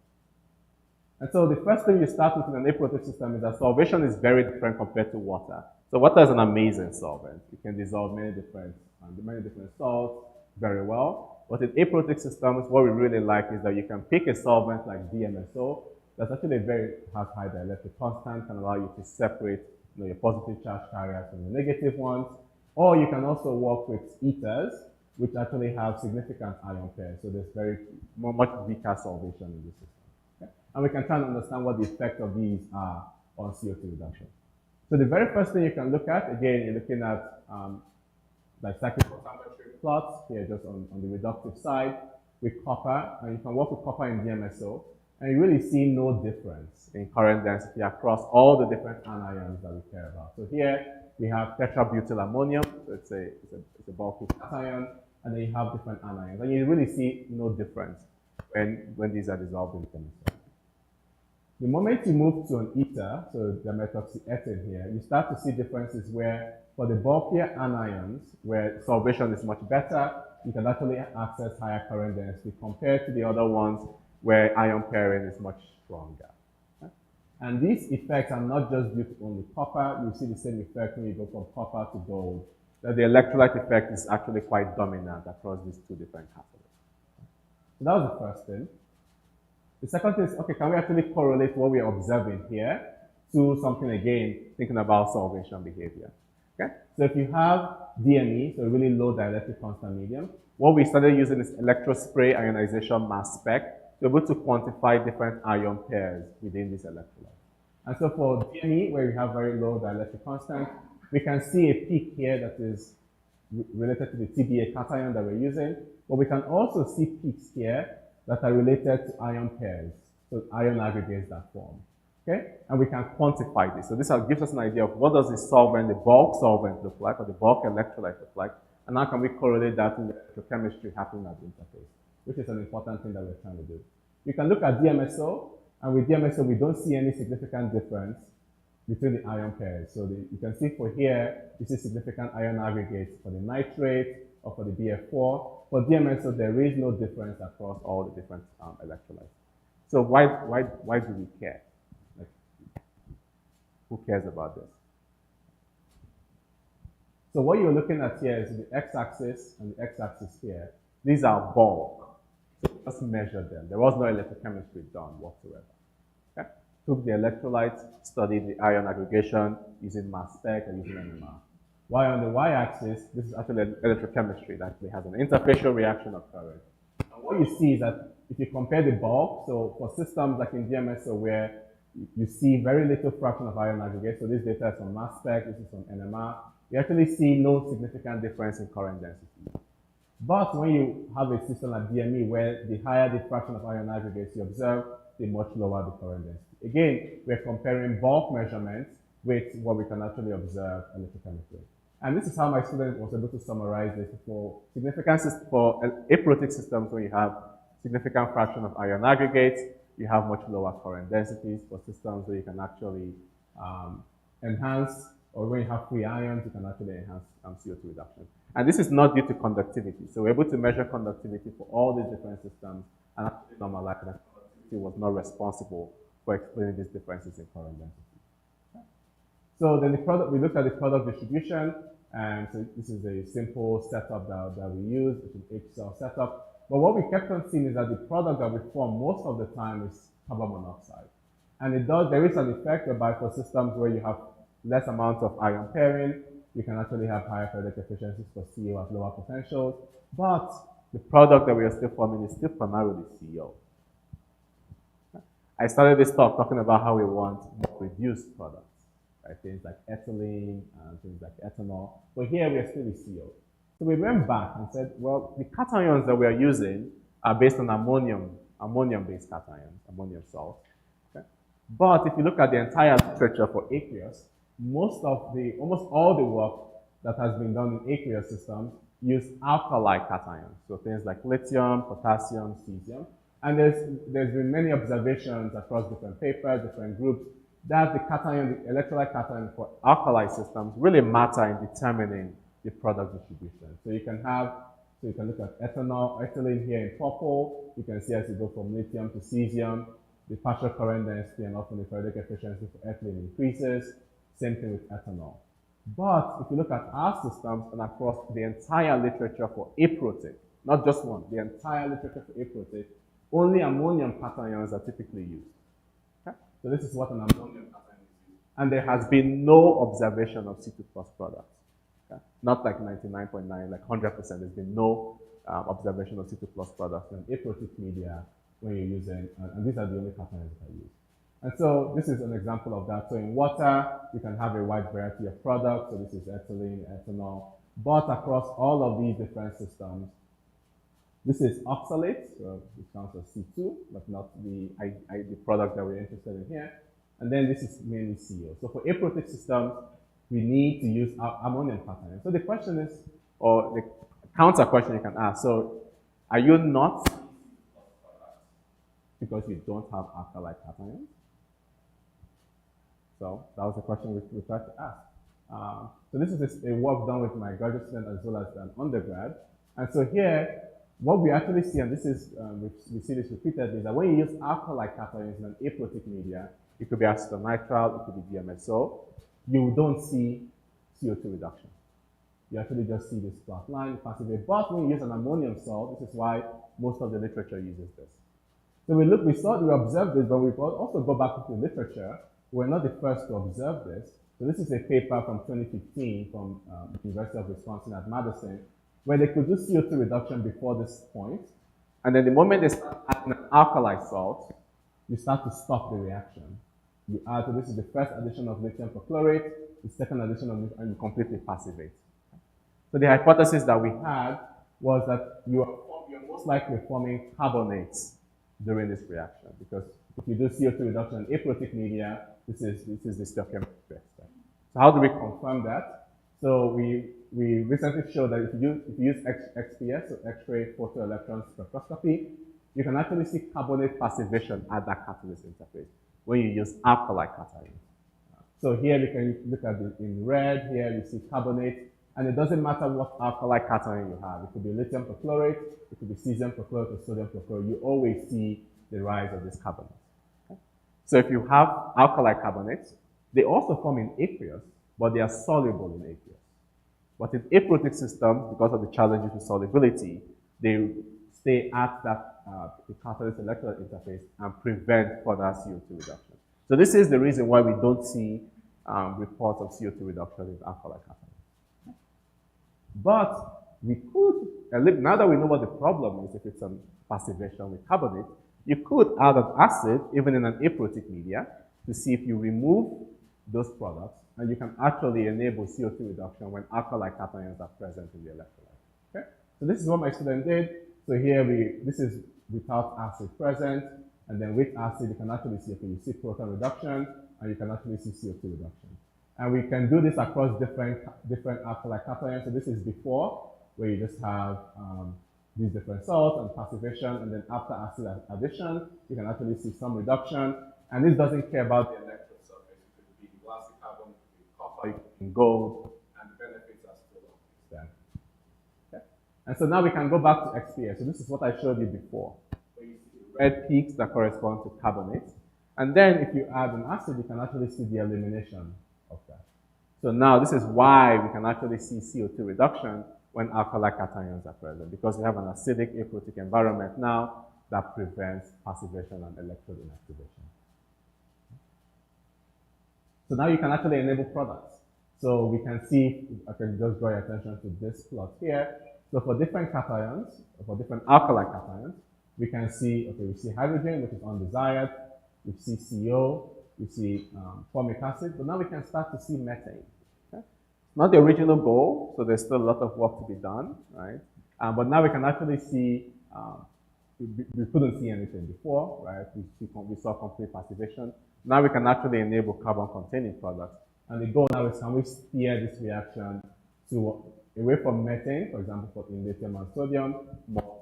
Speaker 10: And so the first thing you start with in an aprotic system is that solvation is very different compared to water. So water is an amazing solvent. It can dissolve many different salts very well. But in aprotic systems, what we really like is that you can pick a solvent like DMSO that's actually has high dielectric constant, can allow you to separate your positive charge carriers from the negative ones. Or you can also work with ethers, which actually have significant ion pairs. So there's much weaker solvation in the system. Okay? And we can try and understand what the effect of these are on CO2 reduction. So the very first thing you can look at, again, you're looking at like cyclical temperature plots here, just on the reductive side with copper, and you can work with copper in DMSO, and you really see no difference in current density across all the different anions that we care about. So here we have tetrabutylammonium, so it's a bulky cation, and then you have different anions, and you really see no difference when these are dissolved in chemistry. The moment you move to an ether, so the methoxyethane here, you start to see differences where for the bulkier anions, where solvation is much better, you can actually access higher current density compared to the other ones where ion pairing is much stronger. Okay? And these effects are not just due to only copper. You see the same effect when you go from copper to gold, that the electrolyte effect is actually quite dominant across these two different catalysts. So that was the first thing. The second thing is, okay, can we actually correlate what we are observing here to something, again, thinking about solvation behavior? Okay? So if you have DME, so a really low dielectric constant medium, what we started using is electrospray ionization mass spec to be able to quantify different ion pairs within this electrolyte. And so for DME, where we have very low dielectric constant, we can see a peak here that is related to the TBA cation that we're using, but we can also see peaks here that are related to ion pairs, so ion aggregates that form. Okay? And we can quantify this. So this gives us an idea of what does the solvent, the bulk solvent look like, or the bulk electrolyte look like, and how can we correlate that to the electrochemistry happening at the interface, which is an important thing that we're trying to do. You can look at DMSO, and with DMSO, we don't see any significant difference between the ion pairs. So you can see for here, you see significant ion aggregates for the nitrate or for the BF4. For DMSO, there is no difference across all the different electrolytes. So why do we care? Like, who cares about this? So what you're looking at here is the x-axis and the x-axis here. These are bulk. So just measure them. There was no electrochemistry done whatsoever. Okay? Took the electrolytes, studied the ion aggregation using mass spec or using NMR. While on the y-axis, this is actually electrochemistry that actually has an interfacial reaction occurring. And what you see is that if you compare the bulk, so for systems like in DMSO where you see very little fraction of ion aggregate, so this data is from mass spec, this is from NMR, you actually see no significant difference in current density. But when you have a system like DME where the higher the fraction of ion aggregates you observe, the much lower the current density. Again, we're comparing bulk measurements with what we can actually observe electrochemically. And this is how my student was able to summarize this for aprotic systems where you have significant fraction of ion aggregates, you have much lower current densities. For systems where you can actually enhance, or when you have free ions, you can actually enhance CO2 reduction. And this is not due to conductivity. So we're able to measure conductivity for all these different systems and actually normalize that conductivity was not responsible for explaining these differences in current density. So then we looked at the product distribution, and so this is a simple setup that we use, which is an H-cell setup. But what we kept on seeing is that the product that we form most of the time is carbon monoxide. And there is an effect whereby for systems where you have less amount of ion pairing, you can actually have higher periodic efficiencies for CO at lower potentials. But the product that we are still forming is still primarily CO. I started this talk talking about how we want more reduced products. Things like ethylene and things like ethanol. But here we are still with CO. So we went back and said, well, the cations that we are using are based on ammonium-based cations, ammonium salt. Okay? But if you look at the entire literature for aqueous, almost all the work that has been done in aqueous systems use alkali cations. So things like lithium, potassium, cesium. And there's been many observations across different papers, different groups, that the electrolyte cation for alkali systems really matter in determining the product distribution. So you can look at ethylene here in purple. You can see as you go from lithium to cesium, the partial current density and often the periodic efficiency for ethylene increases. Same thing with ethanol. But if you look at our systems and across the entire literature for aprotic, not just one, the entire literature for aprotic, only ammonium cations are typically used. So this is what an ammonium cation is used. and there has been no observation of C2+ products. Okay? Not like 99.9, like 100%. There's been no observation of C2+ products in aprotic media when you're using, and these are the only cations that I use. And so this is an example of that. So in water, you can have a wide variety of products. So this is ethylene, ethanol. But across all of these different systems, this is oxalate, so it counts as C2, but not the product that we're interested in here. And then this is mainly CO. So for aprotic systems, we need to use ammonium cation. So the question is, or the counter question you can ask, so are you not because you don't have alkali cations? So that was the question we tried to ask. So this is a work done with my graduate student as well as an undergrad. And so here, what we actually see, and this is, we see this repeatedly, is that when you use alkali cations in an aprotic media, it could be acetonitrile, it could be DMSO, you don't see CO2 reduction. You actually just see this flat line, passivate. But when you use an ammonium salt, this is why most of the literature uses this. So we observed this, but we also go back to the literature. We're not the first to observe this. So this is a paper from 2015 from the University of Wisconsin at Madison, where they could do CO2 reduction before this point. And then the moment they start adding an alkali salt, you start to stop the reaction. You add, so this is the first addition of lithium perchlorate, the second addition of lithium, and you completely passivate. So the hypothesis that we had was that you're most likely forming carbonates during this reaction, because if you do CO2 reduction in aprotic media, this is the stoichiometric step. So how do we confirm that? So we recently showed that if you use XPS, so X-ray photoelectron spectroscopy, you can actually see carbonate passivation at that catalyst interface when you use alkali cations. So here we can look at it in red. Here you see carbonate, and it doesn't matter what alkali cation you have. It could be lithium perchlorate, it could be cesium perchlorate or sodium perchlorate. You always see the rise of this carbonate. Okay? So if you have alkali carbonates, they also form in aqueous, but they are soluble in aqueous. But in aprotic systems, because of the challenges with solubility, they stay at that the catalyst electrolyte interface and prevent further CO2 reduction. So this is the reason why we don't see reports of CO2 reduction in alkali cations. But we could, now that we know what the problem is, if it's a passivation with carbonate, you could add an acid, even in an aprotic media, to see if you remove those products, and you can actually enable CO2 reduction when alkali cations are present in the electrolyte. Okay? So this is what my student did. So here this is without acid present, and then with acid, you can actually see, okay, you see proton reduction, and you can actually see CO2 reduction. And we can do this across different alkali cations. So this is before, where you just have these different salts and passivation, and then after acid addition, you can actually see some reduction. And this doesn't care about the electrode surface. It could be glassy carbon, it could be copper, it could be gold, and the benefits are still obvious then. Okay? And so now we can go back to XPS. So this is what I showed you before, where you see the red peaks that correspond to carbonates. And then if you add an acid, you can actually see the elimination of that. So now this is why we can actually see CO2 reduction when alkali cations are present, because we have an acidic aprotic environment now that prevents passivation and electrode inactivation. So now you can actually enable products. So we can see, I can just draw your attention to this plot here. So for different cations, for different alkali cations, we can see, okay, we see hydrogen, which is undesired. We see CO, we see formic acid, but now we can start to see methane. Okay? Not the original goal, so there's still a lot of work to be done, right? But now we can actually see, we couldn't see anything before, right? We saw complete passivation. Now we can actually enable carbon-containing products. And the goal now is, can we steer this reaction away from methane, for example, for in lithium and sodium, more.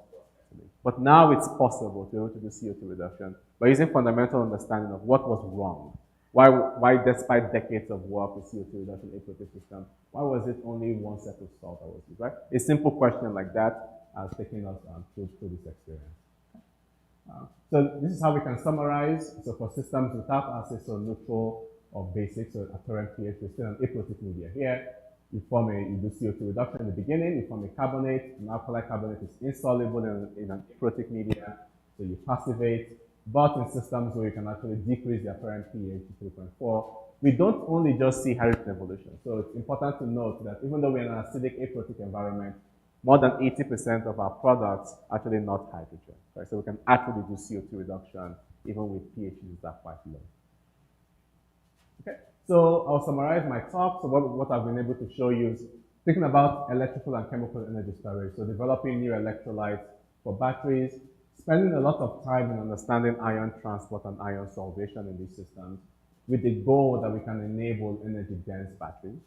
Speaker 10: But now it's possible to be able to do CO2 reduction by using fundamental understanding of what was wrong. Why despite decades of work with CO2 reduction in aprotic system, why was it only one set of salt that was used, right? A simple question like that has taken us through this experience. So this is how we can summarize. So for systems without acid, so neutral or basic, so apparent pH, we're still an aprotic media here. You do CO2 reduction in the beginning, you form a carbonate. An alkali carbonate is insoluble in an aprotic media, so you passivate. But in systems where you can actually decrease the apparent pH to 3.4, we don't only just see hydrogen evolution. So it's important to note that even though we're in an acidic aprotic environment, more than 80% of our products are actually not hydrogen. Right? So we can actually do CO2 reduction even with pHs that are quite low. Okay, so I'll summarize my talk. So what I've been able to show you is thinking about electrical and chemical energy storage. So developing new electrolytes for batteries, spending a lot of time in understanding ion transport and ion solvation in these systems with the goal that we can enable energy-dense batteries.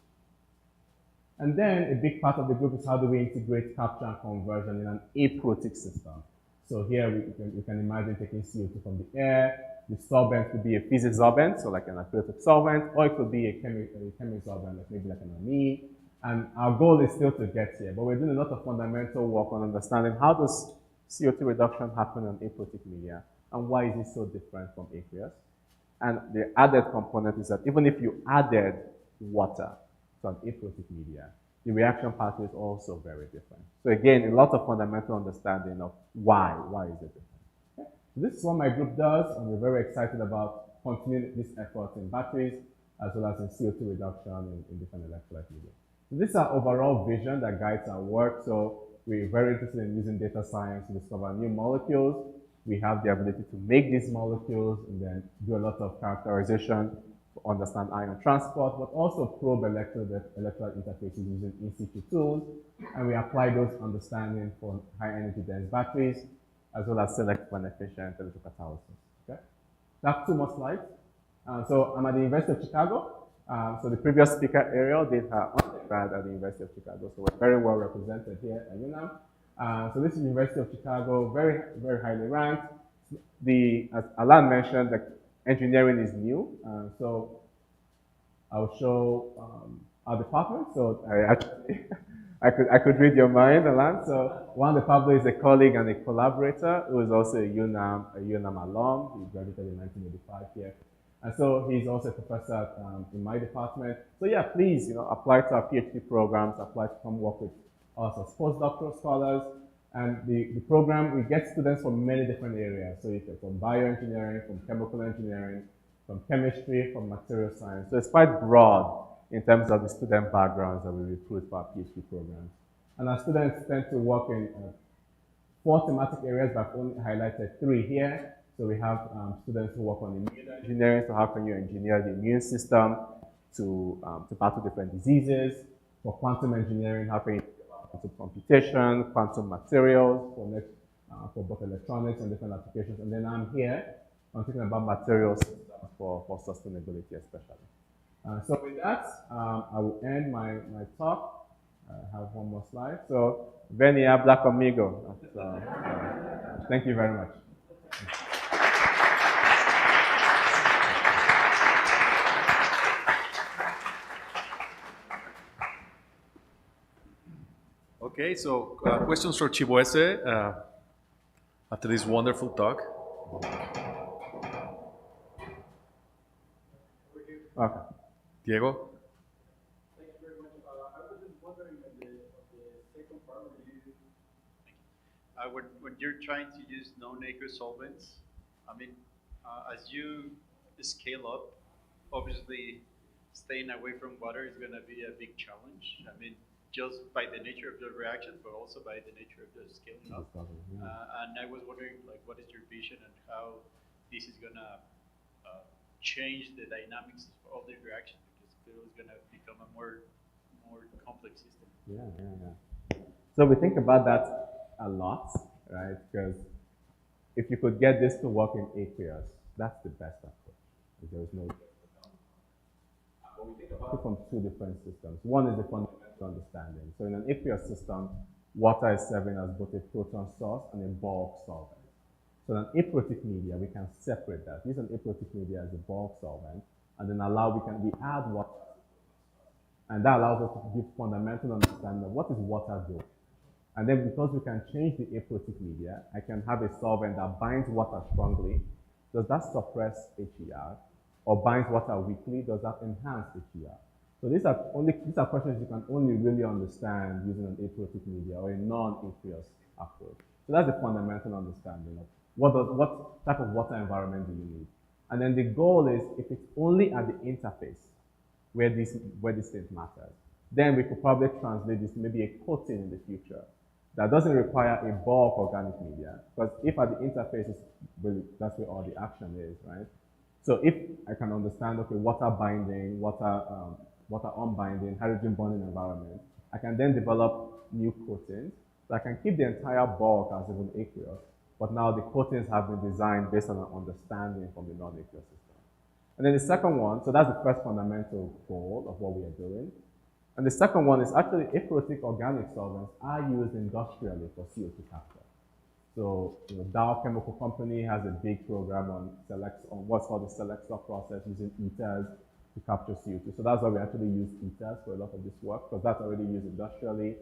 Speaker 10: And then a big part of the group is how do we integrate capture and conversion in an aprotic system. So here we can imagine taking CO2 from the air. The solvent could be a physics solvent, so like an aprotic solvent, or it could be a chemical solvent, like maybe like an amine. And our goal is still to get here, but we're doing a lot of fundamental work on understanding how does CO2 reduction happen on aprotic media, and why is it so different from aqueous? And the added component is that even if you added water to an aprotic media, the reaction pathway is also very different. So again, a lot of fundamental understanding of why is it different. Okay. So this is what my group does, and we're very excited about continuing this effort in batteries, as well as in CO2 reduction in different electrolyte media. So this is our overall vision that guides our work. So we're very interested in using data science to discover new molecules. We have the ability to make these molecules and then do a lot of characterization to understand ion transport, but also probe electrolyte interfaces using in-situ tools. And we apply those understanding for high energy dense batteries, as well as selective and efficient electrocatalysis. Okay? I have 2 more slides. So I'm at the University of Chicago. So the previous speaker, Ariel, did her undergrad at the University of Chicago. So we're very well represented here at UNAM. So this is the University of Chicago, very, very highly ranked. As Alan mentioned, the engineering is new. So I'll show our department. So I could read your mind, Alan. So one of the Pablo is a colleague and a collaborator who is also a UNAM alum. He graduated in 1985 here. And so he's also a professor in my department. So yeah, please, apply to our PhD programs, apply to come work with us as postdoctoral scholars. And the program, we get students from many different areas. So you get from bioengineering, from chemical engineering, from chemistry, from material science. So it's quite broad in terms of the student backgrounds that we recruit for our PhD programs. And our students tend to work in 4 thematic areas, but I've only highlighted 3 here. So we have students who work on immune engineering, so how can you engineer the immune system to battle different diseases? For quantum engineering, how can you think about quantum computation, quantum materials for both electronics and different applications? And then I'm thinking about materials for sustainability especially. So with that, I will end my talk. I have 1 more slide. So, Veni habla conmigo. Thank you very much.
Speaker 1: Okay, so questions for Chibueze after this wonderful talk.
Speaker 10: Okay.
Speaker 1: Diego?
Speaker 11: Thank you very much. I was just wondering on the second part when you're trying to use non-aqueous solvents, I mean, as you scale up, obviously staying away from water is going to be a big challenge. I mean, just by the nature of the reaction, but also by the nature of the scaling up. And I was wondering, like, what is your vision and how this is going to change the dynamics of all the reactions, because it is going to become a more complex system.
Speaker 10: Yeah. So we think about that a lot, right? Because if you could get this to work in aqueous, that's the best approach. There is no. But we think about it from 2 different systems. One is the fundamental understanding. So in an aqueous system, water is serving as both a proton source and a bulk solvent. So in an aprotic media, we can separate that. Use an aprotic media as a bulk solvent, and then we add water. And that allows us to give fundamental understanding of what is water doing. And then because we can change the aprotic media, I can have a solvent that binds water strongly. Does that suppress HER? Or binds water weakly? Does that enhance HER? So these are questions you can only really understand using an aprotic media or a non-aqueous approach. So that's the fundamental understanding of what type of water environment do you need. And then the goal is if it's only at the interface where these things matter, then we could probably translate this to maybe a coating in the future that doesn't require a bulk organic media. Because if at the interface is really, that's where all the action is, right? So if I can understand, okay, water binding, water unbinding, hydrogen bonding environment, I can then develop new coatings. So I can keep the entire bulk as even aqueous, but now the coatings have been designed based on an understanding from the non-aqueous system. And then the second one, so that's the first fundamental goal of what we are doing. And the second one is actually aprotic organic solvents are used industrially for CO2 capture. So, Dow Chemical Company has a big program on what's called the selector process using ethers to capture CO2. So that's why we actually use ethers for a lot of this work, because that's already used industrially.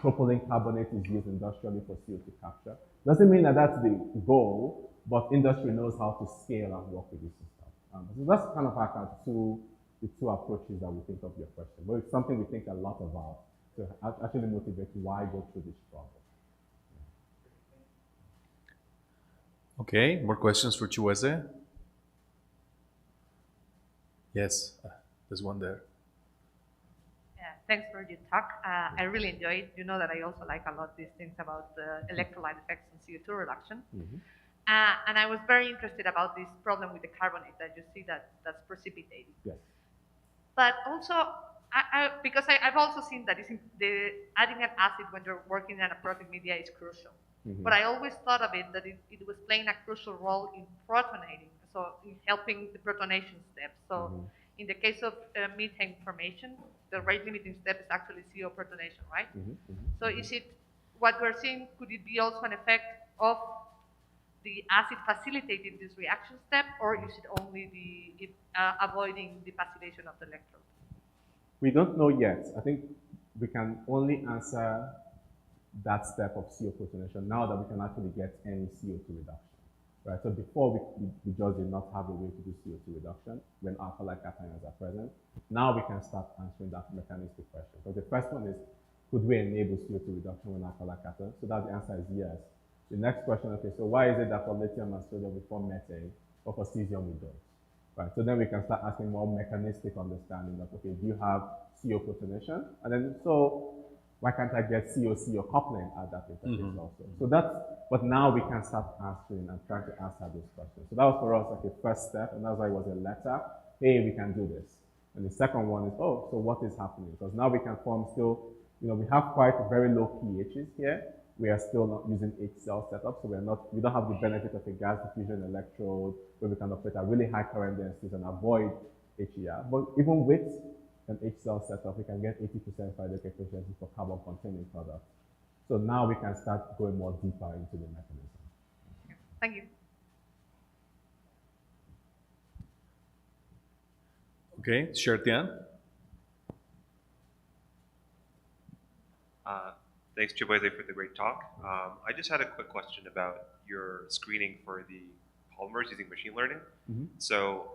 Speaker 10: Propylene carbonate is used industrially for CO2 capture. Doesn't mean that that's the goal, but industry knows how to scale and work with this system. So that's kind of like the two approaches that we think of your question. But it's something we think a lot about to actually motivate why go through this problem.
Speaker 1: Okay, more questions for Chiweze? Yes, there's one there.
Speaker 8: Yeah, thanks for your talk. I really enjoyed it. You know that I also like a lot these things about the electrolyte effects and CO2 reduction.
Speaker 10: Mm-hmm.
Speaker 8: And I was very interested about this problem with the carbonate that you see that's precipitating.
Speaker 10: Yes.
Speaker 8: But also, because I've also seen that adding an acid when you're working in a protein media is crucial.
Speaker 10: Mm-hmm.
Speaker 8: But I always thought of it that it was playing a crucial role in protonating, so in helping the protonation step. So in the case of methane formation, the rate limiting step is actually CO protonation, right? So is it, what we're seeing, could it be also an effect of the acid facilitating this reaction step, or is it only avoiding the passivation of the electrode?
Speaker 10: We don't know yet. I think we can only answer that step of CO protonation now that we can actually get any CO2 reduction, right? So before we just did not have a way to do CO2 reduction when alkali cations are present. Now we can start answering that mechanistic question. Because the first one is, could we enable CO2 reduction when alkali cations? So that the answer is yes. The next question, okay, so why is it that for lithium and sodium we form methane, but for cesium we don't? Right, so then we can start asking more mechanistic understanding of, okay, do you have CO protonation? And then, so why can't I get CO-CO coupling at that interface also? So that's, but now we can start answering and trying to answer those questions. So that was for us like a first step, and that's why it was a letter, hey, we can do this. And the second one is, oh, so what is happening? Because now we can form still, we have quite very low pHs here. We are still not using H-cell setup, so we don't have the benefit of a gas diffusion electrode where we can operate at really high current densities and avoid HER. But even with an H-cell setup, we can get 80% Friedel efficiency for carbon-containing products. So now we can start going more deeper into the mechanism.
Speaker 8: Thank you.
Speaker 1: Okay, Shertian.
Speaker 12: Thanks, Chiweze, for the great talk. I just had a quick question about your screening for the polymers using machine learning. So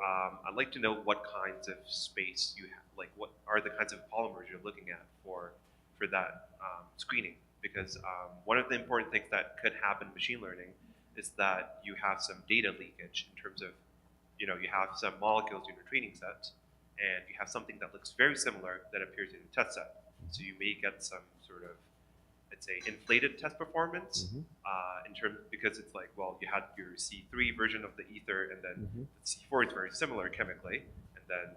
Speaker 12: I'd like to know what kinds of space you have, like what are the kinds of polymers you're looking at for that screening? Because one of the important things that could happen in machine learning is that you have some data leakage in terms of, you have some molecules in your training set, and you have something that looks very similar that appears in your test set. So you may get some sort of, let's say, inflated test performance in terms, because it's like, well, you had your C3 version of the ether, and then the C4 is very similar chemically, and then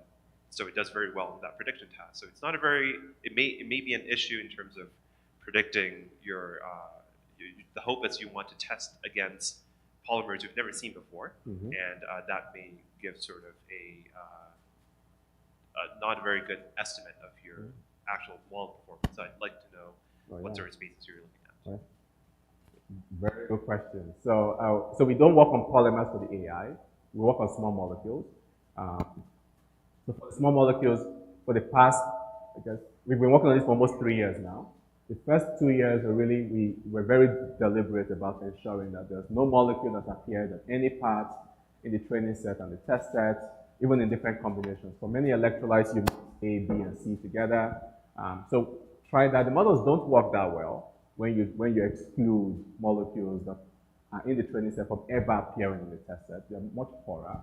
Speaker 12: so it does very well in that prediction task. So it's not a very, it may be an issue in terms of predicting your the hope is you want to test against polymers you've never seen before, and that may give sort of a not a very good estimate of your actual model performance. So I'd like to know what sort of spaces you're looking at.
Speaker 10: Right. Very good question. So, so we don't work on polymers for the AI. We work on small molecules. So for the small molecules, for the past, I guess, we've been working on this for almost 3 years now. The first 2 years we were very deliberate about ensuring that there's no molecule that appeared at any part in the training set and the test set, even in different combinations. For many electrolytes, you mix A, B, and C together. So try that. The models don't work that well when you exclude molecules that are in the training set from ever appearing in the test set. They are much poorer.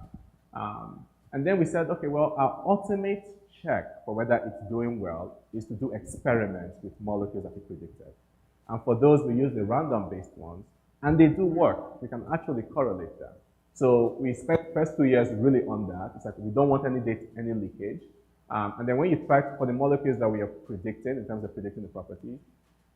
Speaker 10: And then we said, okay, well, our ultimate check for whether it's doing well is to do experiments with molecules that we predicted. And for those, we use the random-based ones, and they do work. We can actually correlate them. So we spent the first 2 years really on that. It's like we don't want any leakage. And then when you try for the molecules that we are predicting, in terms of predicting the properties,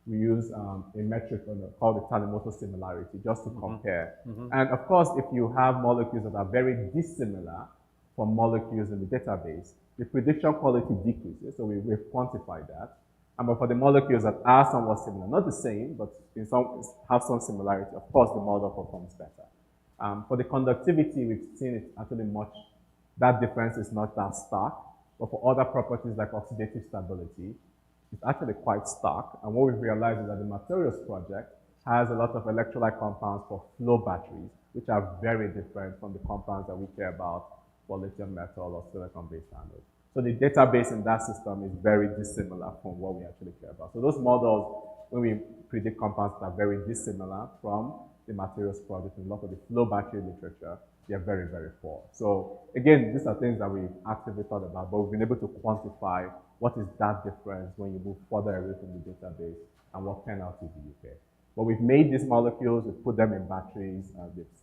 Speaker 10: we use a metric called the Tanimoto similarity just to compare. And of course, if you have molecules that are very dissimilar from molecules in the database, the prediction quality decreases. So we've quantified that. But for the molecules that are somewhat similar, not the same, but in some have some similarity, of course, the model performs better. For the conductivity, we've seen it actually that difference is not that stark. But for other properties like oxidative stability, it's actually quite stark. And what we've realized is that the materials project has a lot of electrolyte compounds for flow batteries, which are very different from the compounds that we care about for lithium metal or silicon-based anodes. So the database in that system is very dissimilar from what we actually care about. So those models, when we predict compounds that are very dissimilar from the materials project and a lot of the flow battery literature, they are very, very poor. So again, these are things that we've actively thought about, but we've been able to quantify what is that difference when you move further away from the database and what penalties do you pay. But we've made these molecules, we've put them in batteries,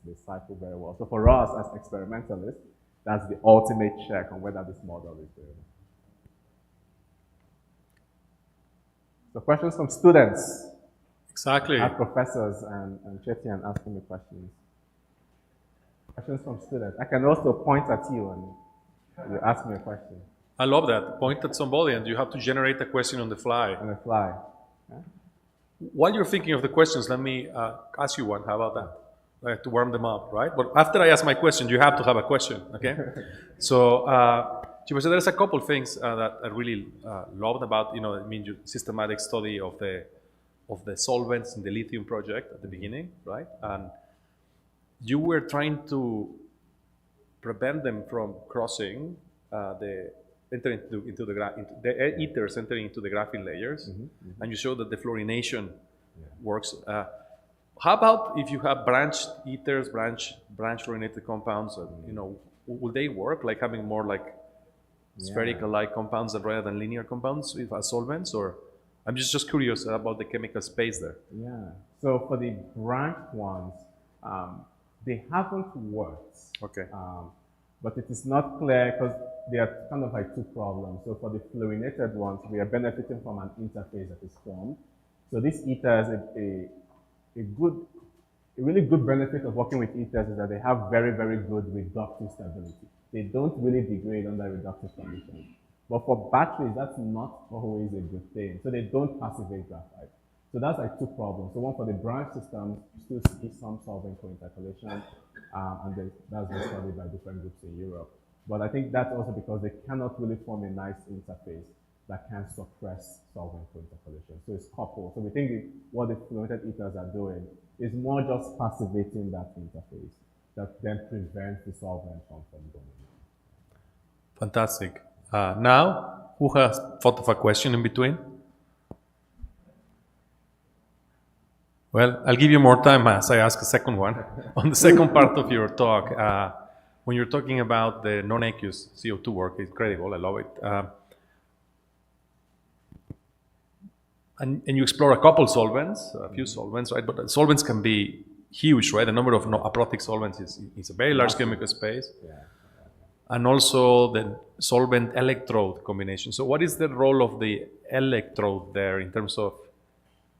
Speaker 10: they cycle very well. So for us as experimentalists, that's the ultimate check on whether this model is doing it. So questions from students.
Speaker 1: Exactly.
Speaker 10: I have professors and Chetian asking me questions. Questions from students. I can also point at you and you ask me a question.
Speaker 1: I love that. Point at somebody and you have to generate a question on the fly.
Speaker 10: On the fly. Yeah.
Speaker 1: While you're thinking of the questions, let me ask you one. How about that? To warm them up, right? But after I ask my question, you have to have a question, okay? So, there's a couple things that I really loved about, your systematic study of the solvents in the lithium project at the beginning, right? And you were trying to prevent them from crossing the ethers entering into the graphene layers, and you showed that the fluorination works. How about if you have branched ethers, branch fluorinated compounds? Will they work like having more like spherical-like compounds rather than linear compounds with solvents? Or I'm just curious about the chemical space there.
Speaker 10: Yeah. So for the branched ones, they haven't worked.
Speaker 1: Okay.
Speaker 10: But it is not clear because there are kind of like two problems. So for the fluorinated ones, we are benefiting from an interface that is formed. So this ether is a really good benefit of working with ethers is that they have very, very good reductive stability. They don't really degrade under reductive conditions. But for batteries, that's not always a good thing. So they don't passivate graphite. So that's like two problems. So one for the branch systems, you still see some solvent co-intercalation, and that's been studied by different groups in Europe. But I think that's also because they cannot really form a nice interface that can suppress solvent co-intercalation. So it's coupled. So we think what the fluorinated ethers are doing is more just passivating that interface that then prevents the solvent from going.
Speaker 1: Fantastic. Now, who has thought of a question in between? Well, I'll give you more time as I ask a second one. On the second part of your talk, when you're talking about the non-aqueous CO2 work, it's incredible, I love it. And you explore a couple solvents, a few solvents, right? But solvents can be huge, right? The number of aprotic solvents is a very large chemical space.
Speaker 10: Yeah.
Speaker 1: And also the solvent electrode combination. So what is the role of the electrode there in terms of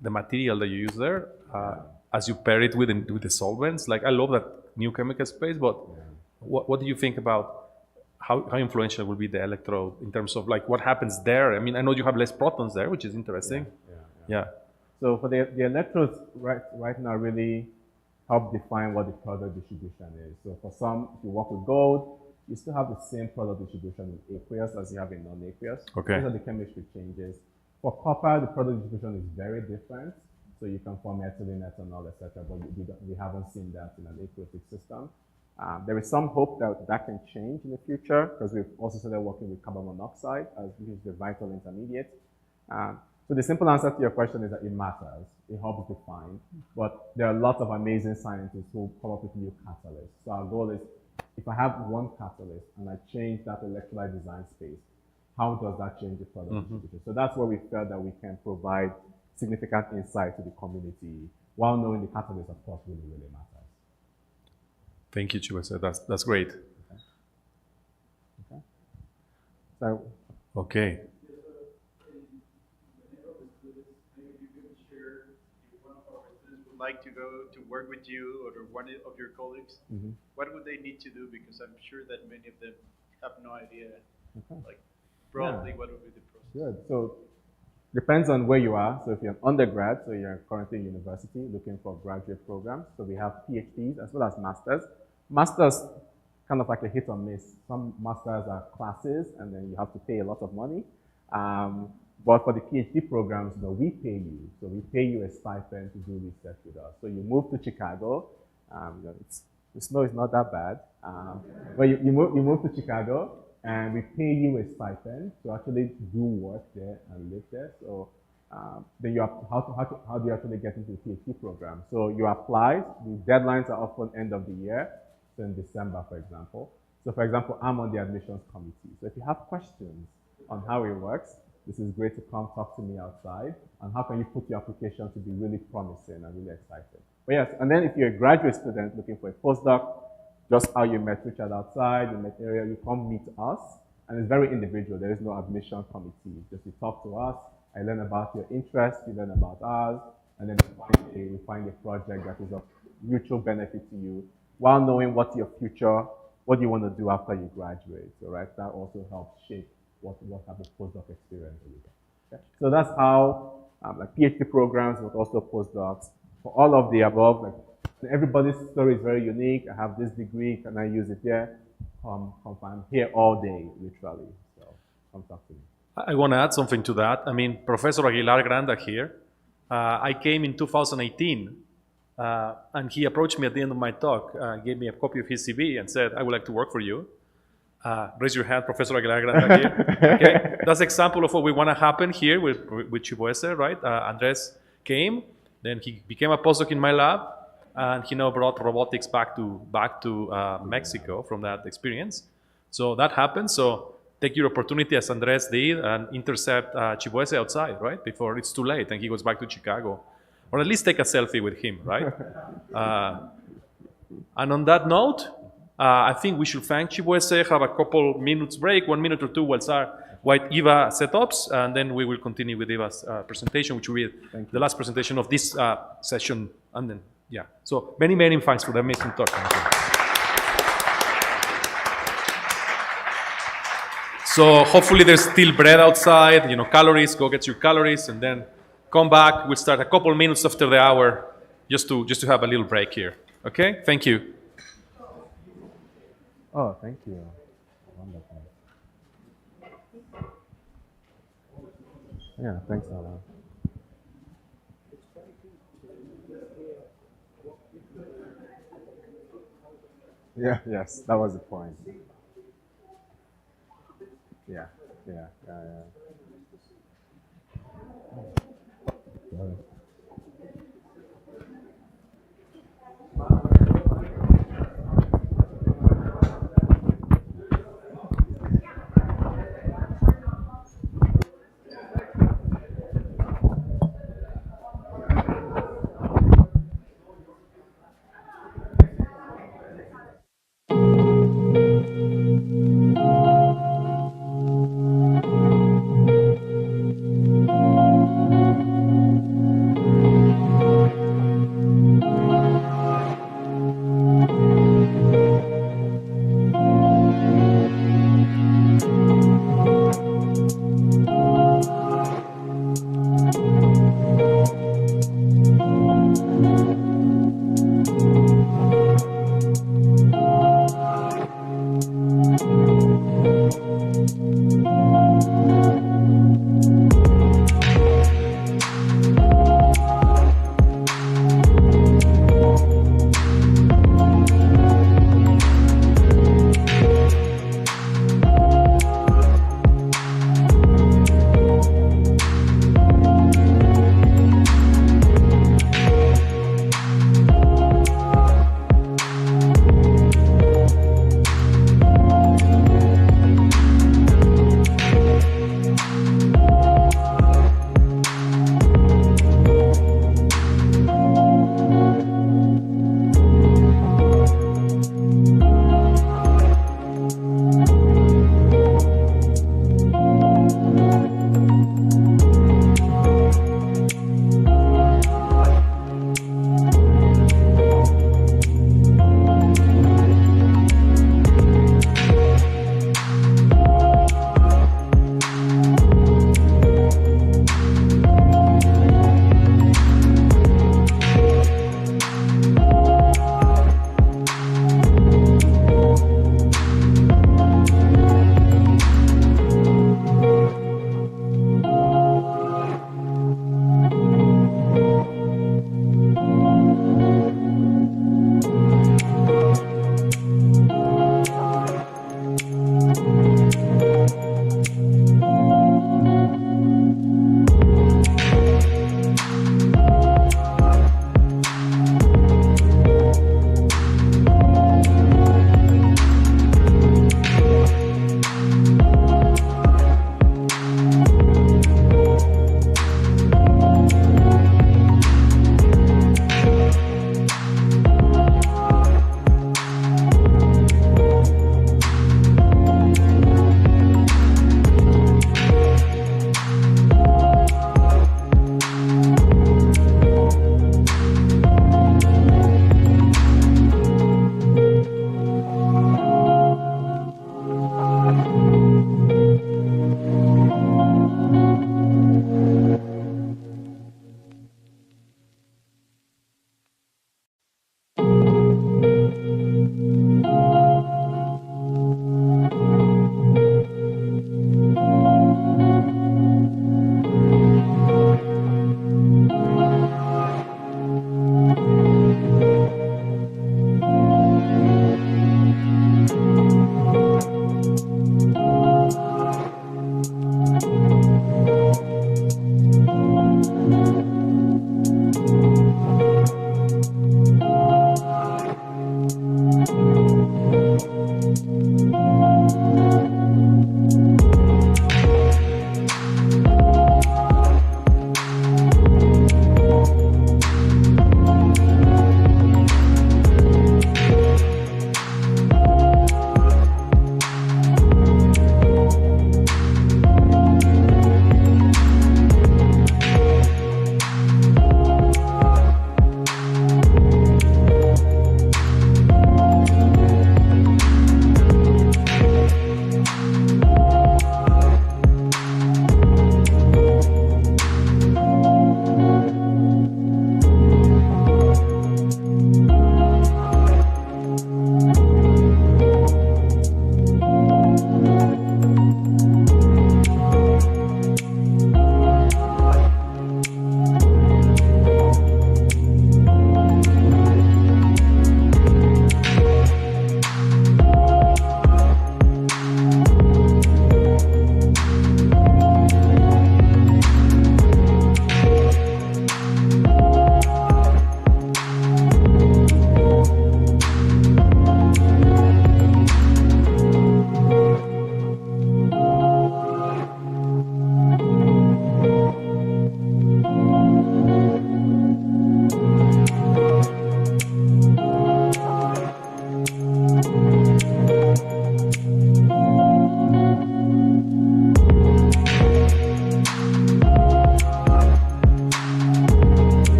Speaker 1: the material that you use there as you pair it with the solvents? Like, I love that new chemical space, but what do you think about how influential will be the electrode in terms of like what happens there? I mean, I know you have less protons there, which is interesting. Yeah.
Speaker 10: So for the electrodes right now really help define what the product distribution is. So for some, if you work with gold, you still have the same product distribution in aqueous as you have in non-aqueous.
Speaker 1: Okay.
Speaker 10: These are the chemistry changes. For copper, the product distribution is very different. So you can form ethylene, ethanol, etc. But we haven't seen that in an aqueous system. There is some hope that can change in the future because we've also started working with carbon monoxide as the vital intermediate. So the simple answer to your question is that it matters. It helps define. But there are lots of amazing scientists who come up with new catalysts. So our goal is If I have one catalyst and I change that electrolyte design space, how does that change the product? So that's where we felt that we can provide significant insight to the community while knowing the catalyst, of course, really, really matters.
Speaker 1: Thank you, Chibueze. That's great.
Speaker 10: Okay. So,
Speaker 1: okay.
Speaker 11: Like to go to work with you or one of your colleagues, what would they need to do? Because I'm sure that many of them have no idea. Like, broadly, what would be the process?
Speaker 10: Good. So, depends on where you are. So, if you're an undergrad, so you're currently in university looking for graduate programs. So, we have PhDs as well as masters. Masters, kind of like a hit or miss. Some masters are classes, and then you have to pay a lot of money. But for the PhD programs, we pay you. So we pay you a stipend to do research with us. So you move to Chicago. The snow is not that bad. But you move to Chicago, and we pay you a stipend to actually do work there and live there. So then how do you actually get into the PhD program? So you apply. The deadlines are often end of the year. So in December, for example. So for example, I'm on the admissions committee. So if you have questions on how it works, this is great to come talk to me outside. And how can you put your application to be really promising and really exciting? But yes, and then if you're a graduate student looking for a postdoc, just how you met Richard outside, you met Ariel, you come meet us. And it's very individual. There is no admission committee. Just you talk to us, I learn about your interests, you learn about ours, and then we find a project that is of mutual benefit to you, while knowing what your future, what you want to do after you graduate. So, right, that also helps shape what type of postdoc experience you get. Okay? So that's how like PhD programs, but also postdocs. For all of the above, like everybody's story is very unique. I have this degree, can I use it there? I'm here all day, literally. So come talk to me.
Speaker 1: I want to add something to that. I mean, Professor Aguilar Granda here. I came in 2018, and he approached me at the end of my talk, gave me a copy of his CV, and said, "I would like to work for you." Raise your hand, Professor Aguilar Granda here. Okay, that's an example of what we want to happen here with Chibueze, right? Andres came, then he became a postdoc in my lab, and he now brought robotics back to Mexico from that experience. So that happened. So take your opportunity as Andres did and intercept Chibueze outside, right? Before it's too late and he goes back to Chicago. Or at least take a selfie with him, right? And on that note, I think we should thank Chibueze, have a couple minutes break, 1 minute or two while Eva setups, and then we will continue with Eva's presentation, which will be the last presentation of this session. And then, yeah. So many, many thanks for the amazing talk. So hopefully there's still bread outside, calories, go get your calories, and then come back. We'll start a couple minutes after the hour just to have a little break here. Okay? Thank you.
Speaker 10: Oh, thank you. Wonderful. Yeah, thanks, Alan. Yeah, yes, that was the point. Yeah.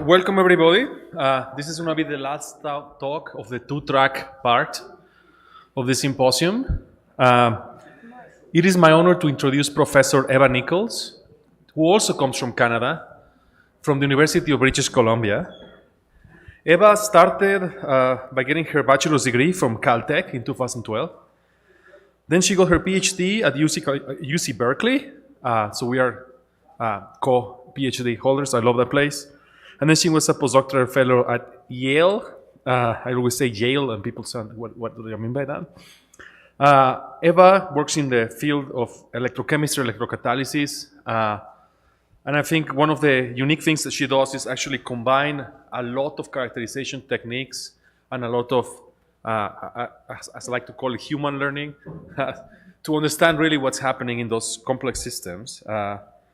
Speaker 1: Welcome everybody. This is going to be the last talk of the two-track part of the symposium. It is my honor to introduce Professor Eva Nichols, who also comes from Canada, from the University of British Columbia. Eva started by getting her bachelor's degree from Caltech in 2012. Then she got her PhD at UC Berkeley. So we are co-PhD holders. I love that place. And then she was a postdoctoral fellow at Yale. I always say Yale, and people say, what do I mean by that? Eva works in the field of electrochemistry, electrocatalysis. And I think one of the unique things that she does is actually combine a lot of characterization techniques and a lot of, as I like to call it, human learning to understand really what's happening in those complex systems.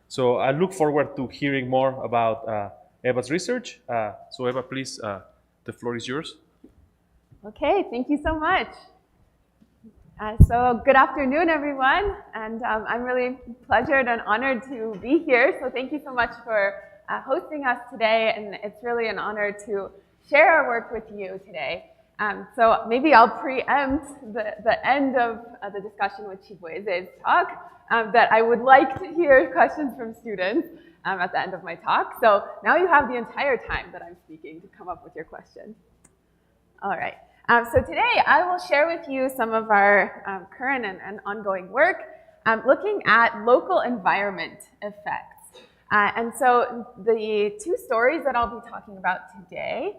Speaker 1: So I look forward to hearing more about Eva's research. So Eva, please, the floor is yours.
Speaker 13: Okay, thank you so much. So good afternoon, everyone, and I'm really pleasured and honored to be here. So thank you so much for hosting us today, and it's really an honor to share our work with you today. So maybe I'll preempt the end of the discussion with Chibueze's talk, that I would like to hear questions from students at the end of my talk. So now you have the entire time that I'm speaking to come up with your questions. All right. So today I will share with you some of our current and ongoing work looking at local environment effects. And so the two stories that I'll be talking about today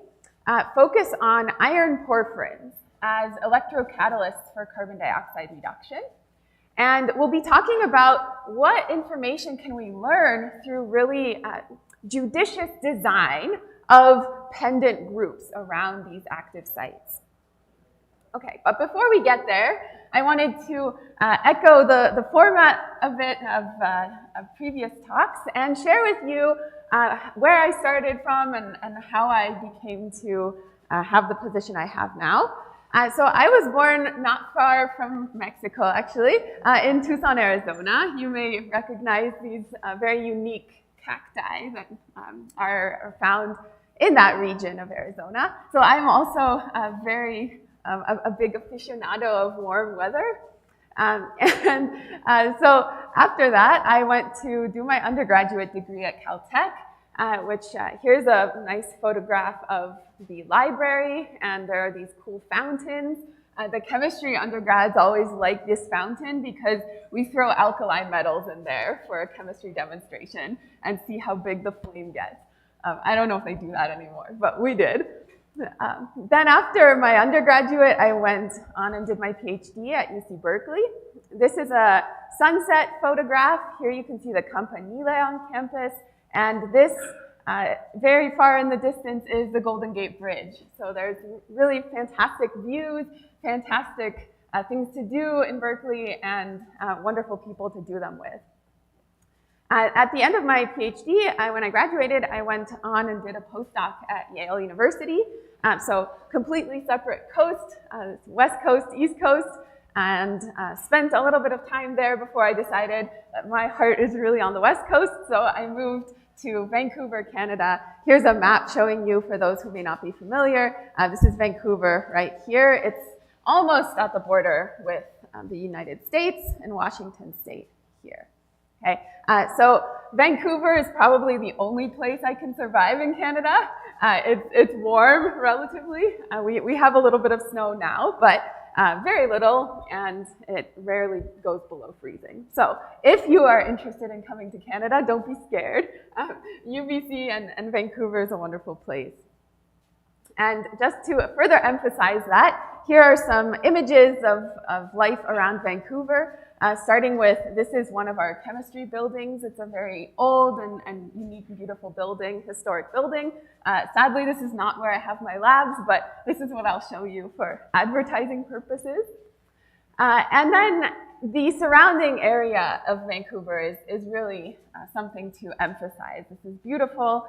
Speaker 13: focus on iron porphyrins as electrocatalysts for carbon dioxide reduction. And we'll be talking about what information can we learn through really judicious design of pendant groups around these active sites. Okay, but before we get there, I wanted to echo the format a bit of previous talks and share with you where I started from and how I became to have the position I have now. So I was born not far from Mexico, actually, in Tucson, Arizona. You may recognize these very unique cacti that are found in that region of Arizona. So I'm also a big aficionado of warm weather. So after that, I went to do my undergraduate degree at Caltech, which here's a nice photograph of the library, and there are these cool fountains. The chemistry undergrads always like this fountain because we throw alkali metals in there for a chemistry demonstration and see how big the flame gets. I don't know if they do that anymore, but we did. Then after my undergraduate, I went on and did my PhD at UC Berkeley. This is a sunset photograph. Here you can see the Campanile on campus, and this very far in the distance is the Golden Gate Bridge. So there's really fantastic views, fantastic things to do in Berkeley, and wonderful people to do them with. At the end of my PhD, when I graduated, I went on and did a postdoc at Yale University. So completely separate coast, West Coast, East Coast, and spent a little bit of time there before I decided that my heart is really on the West Coast. So I moved to Vancouver, Canada. Here's a map showing you, for those who may not be familiar, this is Vancouver right here. It's almost at the border with the United States and Washington State here. Okay, so Vancouver is probably the only place I can survive in Canada. It's warm, relatively. We have a little bit of snow now, but very little, and it rarely goes below freezing. So if you are interested in coming to Canada, don't be scared. UBC and Vancouver is a wonderful place. And just to further emphasize that, here are some images of life around Vancouver. Starting with, this is one of our chemistry buildings. It's a very old and unique, beautiful building, historic building. Sadly, this is not where I have my labs, but this is what I'll show you for advertising purposes. And then the surrounding area of Vancouver is really something to emphasize. This is beautiful,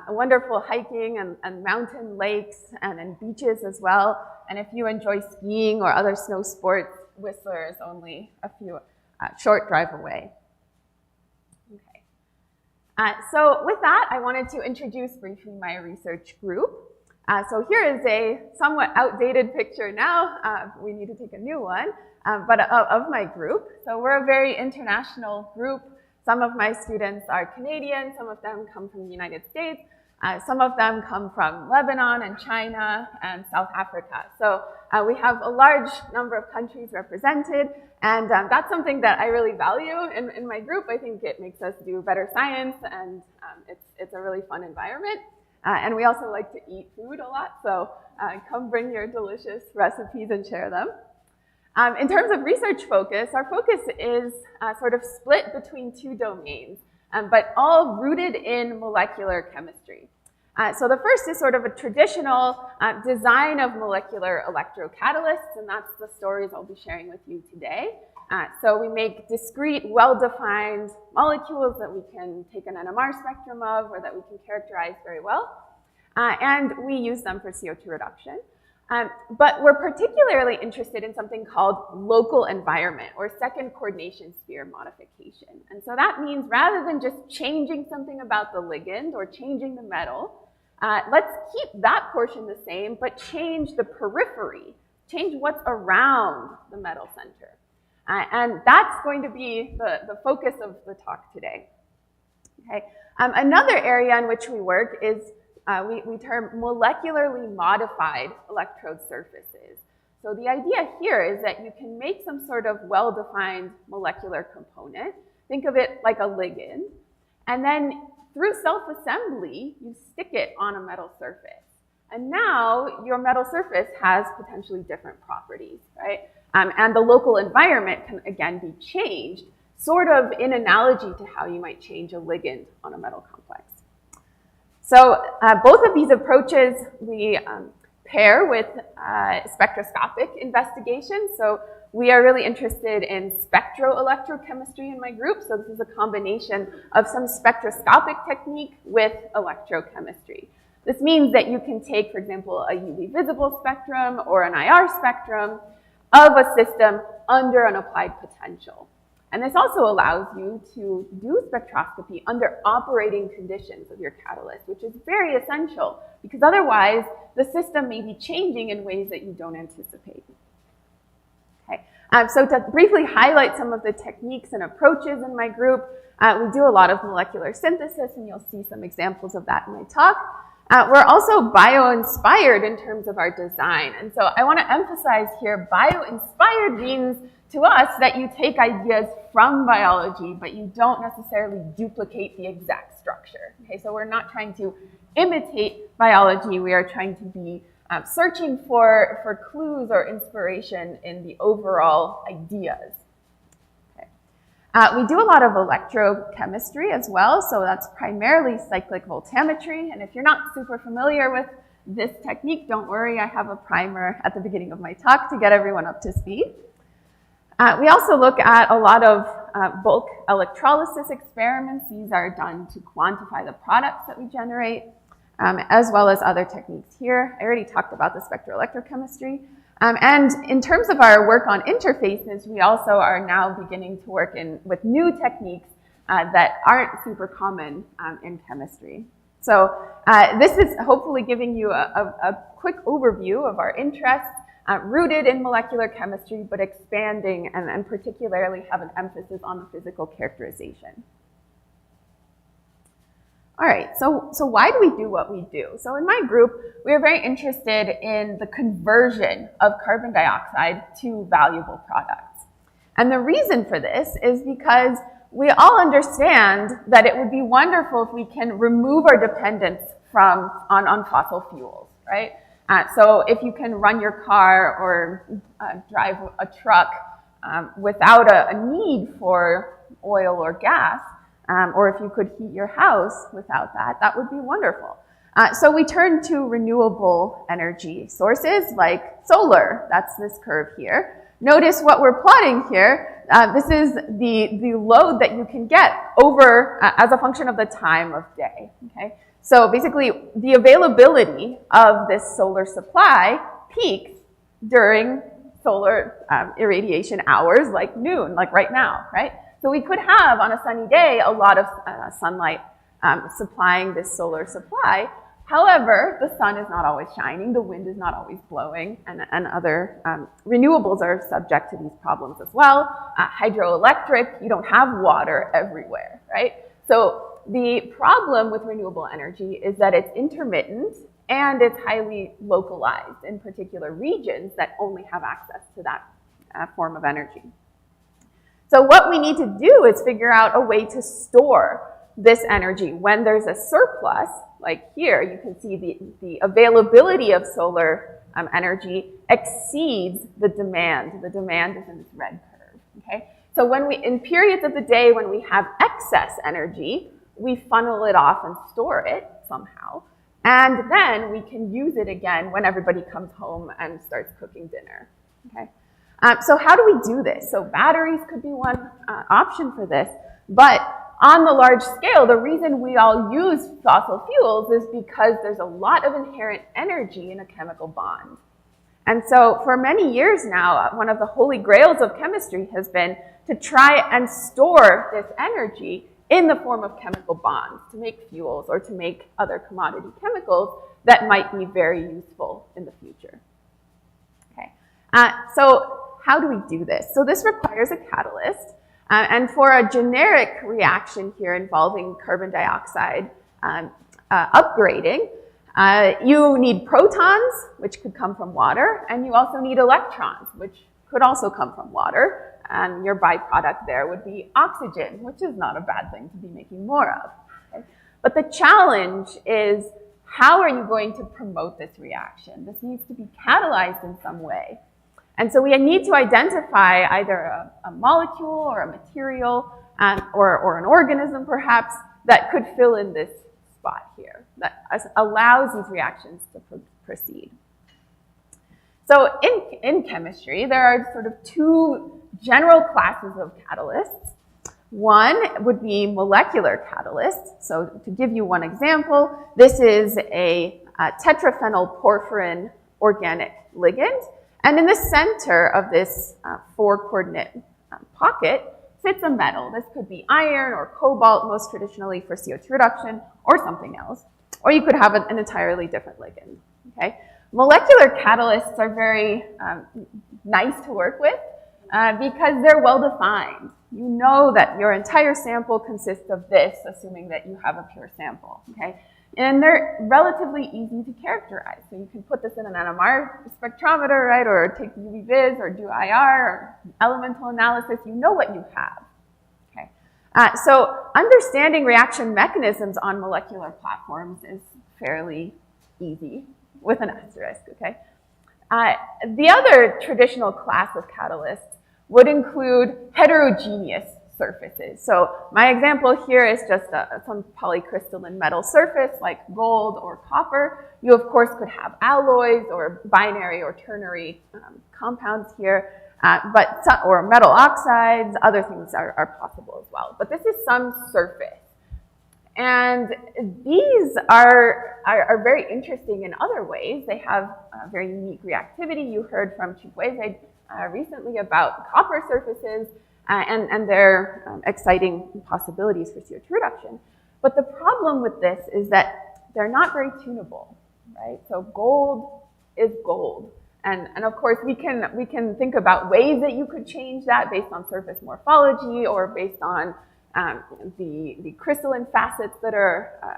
Speaker 13: wonderful hiking and mountain lakes and beaches as well. And if you enjoy skiing or other snow sports, Whistler is only a few short drive away. Okay. So with that, I wanted to introduce briefly my research group. So here is a somewhat outdated picture now. We need to take a new one, but of my group. So we're a very international group. Some of my students are Canadian, some of them come from the United States, some of them come from Lebanon and China and South Africa. So we have a large number of countries represented, and that's something that I really value in my group. I think it makes us do better science, and it's a really fun environment. And we also like to eat food a lot, so come bring your delicious recipes and share them. In terms of research focus, our focus is sort of split between two domains, but all rooted in molecular chemistry. So the first is sort of a traditional design of molecular electrocatalysts, and that's the stories I'll be sharing with you today. So we make discrete, well-defined molecules that we can take an NMR spectrum of or that we can characterize very well, and we use them for CO2 reduction. But we're particularly interested in something called local environment or second coordination sphere modification. And so that means rather than just changing something about the ligand or changing the metal, let's keep that portion the same, but change the periphery, change what's around the metal center. And that's going to be the focus of the talk today. Okay. Another area in which we work is we term molecularly modified electrode surfaces. So the idea here is that you can make some sort of well-defined molecular component. Think of it like a ligand. And then through self-assembly, you stick it on a metal surface. And now your metal surface has potentially different properties, right? And the local environment can, again, be changed, sort of in analogy to how you might change a ligand on a metal complex. So both of these approaches we pair with spectroscopic investigation. So we are really interested in spectroelectrochemistry in my group. So this is a combination of some spectroscopic technique with electrochemistry. This means that you can take, for example, a UV visible spectrum or an IR spectrum of a system under an applied potential. And this also allows you to do spectroscopy under operating conditions of your catalyst, which is very essential because otherwise the system may be changing in ways that you don't anticipate. Okay. So to briefly highlight some of the techniques and approaches in my group, we do a lot of molecular synthesis, and you'll see some examples of that in my talk. We're also bio-inspired in terms of our design. And so I want to emphasize here, bio-inspired means to us that you take ideas from biology, but you don't necessarily duplicate the exact structure. Okay, so we're not trying to imitate biology. We are trying to be searching for clues or inspiration in the overall ideas. We do a lot of electrochemistry as well, so that's primarily cyclic voltammetry. And if you're not super familiar with this technique, don't worry, I have a primer at the beginning of my talk to get everyone up to speed. We also look at a lot of bulk electrolysis experiments. These are done to quantify the products that we generate, as well as other techniques here. I already talked about the spectroelectrochemistry. And in terms of our work on interfaces, we also are now beginning to work with new techniques that aren't super common in chemistry. So this is hopefully giving you a quick overview of our interests, rooted in molecular chemistry, but expanding and particularly have an emphasis on the physical characterization. All right, so why do we do what we do? So in my group, we are very interested in the conversion of carbon dioxide to valuable products. And the reason for this is because we all understand that it would be wonderful if we can remove our dependence on fossil fuels, right? So if you can run your car or drive a truck without a need for oil or gas, or if you could heat your house without that, that would be wonderful. So we turn to renewable energy sources like solar. That's this curve here. Notice what we're plotting here. This is the load that you can get over as a function of the time of day. Okay? So basically, the availability of this solar supply peaks during solar irradiation hours like noon, like right now, right? So we could have, on a sunny day, a lot of sunlight supplying this solar supply. However, the sun is not always shining, the wind is not always blowing, and other renewables are subject to these problems as well. Hydroelectric, you don't have water everywhere, right? So the problem with renewable energy is that it's intermittent and it's highly localized in particular regions that only have access to that form of energy. So what we need to do is figure out a way to store this energy when there's a surplus. Like here, you can see the availability of solar energy exceeds the demand. The demand is in this red curve, okay? So when in periods of the day when we have excess energy, we funnel it off and store it somehow. And then we can use it again when everybody comes home and starts cooking dinner, okay? So how do we do this? So batteries could be one option for this, but on the large scale, the reason we all use fossil fuels is because there's a lot of inherent energy in a chemical bond. And so for many years now, one of the holy grails of chemistry has been to try and store this energy in the form of chemical bonds to make fuels or to make other commodity chemicals that might be very useful in the future. Okay. So how do we do this? So this requires a catalyst. And for a generic reaction here involving carbon dioxide upgrading, you need protons, which could come from water, and you also need electrons, which could also come from water. And your byproduct there would be oxygen, which is not a bad thing to be making more of. Okay? But the challenge is, how are you going to promote this reaction? This needs to be catalyzed in some way. And so we need to identify either a molecule or a material or an organism perhaps that could fill in this spot here that allows these reactions to proceed. So in chemistry, there are sort of two general classes of catalysts. One would be molecular catalysts. So to give you one example, this is a tetraphenyl porphyrin organic ligand. And in the center of this 4-coordinate pocket sits a metal. This could be iron or cobalt, most traditionally for CO2 reduction, or something else. Or you could have an entirely different ligand. Okay? Molecular catalysts are very nice to work with because they're well-defined. You know that your entire sample consists of this, assuming that you have a pure sample. Okay? And they're relatively easy to characterize. So you can put this in an NMR spectrometer, right, or take UV-Vis or do IR or elemental analysis. You know what you have. Okay. So understanding reaction mechanisms on molecular platforms is fairly easy with an asterisk, okay? The other traditional class of catalysts would include heterogeneous surfaces. So my example here is just some polycrystalline metal surface like gold or copper. You of course could have alloys or binary or ternary compounds here, or metal oxides, other things are possible as well. But this is some surface. And these are very interesting in other ways. They have very unique reactivity. You heard from Chikweze recently about copper surfaces and their exciting possibilities for CO2 reduction. But the problem with this is that they're not very tunable, right? So gold is gold. And of course, we can think about ways that you could change that based on surface morphology or based on the crystalline facets that are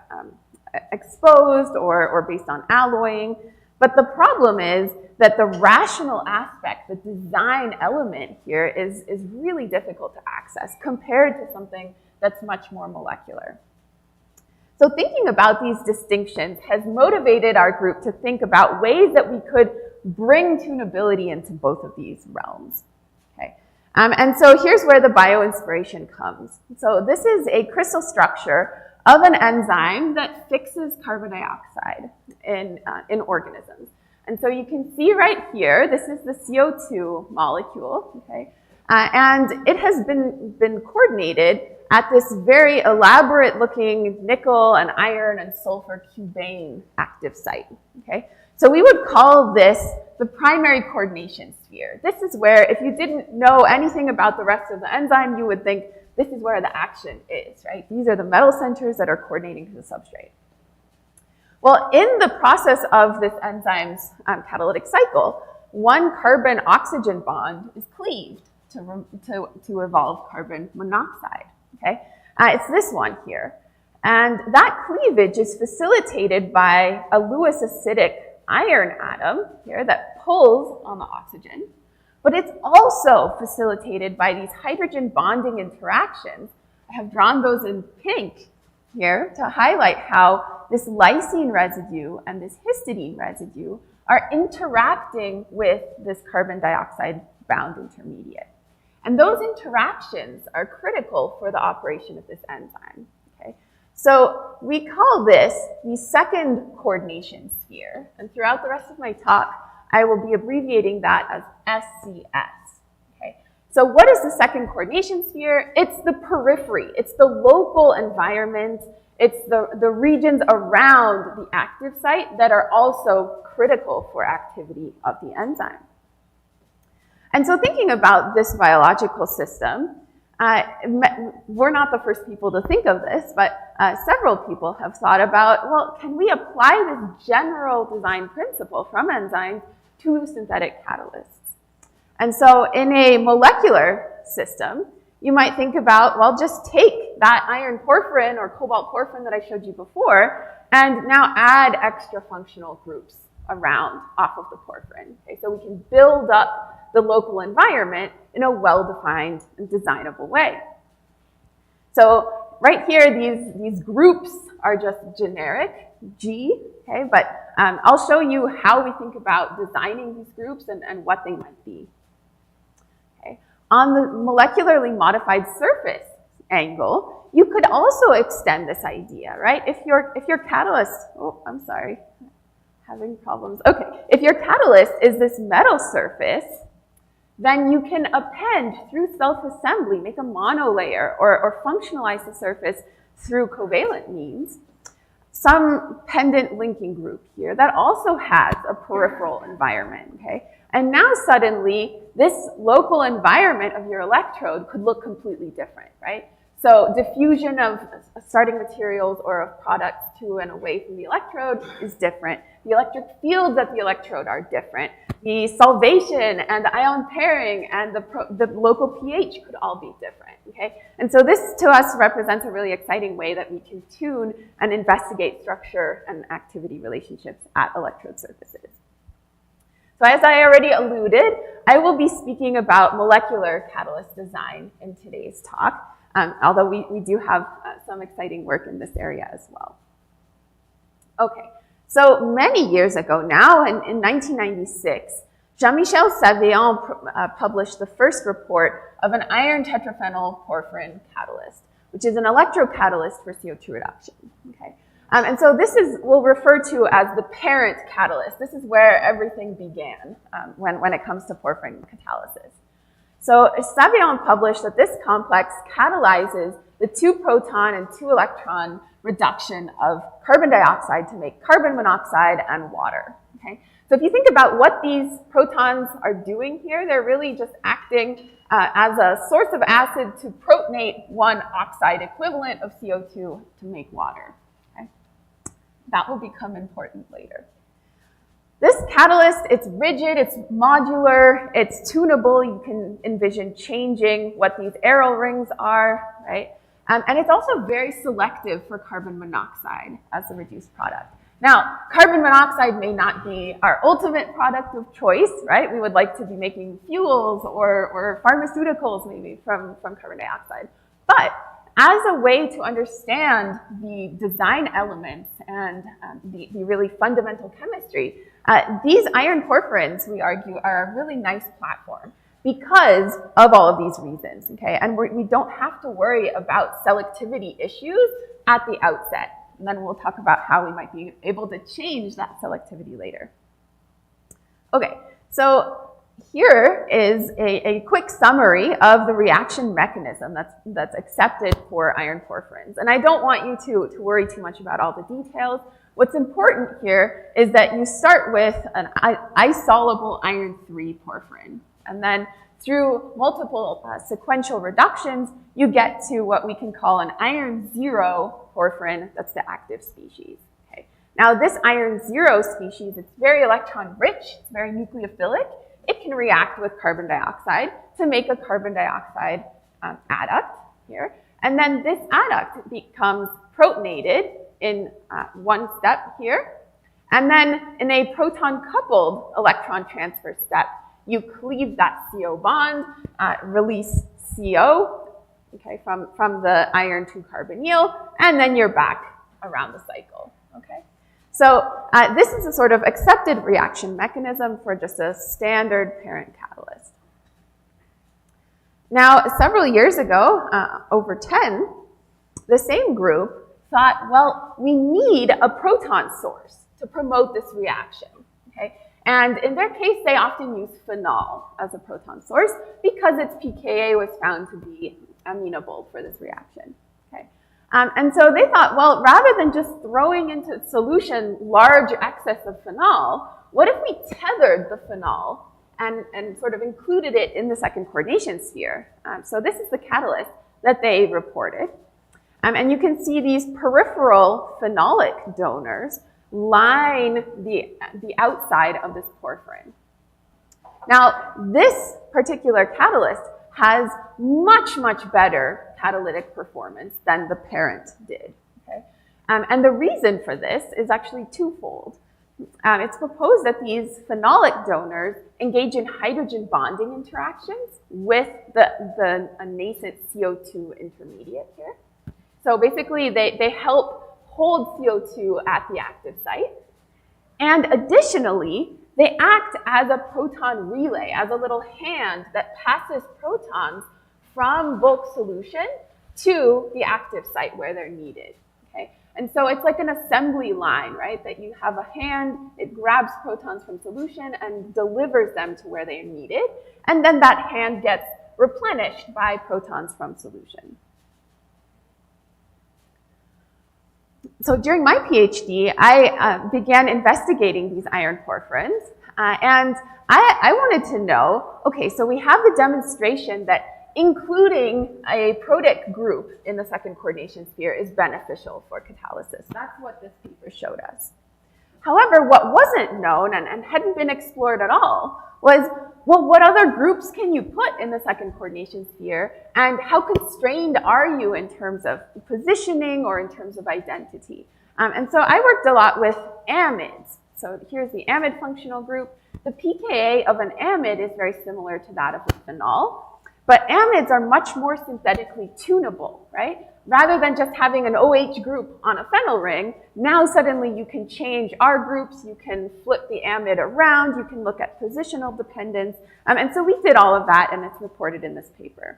Speaker 13: exposed or based on alloying. But the problem is that the rational aspect, the design element here is really difficult to access compared to something that's much more molecular. So thinking about these distinctions has motivated our group to think about ways that we could bring tunability into both of these realms. Okay. And so here's where the bio-inspiration comes. So this is a crystal structure of an enzyme that fixes carbon dioxide in organisms. And so you can see right here, this is the CO2 molecule, okay? And it has been coordinated at this very elaborate looking nickel and iron and sulfur cubane active site, okay? So we would call this the primary coordination sphere. This is where, if you didn't know anything about the rest of the enzyme, you would think this is where the action is, right? These are the metal centers that are coordinating to the substrate. Well, in the process of this enzyme's catalytic cycle, one carbon-oxygen bond is cleaved to evolve carbon monoxide, okay? It's this one here. And that cleavage is facilitated by a Lewis acidic iron atom here that pulls on the oxygen, but it's also facilitated by these hydrogen bonding interactions. I have drawn those in pink here to highlight how this lysine residue and this histidine residue are interacting with this carbon dioxide bound intermediate. And those interactions are critical for the operation of this enzyme. Okay? So we call this the second coordination sphere. And throughout the rest of my talk, I will be abbreviating that as SCS. Okay? So what is the second coordination sphere? It's the periphery. It's the local environment. It's the regions around the active site that are also critical for activity of the enzyme. And so thinking about this biological system, we're not the first people to think of this, but several people have thought about, well, can we apply this general design principle from enzymes to synthetic catalysts? And so in a molecular system, you might think about, well, just take that iron porphyrin or cobalt porphyrin that I showed you before, and now add extra functional groups around off of the porphyrin. Okay, so we can build up the local environment in a well-defined and designable way. So right here, these groups are just generic, G, okay, but I'll show you how we think about designing these groups and what they might be. Okay. On the molecularly modified surface angle, you could also extend this idea, right? If your catalyst, oh, I'm sorry, having problems. Okay, if your catalyst is this metal surface, then you can append through self-assembly, make a monolayer, or functionalize the surface through covalent means, some pendant linking group here that also has a peripheral environment, okay? And now suddenly, this local environment of your electrode could look completely different, right? So diffusion of starting materials or of products to and away from the electrode is different. The electric fields at the electrode are different. The solvation and the ion pairing and the local pH could all be different, okay? And so this to us represents a really exciting way that we can tune and investigate structure and activity relationships at electrode surfaces. So as I already alluded, I will be speaking about molecular catalyst design in today's talk. Although we do have some exciting work in this area as well. Okay, so many years ago now, in 1996, Jean-Michel Saveillon published the first report of an iron tetraphenyl porphyrin catalyst, which is an electrocatalyst for CO2 reduction. Okay, and so this we'll refer to as the parent catalyst. This is where everything began when it comes to porphyrin catalysis. So Saveillon published that this complex catalyzes the 2-proton and 2-electron reduction of carbon dioxide to make carbon monoxide and water. Okay? So if you think about what these protons are doing here, they're really just acting as a source of acid to protonate one oxide equivalent of CO2 to make water. Okay? That will become important later. This catalyst, it's rigid, it's modular, it's tunable. You can envision changing what these arrow rings are, right? And it's also very selective for carbon monoxide as a reduced product. Now, carbon monoxide may not be our ultimate product of choice, right? We would like to be making fuels or pharmaceuticals maybe from carbon dioxide. But as a way to understand the design elements and the really fundamental chemistry, these iron porphyrins, we argue, are a really nice platform because of all of these reasons, okay? And we don't have to worry about selectivity issues at the outset. And then we'll talk about how we might be able to change that selectivity later. Okay, so here is a quick summary of the reaction mechanism that's accepted for iron porphyrins. And I don't want you to worry too much about all the details. What's important here is that you start with an isoluble iron 3 porphyrin. And then through multiple sequential reductions, you get to what we can call an iron 0 porphyrin, that's the active species. Okay. Now this iron 0 species, it's very electron rich, it's very nucleophilic. It can react with carbon dioxide to make a carbon dioxide adduct here. And then this adduct becomes protonated in one step here. And then in a proton-coupled electron transfer step, you cleave that CO bond, release CO, okay, from the iron 2 carbonyl, and then you're back around the cycle, okay? So this is a sort of accepted reaction mechanism for just a standard parent catalyst. Now, several years ago, over 10, the same group thought, well, we need a proton source to promote this reaction, okay? And in their case, they often use phenol as a proton source because its pKa was found to be amenable for this reaction, okay? And so they thought, well, rather than just throwing into solution large excess of phenol, what if we tethered the phenol and sort of included it in the second coordination sphere? So this is the catalyst that they reported. And you can see these peripheral phenolic donors line the outside of this porphyrin. Now, this particular catalyst has much, much better catalytic performance than the parent did, okay? And the reason for this is actually twofold. It's proposed that these phenolic donors engage in hydrogen bonding interactions with the nascent CO2 intermediate here. So basically, they help hold CO2 at the active site. And additionally, they act as a proton relay, as a little hand that passes protons from bulk solution to the active site where they're needed, okay? And so it's like an assembly line, right? That you have a hand, it grabs protons from solution and delivers them to where they're needed. And then that hand gets replenished by protons from solution. So during my PhD, I began investigating these iron porphyrins. And I wanted to know, okay, so we have the demonstration that including a protic group in the second coordination sphere is beneficial for catalysis. That's what this paper showed us. However, what wasn't known and hadn't been explored at all was, well, what other groups can you put in the second coordination sphere, and how constrained are you in terms of positioning or in terms of identity? And so I worked a lot with amides. So here's the amide functional group. The pKa of an amide is very similar to that of a phenol, but amides are much more synthetically tunable, right? Rather than just having an OH group on a phenyl ring, now suddenly you can change R groups, you can flip the amide around, you can look at positional dependence. And so we did all of that, and it's reported in this paper.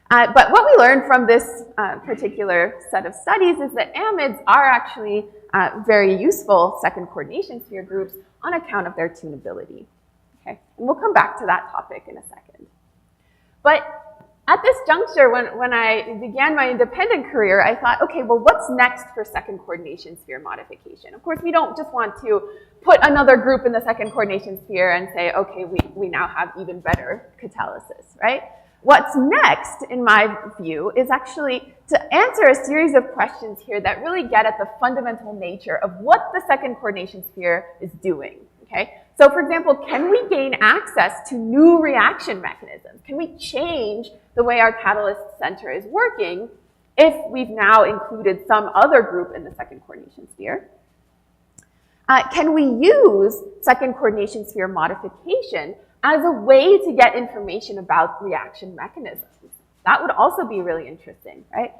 Speaker 13: But what we learned from this particular set of studies is that amides are actually very useful second coordination sphere groups on account of their tunability. Okay? And we'll come back to that topic in a second. But at this juncture, when I began my independent career, I thought, okay, well, what's next for second coordination sphere modification? Of course, we don't just want to put another group in the second coordination sphere and say, okay, we now have even better catalysis, right? What's next, in my view, is actually to answer a series of questions here that really get at the fundamental nature of what the second coordination sphere is doing, okay? So for example, can we gain access to new reaction mechanisms? Can we change the way our catalyst center is working if we've now included some other group in the second coordination sphere? Can we use second coordination sphere modification as a way to get information about reaction mechanisms? That would also be really interesting, right?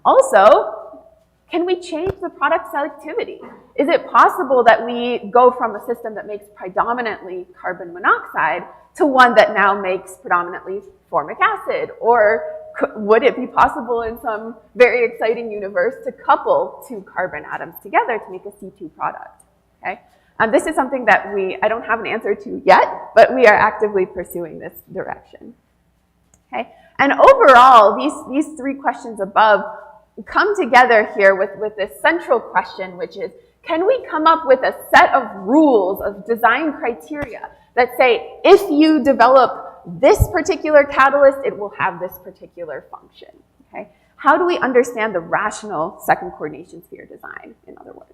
Speaker 13: Also, can we change the product selectivity? Is it possible that we go from a system that makes predominantly carbon monoxide to one that now makes predominantly formic acid? Or would it be possible in some very exciting universe to couple two carbon atoms together to make a C2 product, okay? This is something that I don't have an answer to yet, but we are actively pursuing this direction, okay? And overall, these three questions above come together here with this central question, which is, can we come up with a set of rules, of design criteria that say, if you develop this particular catalyst, it will have this particular function, okay? How do we understand the rational second coordination sphere design, in other words?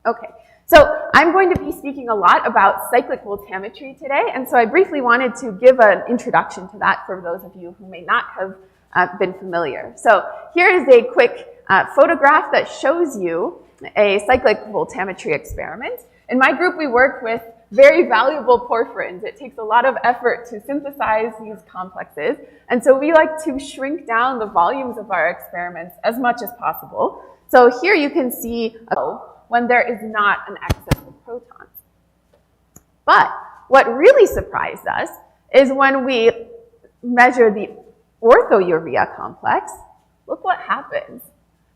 Speaker 13: Okay, so I'm going to be speaking a lot about cyclic voltammetry today, and so I briefly wanted to give an introduction to that for those of you who may not have been familiar. So here is a quick photograph that shows you a cyclic voltammetry experiment. In my group, we work with very valuable porphyrins. It takes a lot of effort to synthesize these complexes, and so we like to shrink down the volumes of our experiments as much as possible. So here you can see when there is not an excess of protons. But what really surprised us is when we measure the orthourea complex, look what happens.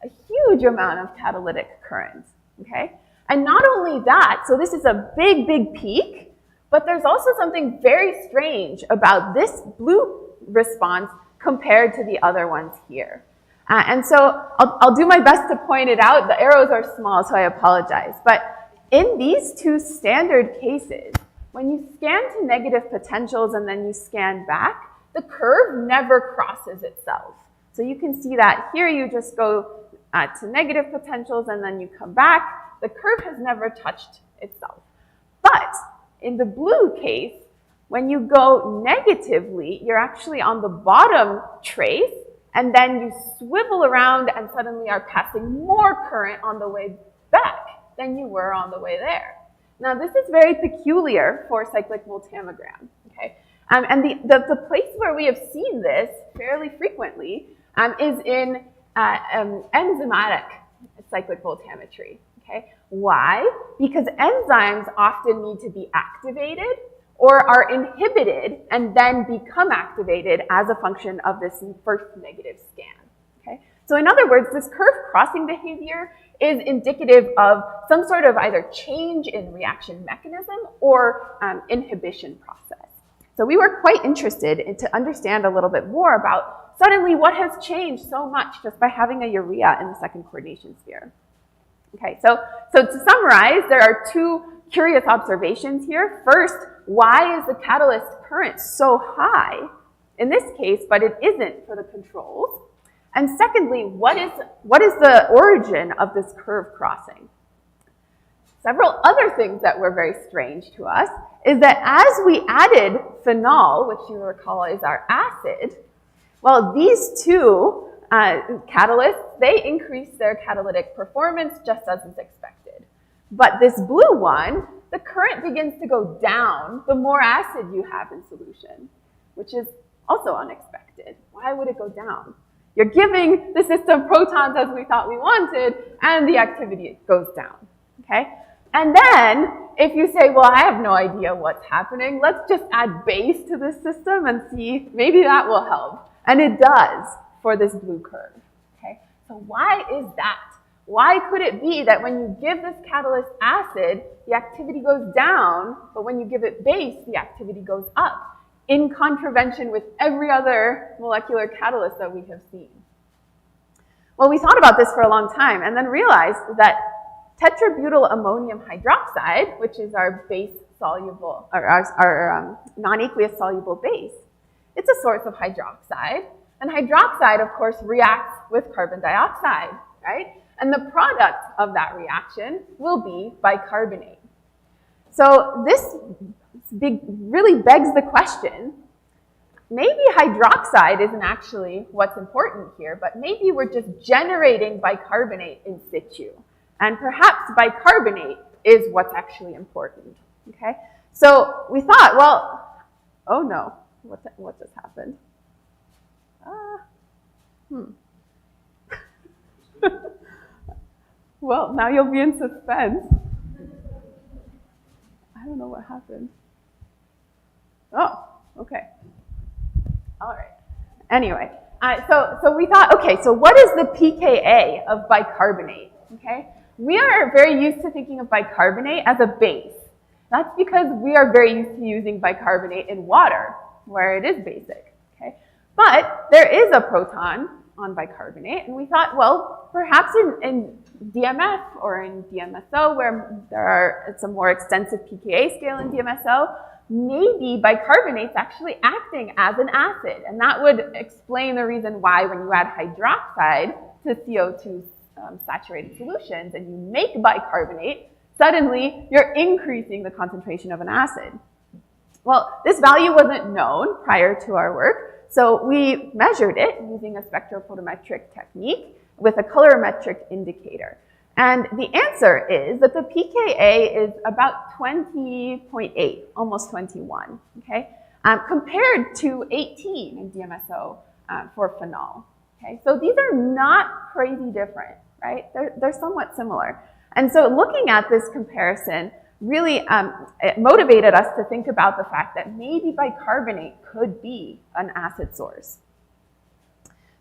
Speaker 13: A huge amount of catalytic current, okay? And not only that, so this is a big, big peak, but there's also something very strange about this blue response compared to the other ones here. And so I'll do my best to point it out. The arrows are small, so I apologize. But in these two standard cases, when you scan to negative potentials and then you scan back, the curve never crosses itself. So you can see that here you just go to negative potentials and then you come back. The curve has never touched itself. But in the blue case, when you go negatively, you're actually on the bottom trace, and then you swivel around and suddenly are passing more current on the way back than you were on the way there. Now, this is very peculiar for cyclic voltammogram, okay? And the place where we have seen this fairly frequently is in enzymatic cyclic voltammetry, okay? Why? Because enzymes often need to be activated or are inhibited and then become activated as a function of this first negative scan, okay? So in other words, this curve crossing behavior is indicative of some sort of either change in reaction mechanism or inhibition process. So we were quite interested to understand a little bit more about suddenly what has changed so much just by having a urea in the second coordination sphere. Okay, so to summarize, there are two curious observations here. First, why is the catalyst current so high in this case, but it isn't for the controls? And secondly, what is the origin of this curve crossing? Several other things that were very strange to us is that as we added phenol, which you recall is our acid, well, these two catalysts, they increase their catalytic performance just as is expected. But this blue one, the current begins to go down the more acid you have in solution, which is also unexpected. Why would it go down? You're giving the system protons as we thought we wanted, and the activity goes down, okay? And then, if you say, well, I have no idea what's happening, let's just add base to this system and see, maybe that will help. And it does for this blue curve, okay? So why is that? Why could it be that when you give this catalyst acid, the activity goes down, but when you give it base, the activity goes up, in contravention with every other molecular catalyst that we have seen? Well, we thought about this for a long time and then realized that tetrabutyl ammonium hydroxide, which is our base soluble, or our non-aqueous soluble base, it's a source of hydroxide. And hydroxide, of course, reacts with carbon dioxide, right? And the product of that reaction will be bicarbonate. So this really begs the question, maybe hydroxide isn't actually what's important here, but maybe we're just generating bicarbonate in situ. And perhaps bicarbonate is what's actually important, okay? So we thought, well, oh no, what just happened? Well, now you'll be in suspense. I don't know what happened. Oh, okay. All right. Anyway, so we thought, okay, so what is the pKa of bicarbonate, okay? We are very used to thinking of bicarbonate as a base. That's because we are very used to using bicarbonate in water, where it is basic, okay? But there is a proton on bicarbonate, and we thought, well, perhaps in DMF or in DMSO, where it's a more extensive pKa scale in DMSO, maybe bicarbonate's actually acting as an acid. And that would explain the reason why when you add hydroxide to CO2 saturated solutions and you make bicarbonate, suddenly you're increasing the concentration of an acid. Well, this value wasn't known prior to our work, so we measured it using a spectrophotometric technique with a colorimetric indicator. And the answer is that the pKa is about 20.8, almost 21, okay? Compared to 18 in DMSO for phenol, okay? So these are not crazy different, right? They're somewhat similar. And so looking at this comparison really it motivated us to think about the fact that maybe bicarbonate could be an acid source.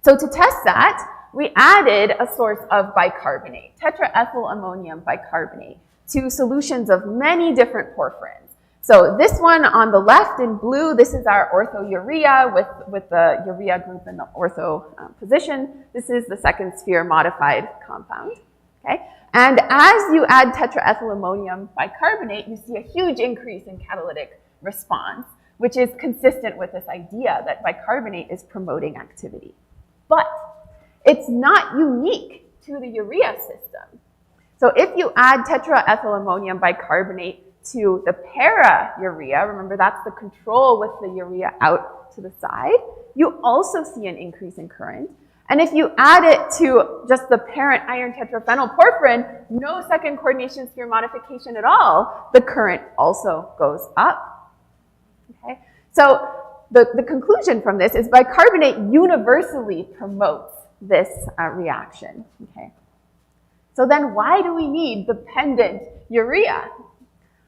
Speaker 13: So to test that, we added a source of bicarbonate, tetraethyl ammonium bicarbonate, to solutions of many different porphyrins. So this one on the left in blue, this is our orthourea with the urea group in the ortho position. This is the second sphere modified compound, okay? And as you add tetraethyl ammonium bicarbonate, you see a huge increase in catalytic response, which is consistent with this idea that bicarbonate is promoting activity. But it's not unique to the urea system. So if you add tetraethyl ammonium bicarbonate to the para-urea, remember that's the control with the urea out to the side, you also see an increase in current. And if you add it to just the parent iron tetraphenyl porphyrin, no second coordination sphere modification at all, the current also goes up. Okay? So the conclusion from this is bicarbonate universally promotes this reaction. Okay? So then why do we need dependent urea?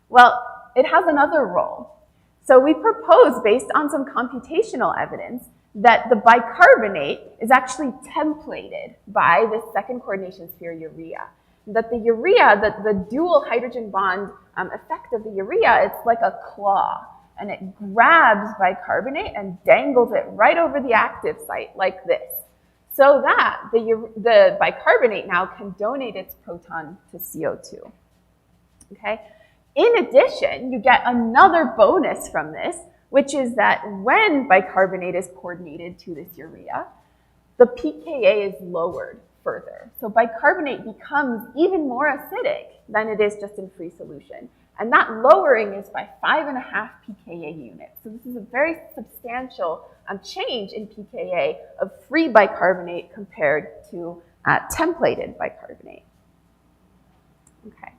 Speaker 13: Well, it has another role. So we propose, based on some computational evidence, that the bicarbonate is actually templated by this second coordination sphere urea. That the urea, the dual hydrogen bond effect of the urea, it's like a claw, and it grabs bicarbonate and dangles it right over the active site like this, so that the bicarbonate now can donate its proton to CO2. Okay? In addition, you get another bonus from this, which is that when bicarbonate is coordinated to this urea, the pKa is lowered further. So bicarbonate becomes even more acidic than it is just in free solution. And that lowering is by 5.5 pKa units. So this is a very substantial change in pKa of free bicarbonate compared to templated bicarbonate. Okay.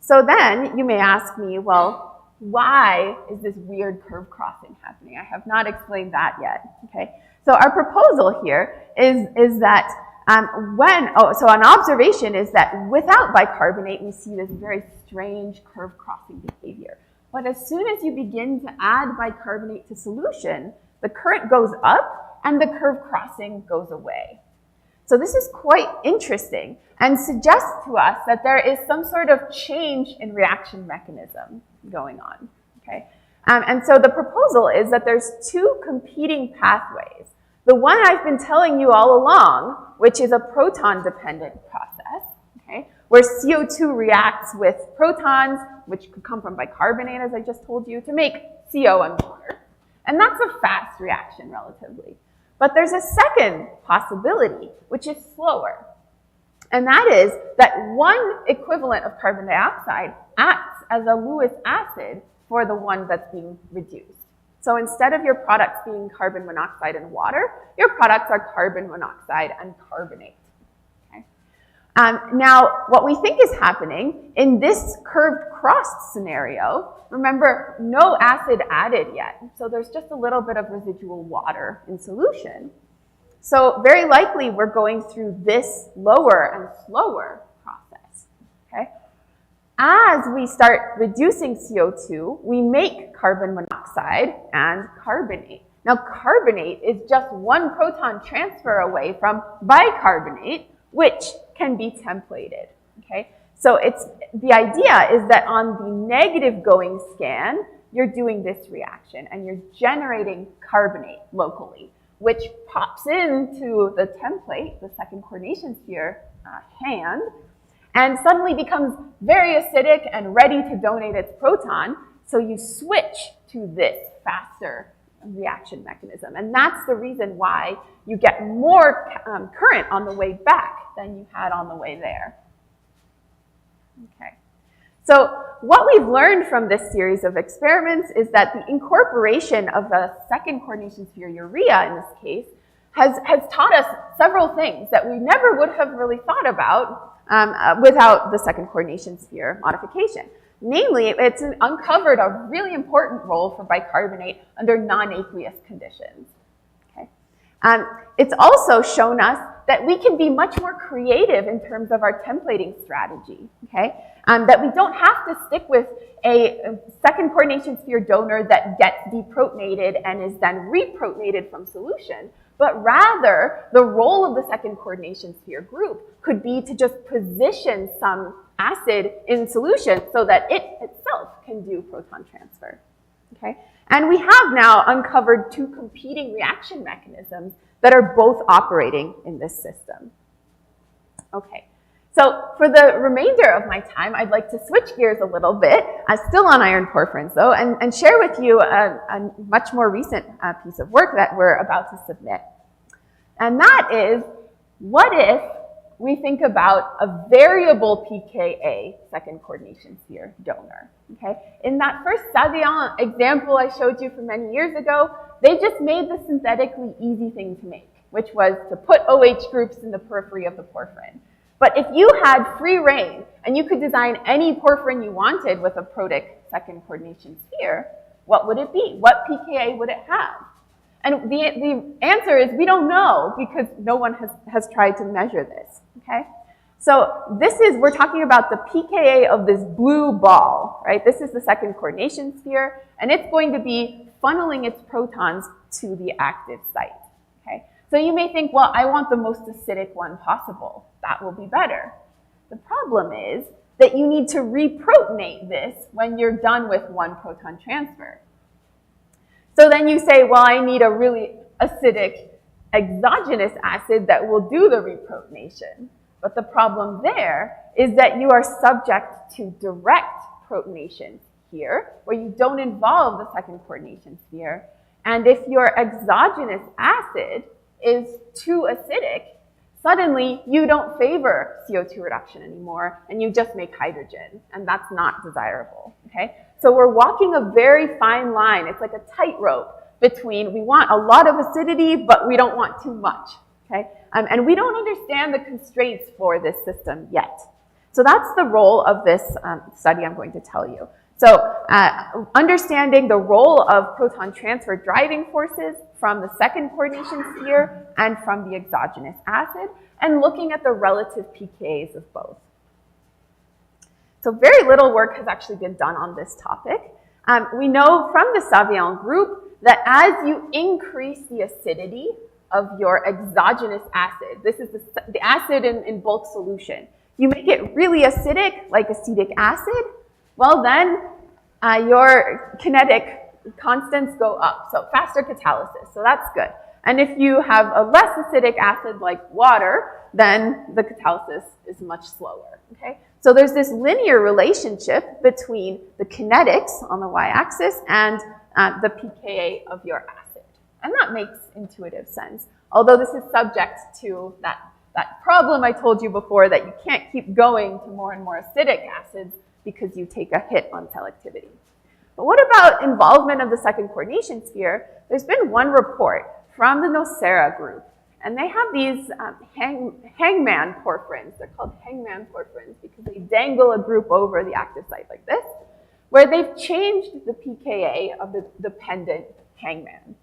Speaker 13: So then you may ask me, well, why is this weird curve crossing happening? I have not explained that yet, okay? So our proposal here is that so an observation is that without bicarbonate, we see this very strange curve crossing behavior. But as soon as you begin to add bicarbonate to solution, the current goes up and the curve crossing goes away. So this is quite interesting and suggests to us that there is some sort of change in reaction mechanism going on, okay? And so the proposal is that there's two competing pathways. The one I've been telling you all along, which is a proton-dependent process, okay, where CO2 reacts with protons, which could come from bicarbonate, as I just told you, to make CO and water. And that's a fast reaction, relatively. But there's a second possibility, which is slower. And that is that one equivalent of carbon dioxide acts as a Lewis acid for the one that's being reduced. So instead of your products being carbon monoxide and water, your products are carbon monoxide and carbonate. Okay? Now, what we think is happening in this curved crossed scenario, remember, no acid added yet. So there's just a little bit of residual water in solution. So very likely we're going through this lower and slower process, okay? As we start reducing CO2, we make carbon monoxide and carbonate. Now, carbonate is just one proton transfer away from bicarbonate, which can be templated, okay? So the idea is that on the negative going scan, you're doing this reaction and you're generating carbonate locally, which pops into the template, the second coordination sphere hand, and suddenly becomes very acidic and ready to donate its proton. So you switch to this faster reaction mechanism. And that's the reason why you get more current on the way back than you had on the way there. Okay. So what we've learned from this series of experiments is that the incorporation of the second coordination sphere, urea in this case, has taught us several things that we never would have really thought about without the second coordination sphere modification. Namely, it's uncovered a really important role for bicarbonate under non-aqueous conditions. Okay? It's also shown us that we can be much more creative in terms of our templating strategy. Okay? That we don't have to stick with a second coordination sphere donor that gets deprotonated and is then reprotonated from solution, but rather the role of the second coordination sphere group could be to just position some acid in solution so that it itself can do proton transfer. Okay? And we have now uncovered two competing reaction mechanisms that are both operating in this system. Okay. So for the remainder of my time, I'd like to switch gears a little bit, still on iron porphyrins though, and share with you a much more recent piece of work that we're about to submit. And that is, what if we think about a variable pKa second coordination sphere donor? Okay? In that first Savient example I showed you from many years ago, they just made the synthetically easy thing to make, which was to put OH groups in the periphery of the porphyrin. But if you had free reign and you could design any porphyrin you wanted with a protic second coordination sphere, what would it be? What pKa would it have? And the answer is we don't know because no one has tried to measure this, okay? So we're talking about the pKa of this blue ball, right? This is the second coordination sphere, and it's going to be funneling its protons to the active site, okay? So you may think, well, I want the most acidic one possible. That will be better. The problem is that you need to reprotonate this when you're done with one proton transfer. So then you say, well, I need a really acidic exogenous acid that will do the reprotonation. But the problem there is that you are subject to direct protonation here, where you don't involve the second coordination sphere. And if your exogenous acid is too acidic, suddenly you don't favor CO2 reduction anymore, and you just make hydrogen, and that's not desirable, okay? So we're walking a very fine line. It's like a tightrope between we want a lot of acidity, but we don't want too much, okay? And we don't understand the constraints for this system yet. So that's the role of this study I'm going to tell you. So understanding the role of proton transfer driving forces from the second coordination sphere and from the exogenous acid, and looking at the relative pKas of both. So very little work has actually been done on this topic. We know from the Savient group that as you increase the acidity of your exogenous acid, this is the acid in bulk solution, you make it really acidic, like acetic acid, well then your kinetic constants go up, so faster catalysis, so that's good. And if you have a less acidic acid like water, then the catalysis is much slower, okay? So there's this linear relationship between the kinetics on the y-axis and the pKa of your acid. And that makes intuitive sense, although this is subject to that problem I told you before that you can't keep going to more and more acidic acids because you take a hit on selectivity. But what about involvement of the second coordination sphere? There's been one report from the Nocera group, and they have these hangman porphyrins. They're called hangman porphyrins because they dangle a group over the active site like this, where they've changed the pKa of the dependent hangman.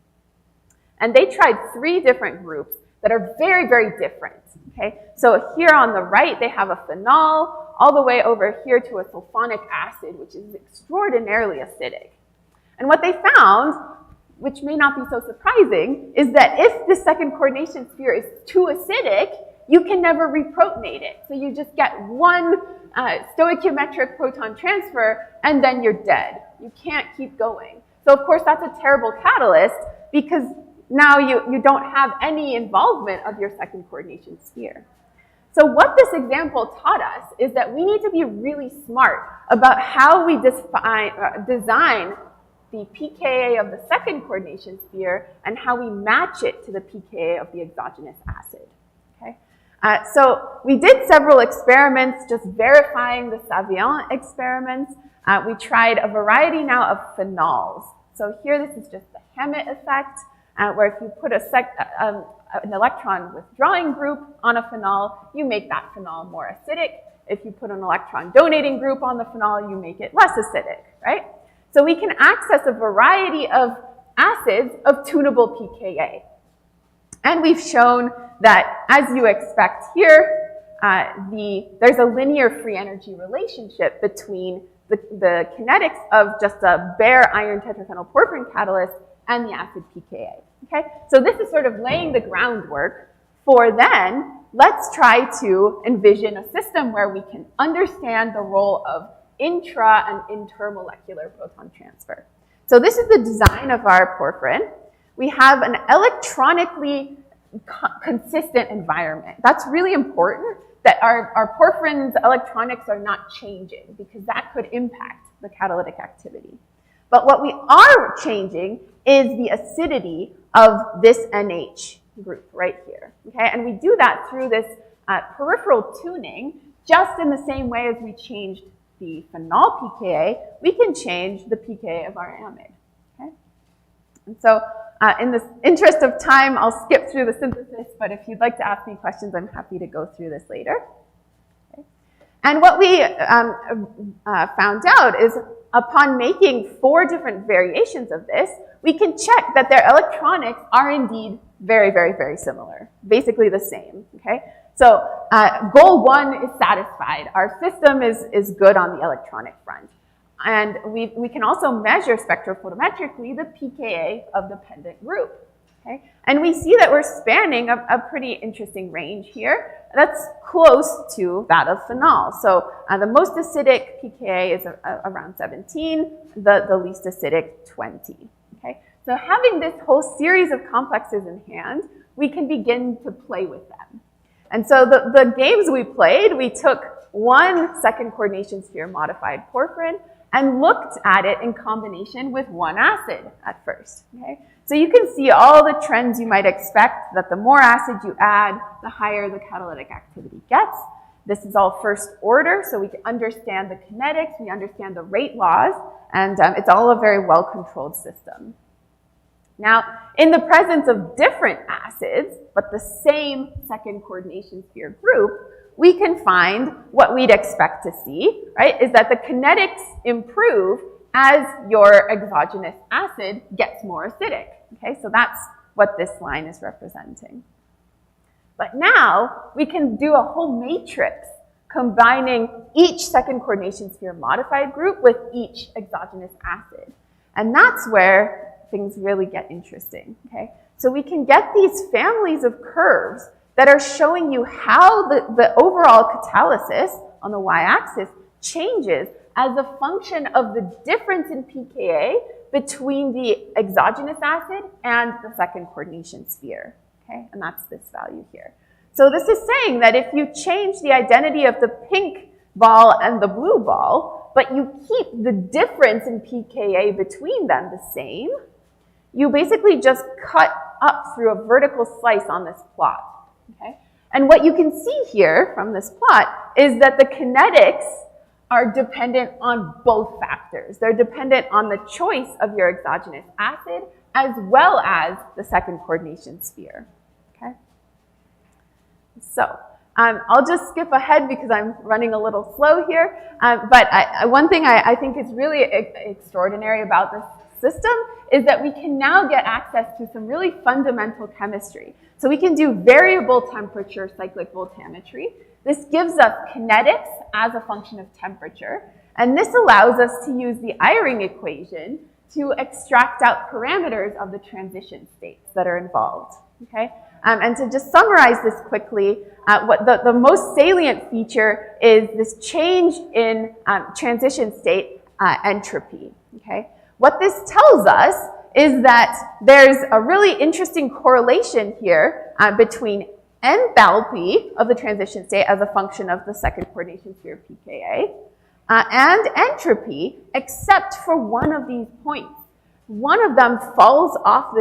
Speaker 13: And they tried 3 different groups that are very, very different, okay? So here on the right, they have a phenol, all the way over here to a sulfonic acid, which is extraordinarily acidic. And what they found, which may not be so surprising, is that if the second coordination sphere is too acidic, you can never reprotonate it. So you just get one stoichiometric proton transfer, and then you're dead. You can't keep going. So of course, that's a terrible catalyst because now you don't have any involvement of your second coordination sphere. So what this example taught us is that we need to be really smart about how we design the pKa of the second coordination sphere and how we match it to the pKa of the exogenous acid. Okay? So we did several experiments just verifying the Savient experiments. We tried a variety now of phenols. So here this is just the Hammett effect, where if you put an electron withdrawing group on a phenol, you make that phenol more acidic. If you put an electron donating group on the phenol, you make it less acidic, right? So we can access a variety of acids of tunable pKa. And we've shown that, as you expect here, there's a linear free energy relationship between the kinetics of just a bare iron tetraphenylporphyrin catalyst and the acid pKa. Okay? So this is sort of laying the groundwork for then, let's try to envision a system where we can understand the role of intra and intermolecular proton transfer. So this is the design of our porphyrin. We have an electronically consistent environment. That's really important, that our porphyrin's electronics are not changing, because that could impact the catalytic activity. But what we are changing is the acidity of this NH group right here, okay? And we do that through this peripheral tuning, just in the same way as we changed the phenol pKa, we can change the pKa of our amide, okay? And so in the interest of time, I'll skip through the synthesis, but if you'd like to ask me questions, I'm happy to go through this later. Okay? And what we found out is, upon making 4 different variations of this, we can check that their electronics are indeed very, very, very similar, basically the same, okay? So goal 1 is satisfied. Our system is good on the electronic front. And we can also measure spectrophotometrically the pKa of the pendant group, okay? And we see that we're spanning a pretty interesting range here. That's close to that of phenol. So the most acidic pKa is around 17, the least acidic 20, okay? So having this whole series of complexes in hand, we can begin to play with them. And so the games we played, we took one second coordination sphere modified porphyrin and looked at it in combination with one acid at first, okay? So you can see all the trends you might expect, that the more acid you add, the higher the catalytic activity gets. This is all first order, so we can understand the kinetics, we understand the rate laws, and it's all a very well-controlled system. Now, in the presence of different acids, but the same second coordination sphere group, we can find what we'd expect to see, right, is that the kinetics improve as your exogenous acid gets more acidic, okay? So that's what this line is representing. But now we can do a whole matrix combining each second coordination sphere modified group with each exogenous acid. And that's where things really get interesting, okay? So we can get these families of curves that are showing you how the overall catalysis on the y-axis changes as a function of the difference in pKa between the exogenous acid and the second coordination sphere, okay? And that's this value here. So this is saying that if you change the identity of the pink ball and the blue ball, but you keep the difference in pKa between them the same, you basically just cut up through a vertical slice on this plot, okay? And what you can see here from this plot is that the kinetics are dependent on both factors. They're dependent on the choice of your exogenous acid as well as the second coordination sphere, okay? So I'll just skip ahead because I'm running a little slow here. But one thing I think is really extraordinary about this system is that we can now get access to some really fundamental chemistry. So we can do variable temperature cyclic voltammetry. This gives us kinetics as a function of temperature. And this allows us to use the Eyring equation to extract out parameters of the transition states that are involved, okay? And to just summarize this quickly, what the most salient feature is this change in transition state entropy, okay? What this tells us is that there's a really interesting correlation here between enthalpy of the transition state as a function of the second coordination sphere pKa, and entropy, except for one of these points. One of them falls off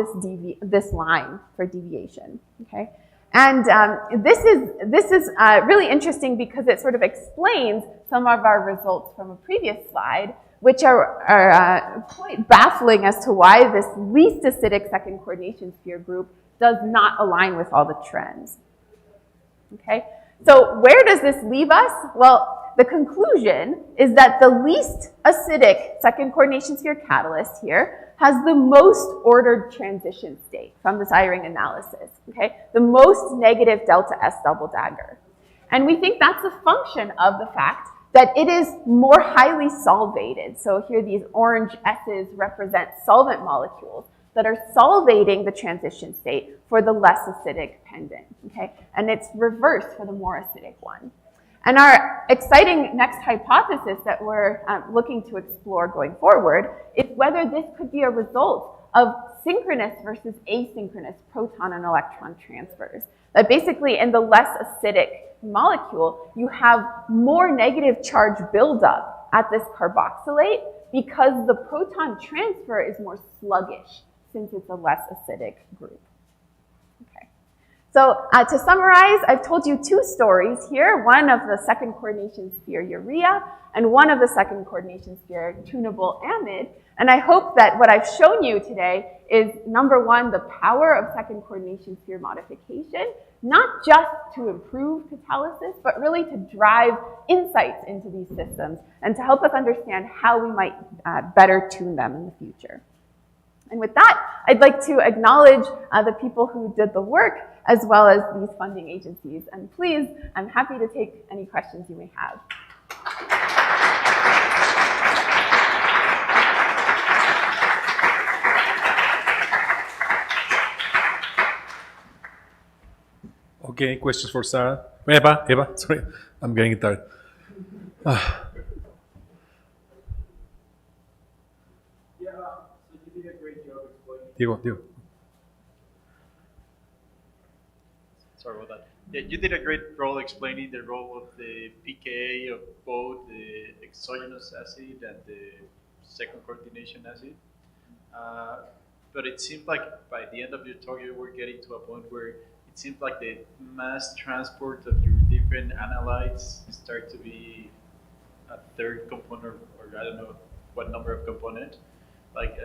Speaker 13: this line for deviation, okay? And this is really interesting because it sort of explains some of our results from a previous slide, which are quite baffling as to why this least acidic second coordination sphere group does not align with all the trends. Okay, so where does this leave us? Well, the conclusion is that the least acidic second coordination sphere catalyst here has the most ordered transition state from this Eyring analysis, okay? The most negative delta S double dagger. And we think that's a function of the fact that it is more highly solvated. So here these orange S's represent solvent molecules that are solvating the transition state for the less acidic pendant, okay? And it's reversed for the more acidic one. And our exciting next hypothesis that we're looking to explore going forward is whether this could be a result of synchronous versus asynchronous proton and electron transfers. That basically in the less acidic molecule, you have more negative charge buildup at this carboxylate because the proton transfer is more sluggish since it's a less acidic group. Okay. So to summarize, I've told you two stories here, one of the second coordination sphere urea and one of the second coordination sphere tunable amide. And I hope that what I've shown you today is, number one, the power of second coordination sphere modification, not just to improve catalysis, but really to drive insights into these systems and to help us understand how we might better tune them in the future. And with that, I'd like to acknowledge the people who did the work, as well as these funding agencies. And please, I'm happy to take any questions you may have.
Speaker 1: Okay, questions for Sarah? Eva, sorry, I'm getting tired. Diego.
Speaker 11: Sorry about that. Yeah, you did a great role explaining the role of the pKa of both the exogenous acid and the second coordination acid. But it seemed like by the end of your talk, you were getting to a point where it seems like the mass transport of your different analytes start to be a third component, or I don't know what number of component. Like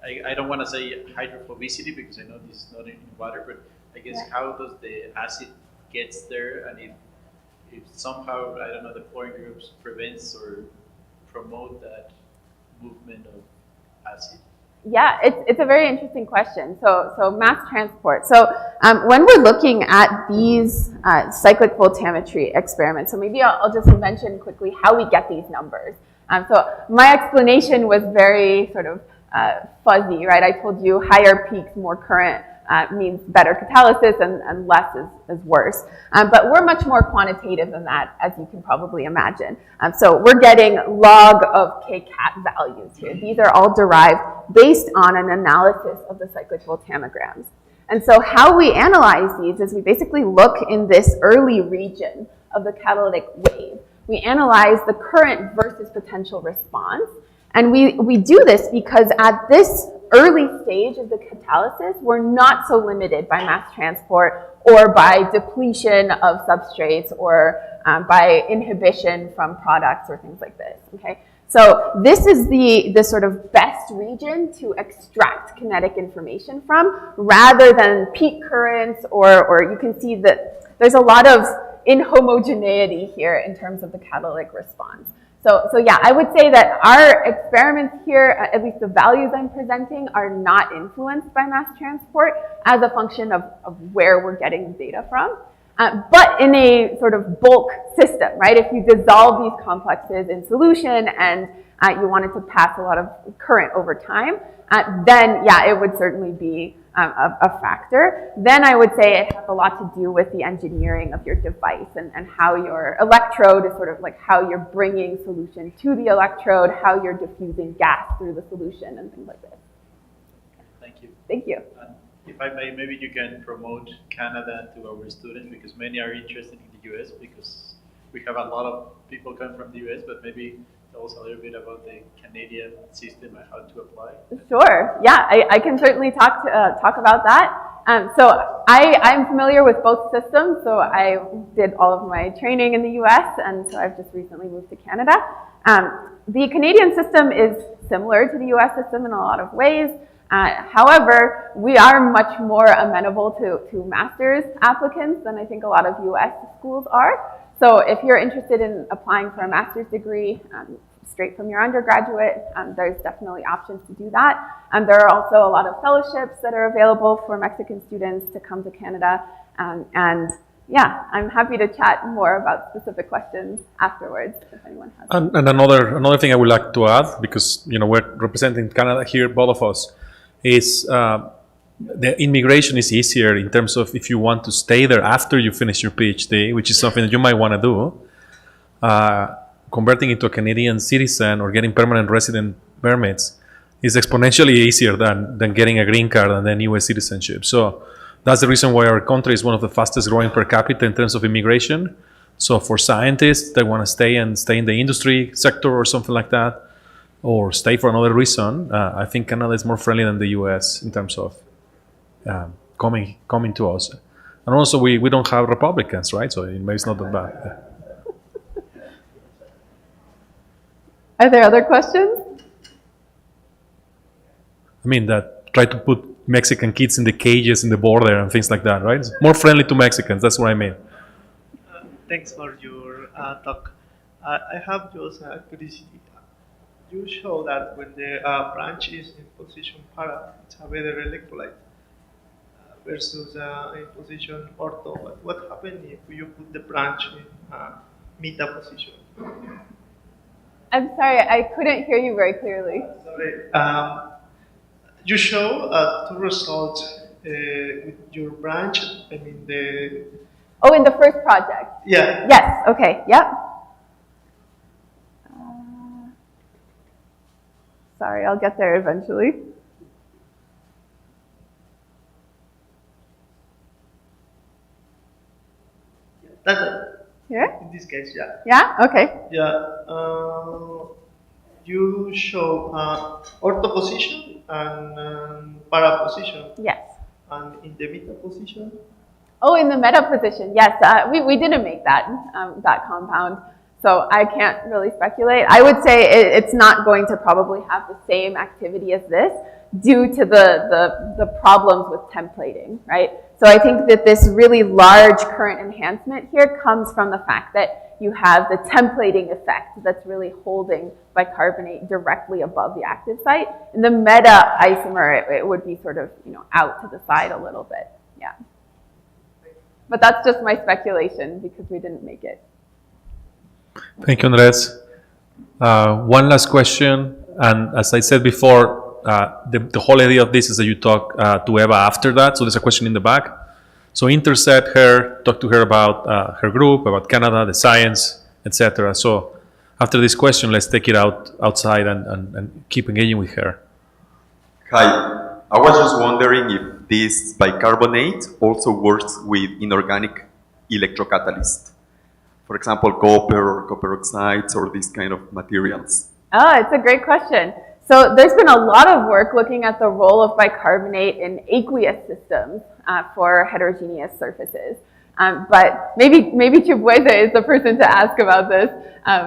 Speaker 11: I don't want to say hydrophobicity because I know this is not in water, but I guess how does the acid gets there, and if somehow, I don't know, the chlorine groups prevents or promote that movement of acid?
Speaker 13: Yeah, it's a very interesting question. So mass transport. So when we're looking at these cyclic voltammetry experiments, so maybe I'll just mention quickly how we get these numbers. So my explanation was very sort of fuzzy, right? I told you higher peaks, more current means better catalysis, and less is worse. But we're much more quantitative than that, as you can probably imagine. So we're getting log of kcat values here. These are all derived based on an analysis of the cyclic voltammograms. And so how we analyze these is we basically look in this early region of the catalytic wave. We analyze the current versus potential response. And we do this because at this early stage of the catalysis, we're not so limited by mass transport or by depletion of substrates or by inhibition from products or things like this, okay? So this is the sort of best region to extract kinetic information from rather than peak currents, or you can see that there's a lot of inhomogeneity here in terms of the catalytic response. So yeah, I would say that our experiments here, at least the values I'm presenting, are not influenced by mass transport as a function of where we're getting the data from. But in a sort of bulk system, right? If you dissolve these complexes in solution and you wanted to pass a lot of current over time, then yeah, it would certainly be a factor. Then I would say it has a lot to do with the engineering of your device and how your electrode is sort of like how you're bringing solution to the electrode, how you're diffusing gas through the solution and things like this.
Speaker 11: Thank you.
Speaker 13: Thank you.
Speaker 11: if I may, maybe you can promote Canada to our students, because many are interested in the US, because we have a lot of people coming from the US, but maybe tell us a little bit about the Canadian system and how to apply.
Speaker 13: Sure. Yeah, I can certainly talk about that. So I'm familiar with both systems. So I did all of my training in the US, and so I've just recently moved to Canada. The Canadian system is similar to the US system in a lot of ways. However, we are much more amenable to master's applicants than I think a lot of US schools are. So if you're interested in applying for a master's degree straight from your undergraduate, there's definitely options to do that. There are also a lot of fellowships that are available for Mexican students to come to Canada. And yeah, I'm happy to chat more about specific questions afterwards if anyone has.
Speaker 1: And another thing I would like to add, because we're representing Canada here, both of us, is the immigration is easier in terms of if you want to stay there after you finish your PhD, which is something that you might want to do. Converting into a Canadian citizen or getting permanent resident permits is exponentially easier than getting a green card and then US citizenship. So that's the reason why our country is one of the fastest growing per capita in terms of immigration. So for scientists that want to stay in the industry sector or something like that, or stay for another reason, I think Canada is more friendly than the US in terms of coming to us. And also we don't have Republicans, right? So maybe it's not that bad. Yeah.
Speaker 13: Are there other questions?
Speaker 1: I mean, that try to put Mexican kids in the cages in the border and things like that, right? It's more friendly to Mexicans, that's what I mean.
Speaker 14: Thanks for your talk. I have just a curiosity. You show that when the branch is in position para, it's a better electrolyte versus in position ortho. But what happens if you put the branch in meta position?
Speaker 13: I'm sorry, I couldn't hear you very clearly.
Speaker 14: Sorry. You show two results with your branch, I mean the...
Speaker 13: Oh, in the first project?
Speaker 14: Yeah.
Speaker 13: Yes, okay, yep. Sorry, I'll get there eventually.
Speaker 14: That's it.
Speaker 13: Here?
Speaker 14: In this case, yeah.
Speaker 13: Yeah, okay.
Speaker 14: Yeah. You show ortho position and para position.
Speaker 13: Yes.
Speaker 14: And in the meta position?
Speaker 13: Oh, in the meta position, yes. We didn't make that compound, so I can't really speculate. I would say it's not going to probably have the same activity as this due to the problems with templating, right? So I think that this really large current enhancement here comes from the fact that you have the templating effect that's really holding bicarbonate directly above the active site. In the meta isomer, it would be sort of out to the side a little bit, yeah. But that's just my speculation because we didn't make it.
Speaker 1: Thank you, Andres. One last question, and as I said before, the whole idea of this is that you talk to Eva after that, so there's a question in the back. So intercept her, talk to her about her group, about Canada, the science, etc. So after this question, let's take it outside and keep engaging with her.
Speaker 15: Hi, I was just wondering if this bicarbonate also works with inorganic electrocatalysts. For example, copper or copper oxides or these kind of materials.
Speaker 13: Oh, it's a great question. So there's been a lot of work looking at the role of bicarbonate in aqueous systems for heterogeneous surfaces. But maybe Chibueze is the person to ask about this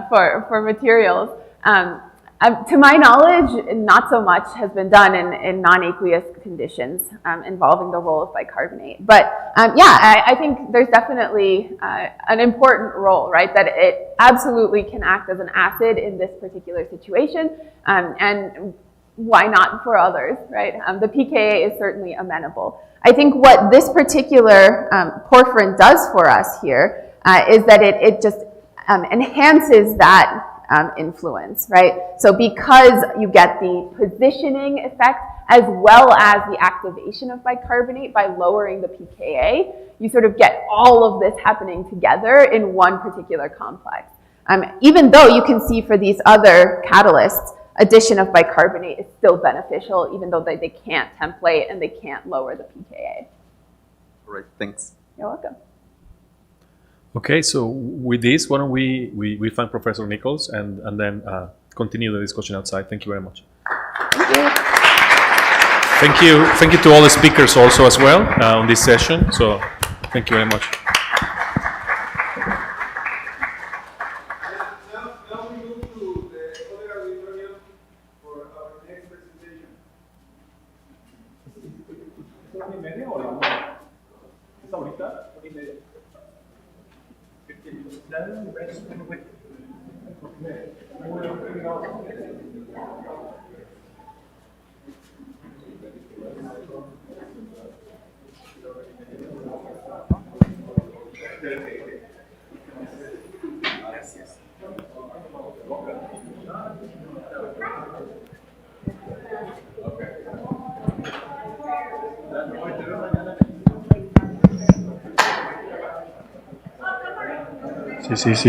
Speaker 13: for materials. To my knowledge, not so much has been done in non-aqueous conditions involving the role of bicarbonate. But yeah, I think there's definitely an important role, right? That it absolutely can act as an acid in this particular situation, and why not for others, right? The pKa is certainly amenable. I think what this particular porphyrin does for us here is that it just enhances that influence, right? So because you get the positioning effect as well as the activation of bicarbonate by lowering the pKa, you sort of get all of this happening together in one particular complex. Even though you can see for these other catalysts, addition of bicarbonate is still beneficial, even though they can't template and they can't lower the pKa.
Speaker 15: All right, thanks.
Speaker 13: You're welcome.
Speaker 1: Okay, so with this, why don't we thank Professor Nichols and then continue the discussion outside. Thank you very much.
Speaker 13: Thank you.
Speaker 1: Thank you to all the speakers also as well on this session. So thank you very much.
Speaker 16: Now we move to the other auditorium for our next presentation. ¿Es 1:30 o la 1? ¿Es ahorita? 1:30.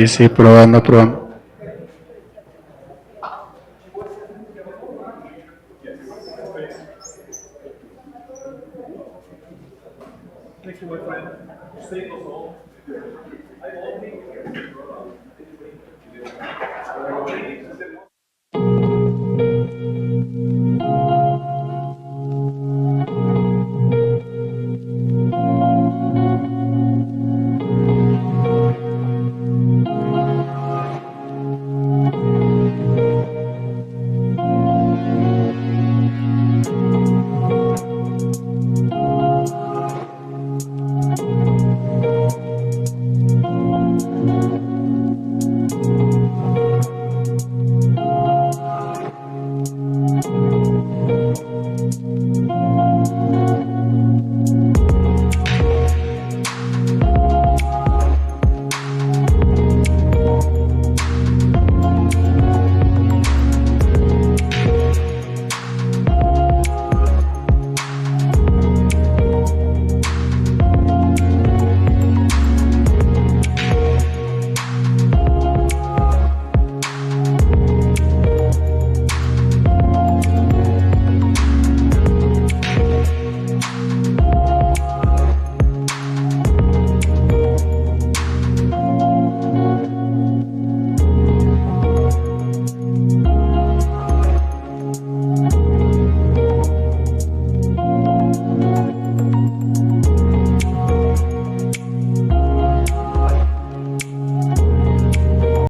Speaker 16: Sí, probando. Thank you, my friend. Stay home.